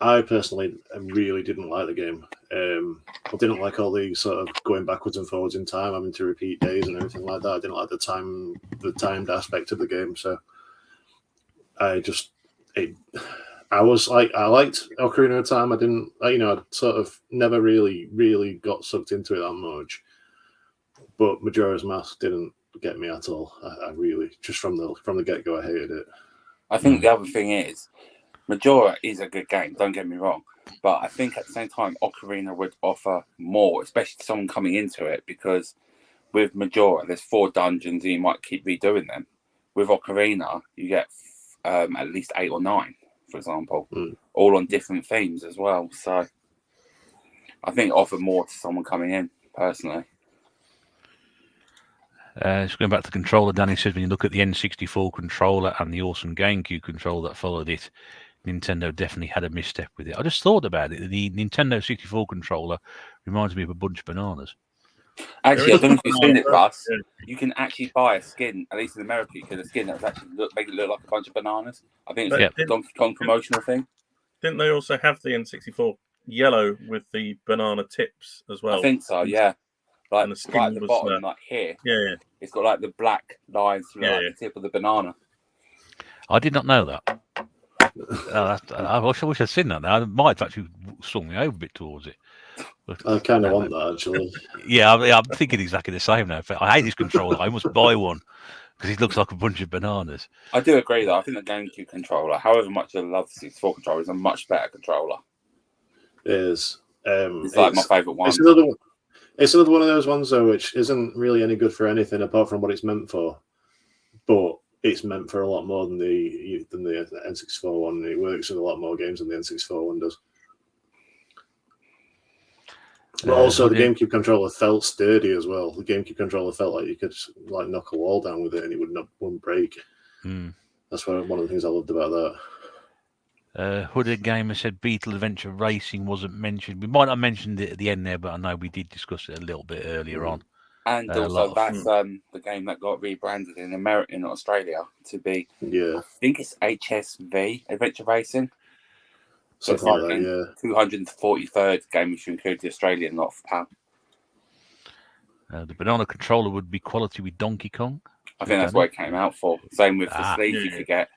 I personally really didn't like the game. I didn't like all the sort of going backwards and forwards in time, having to repeat days and everything like that. I didn't like the timed aspect of the game. So I liked Ocarina of Time. I didn't, I sort of never really got sucked into it that much. But Majora's Mask didn't get me at all. I really, just from the get go, I hated it. I think the other thing is, Majora is a good game, don't get me wrong. But I think at the same time, Ocarina would offer more, especially to someone coming into it, because with Majora, there's 4 dungeons and you might keep redoing them. With Ocarina, you get at least 8 or 9, for example, all on different themes as well. So I think it offered more to someone coming in, personally. Just going back to the controller, Danny says when you look at the N64 controller and the awesome GameCube controller that followed it, Nintendo definitely had a misstep with it. I just thought about it. The Nintendo 64 controller reminds me of a bunch of bananas. Actually, I don't know if you've seen it, Russ. You can actually buy a skin, at least in America, you can a skin that was actually make it look like a bunch of bananas. I think it's a Donkey Kong promotional thing. Didn't they also have the N64 yellow with the banana tips as well? I think so, yeah. Like, and the skin right at the bottom, like here. Yeah. It's got like the black lines through the tip of the banana. I did not know that. I wish I'd seen that now. I might have actually swung me over a bit towards it. But, I kind of want that, actually. Yeah, I'm thinking exactly the same now. I hate this controller. I must buy one because it looks like a bunch of bananas. I do agree, though. I think the GameCube controller, however much I love the 64 controller, is a much better controller. It is. It's like my favourite one. It's another one of those ones, though, which isn't really any good for anything apart from what it's meant for. But it's meant for a lot more than the N64 one. It works in a lot more games than the N64 one does. But also, the GameCube controller felt sturdy as well. The GameCube controller felt like you could knock a wall down with it and it wouldn't break. That's one of the things I loved about that. Hooded Gamer said Beetle Adventure Racing wasn't mentioned. We might not have mentioned it at the end there, but I know we did discuss it a little bit earlier on. And also, that's the game that got rebranded in Australia to be, I think it's HSV, Adventure Racing. So it's like the 243rd game if you include the Australian lot for PAL. The banana controller would be quality with Donkey Kong. I think that's what it came out for. Same with the sleeve you could get.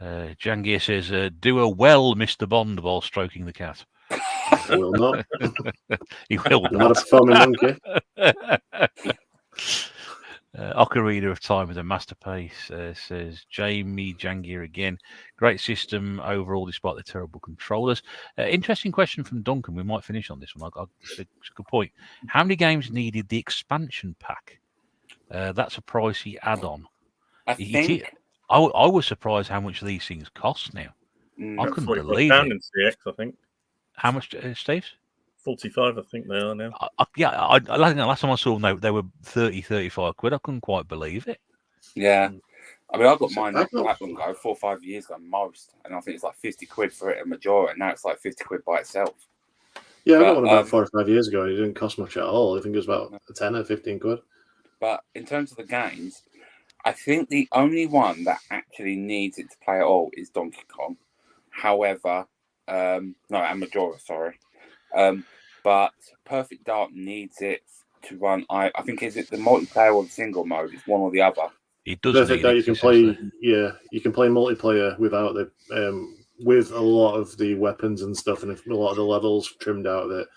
Jangir says, do a well, Mr. Bond, while stroking the cat. I will not. He will not. Not a performing monkey. Ocarina of Time is a masterpiece, says Jamie Jangir again. Great system overall, despite the terrible controllers. Interesting question from Duncan. We might finish on this one. It's a good point. How many games needed the expansion pack? That's a pricey add-on. I was surprised how much these things cost now. I couldn't believe it. In CX, I think. How much, Steve? 45, I think they are now. I think the last time I saw them, they were 30, 35 quid. I couldn't quite believe it. Yeah. I mean, I got mine that long ago, 4 or 5 years ago, most. And I think it's like 50 quid for it at Majora. And now it's like 50 quid by itself. Yeah, I got one about 4 or 5 years ago. And it didn't cost much at all. I think it was about 10 or 15 quid. But in terms of the games, I think the only one that actually needs it to play at all is Donkey Kong. However, and Majora, sorry. But Perfect Dark needs it to run. I think is it the multiplayer or the single mode? It's one or the other. It does. Perfect Dark you can play. Yeah, you can play multiplayer without the with a lot of the weapons and stuff, and a lot of the levels trimmed out of it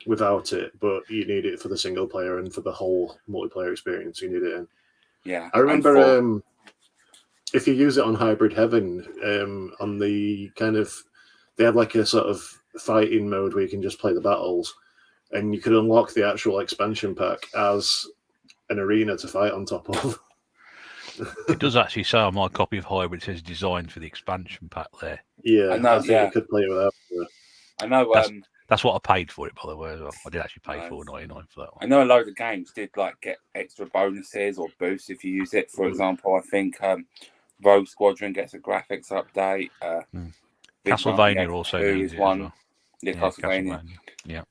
without it. But you need it for the single player and for the whole multiplayer experience. You need it in. Yeah, I remember. If you use it on Hybrid Heaven, on the kind of, they have like a sort of fighting mode where you can just play the battles, and you could unlock the actual expansion pack as an arena to fight on top of. It does actually say on my copy of Hybrid, it says designed for the expansion pack there. Yeah, I think you could play without it. I know. That's what I paid for it, by the way, as well. I did actually pay $4.99 for that one. I know a load of games did like get extra bonuses or boosts if you use it. For example, I think Rogue Squadron gets a graphics update. Castlevania also needs one. Well. Yeah, Castlevania. Yeah.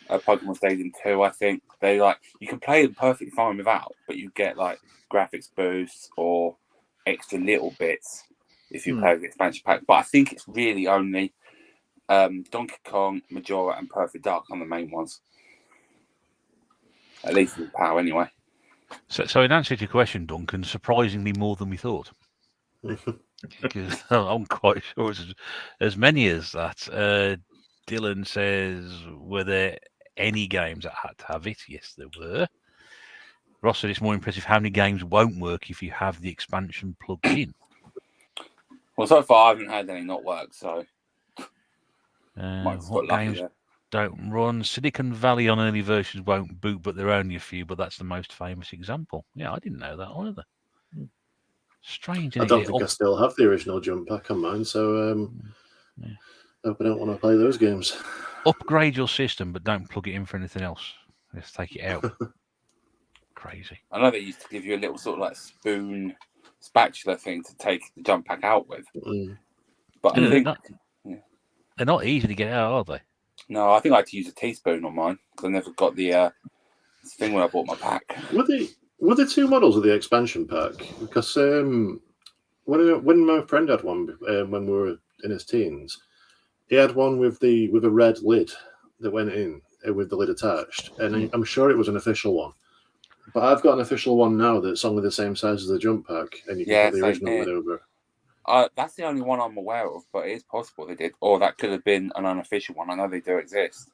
Pokemon Stadium 2, I think they you can play them perfectly fine without, but you get like graphics boosts or extra little bits if you play the expansion pack. But I think it's really only Donkey Kong, Majora, and Perfect Dark on the main ones. At least in PAL, anyway. So in answer to your question, Duncan, surprisingly more than we thought. Because I'm quite sure it's as many as that. Dylan says, were there any games that had to have it? Yes, there were. Ross said it's more impressive how many games won't work if you have the expansion plugged in. Well, so far I haven't had any not work, so might have What got lucky games there. don't run? Silicon Valley on early versions won't boot, but there are only a few. But that's the most famous example. Yeah, I didn't know that either. Strange. I don't think I still have the original jump pack on mine, so yeah. I hope I don't want to play those games. Upgrade your system, but don't plug it in for anything else. Let's take it out. Crazy. I know they used to give you a little sort of like spoon spatula thing to take the jump pack out with, but I think they're not easy to get out, are they? No, I think I had to use a teaspoon on mine because I never got the thing when I bought my pack. Were there two models of the expansion pack? Because when my friend had one when we were in his teens, he had one with a red lid that went in with the lid attached, and I'm sure it was an official one. But I've got an official one now that's only the same size as the jump pack, and you can put the original lid over. That's the only one I'm aware of, but it is possible they did, or that could have been an unofficial one. I know they do exist.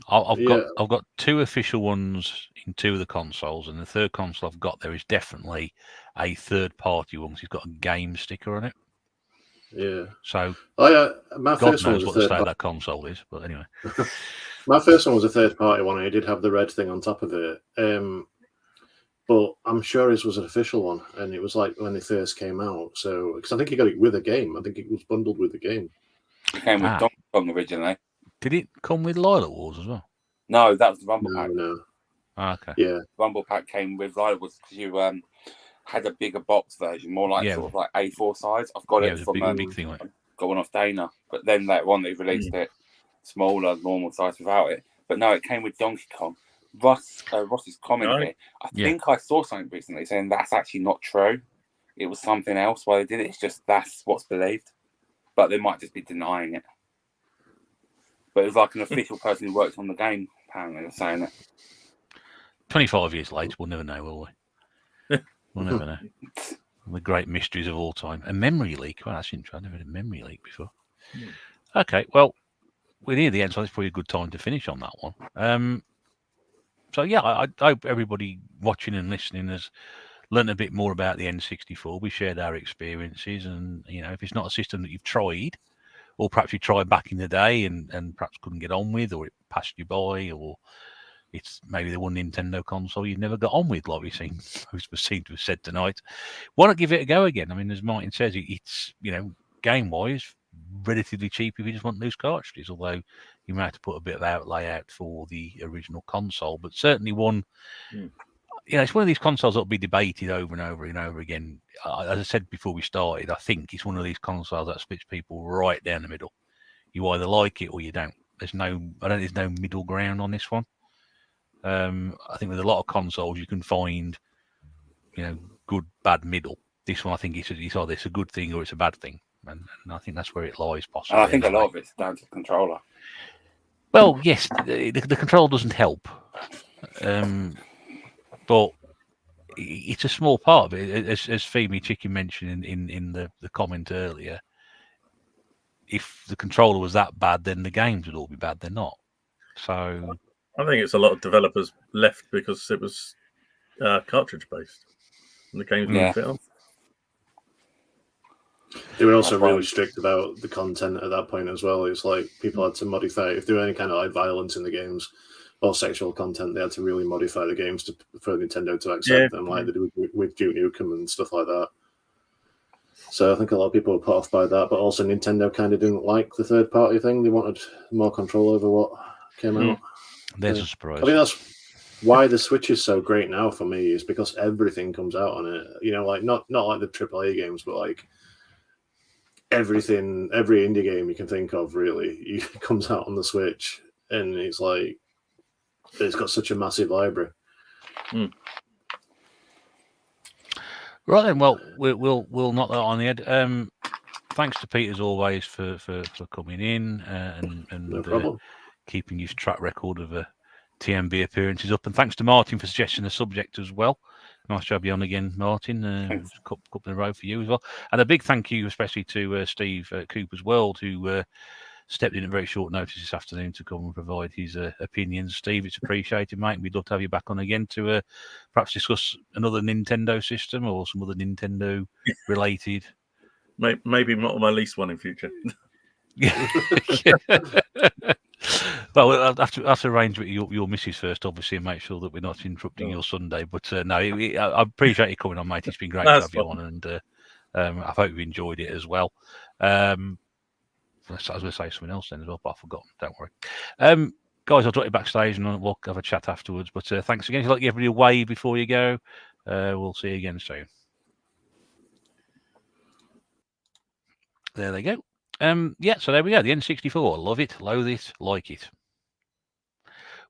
I've got two official ones in two of the consoles, and the third console I've got there is definitely a third-party one. It's got a game sticker on it. Yeah. So my God first knows one was what the state of that console is, but anyway. My first one was a third-party one, and it did have the red thing on top of it. But I'm sure his was an official one, and it was like when they first came out. So, because I think he got it with a game. I think it was bundled with the game. It came with Donkey Kong originally. Did it come with Lilac Wars as well? No, that was the Rumble Pack. No. Okay. Yeah. Rumble Pack came with Lilac Wars because you had a bigger box version, more like sort of like A4 size. I've got it from big thing, got one off Dana, but then that one they released it smaller, normal size without it. But no, it came with Donkey Kong. Ross's comment here. I think I saw something recently saying that's actually not true. It was something else why they did it. It's just that's what's believed, but they might just be denying it. But it was like an official person who worked on the game apparently was saying it. 25 years later, we'll never know, will we? We'll never know. The great mysteries of all time. A memory leak. Well, that's interesting. I've never had a memory leak before. Okay, well, we're near the end, so it's probably a good time to finish on that one. So, yeah, I hope everybody watching and listening has learned a bit more about the N64. We shared our experiences, and, if it's not a system that you've tried, or perhaps you tried back in the day and perhaps couldn't get on with, or it passed you by, or it's maybe the one Nintendo console you never got on with, like we seem to have said tonight. Why not give it a go again? I mean, as Martin says, it's, game-wise, relatively cheap if you just want loose cartridges, although you may have to put a bit of outlay out for the original console, but certainly one, it's one of these consoles that will be debated over and over and over again. As I said before we started, I think it's one of these consoles that splits people right down the middle. You either like it or you don't. There's no middle ground on this one. I think with a lot of consoles you can find, good, bad, middle. This one, I think it's either it's a good thing or it's a bad thing. And I think that's where it lies, possibly. And I think a lot of it's down to the controller. Well, yes, the control doesn't help, but it's a small part of it. As Femi Chicken mentioned in the comment earlier, if the controller was that bad, then the games would all be bad. They're not. So I think it's a lot of developers left because it was cartridge based, and the games didn't fit on. They were also really strict about the content at that point as well. It's like people had to modify if there were any kind of like violence in the games or sexual content. They had to really modify the games for Nintendo to accept them, like they do with Duke Nukem and stuff like that. So I think a lot of people were put off by that, but also Nintendo kind of didn't like the third-party thing. They wanted more control over what came out. There's a surprise. I think that's why the Switch is so great now for me, is because everything comes out on it. Like not like the AAA games, but like everything, every indie game you can think of really comes out on the Switch, and it's like it's got such a massive library. Right then, well, we'll knock that on the head. Thanks to Pete as always for coming in and No problem. Keeping his track record of tNb appearances up, and thanks to Martin for suggesting the subject as well. Nice to have you on again, Martin. Couple in a row for you as well, and a big thank you especially to Steve Cooper's World, who stepped in at very short notice this afternoon to come and provide his opinions. Steve, it's appreciated, mate. We'd love to have you back on again to perhaps discuss another Nintendo system or some other Nintendo related. Maybe not my least one in future. Well, I'll have to arrange with your missus first, obviously, and make sure that we're not interrupting your Sunday. But no, I appreciate you coming on, mate. It's been great to have you on, and I hope you enjoyed it as well. I was going to say something else then as well, but I've forgotten. Don't worry. Guys, I'll drop you backstage and we'll have a chat afterwards. But thanks again. If you'd like to give everybody a wave before you go, we'll see you again soon. There they go. Yeah, so there we go. The N64. Love it, loathe it, like it.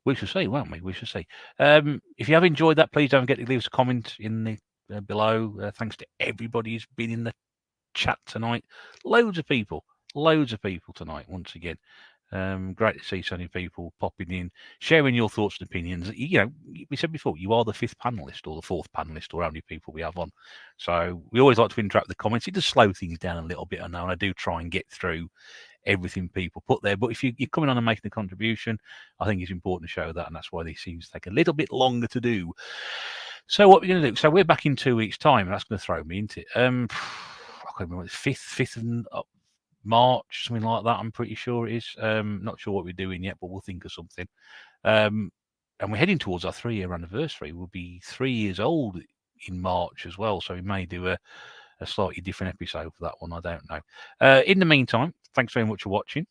We shall see, won't we? We shall see. If you have enjoyed that, please don't forget to leave us a comment in the below. Thanks to everybody who's been in the chat tonight. Loads of people tonight. Once again, great to see so many people popping in, sharing your thoughts and opinions. You know, we said before, you are the 5th panelist or the 4th panelist, or how many people we have on. So we always like to interact with the comments. It does slow things down a little bit, I know, and I do try and get through everything people put there. But if you're coming on and making a contribution, I think it's important to show that, and that's why these things take a little bit longer to do. So what we're going to do? So we're back in 2 weeks' time, and that's going to throw me into it. I can't remember, 5th of March, something like that. I'm pretty sure it is. Not sure what we're doing yet, but we'll think of something. And we're heading towards our 3-year anniversary. We'll be 3 years old in March as well, so we may do a slightly different episode for that one. I don't know. In the meantime, thanks very much for watching.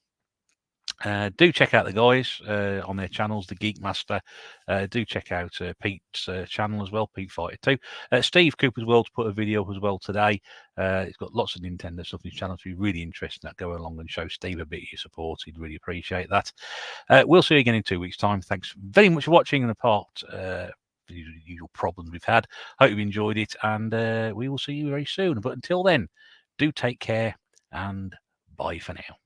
Do check out the guys on their channels, the Geek Master. Do check out Pete's channel as well, Pete Fighter 2. Steve Cooper's World's put a video up as well today. He's got lots of Nintendo stuff in his channel. It's really interesting. That go along and show Steve a bit of your support. He'd really appreciate that. We'll see you again in 2 weeks' time. Thanks very much for watching, and apart the usual problems we've had, hope you enjoyed it, and we will see you very soon. But until then, do take care and bye for now.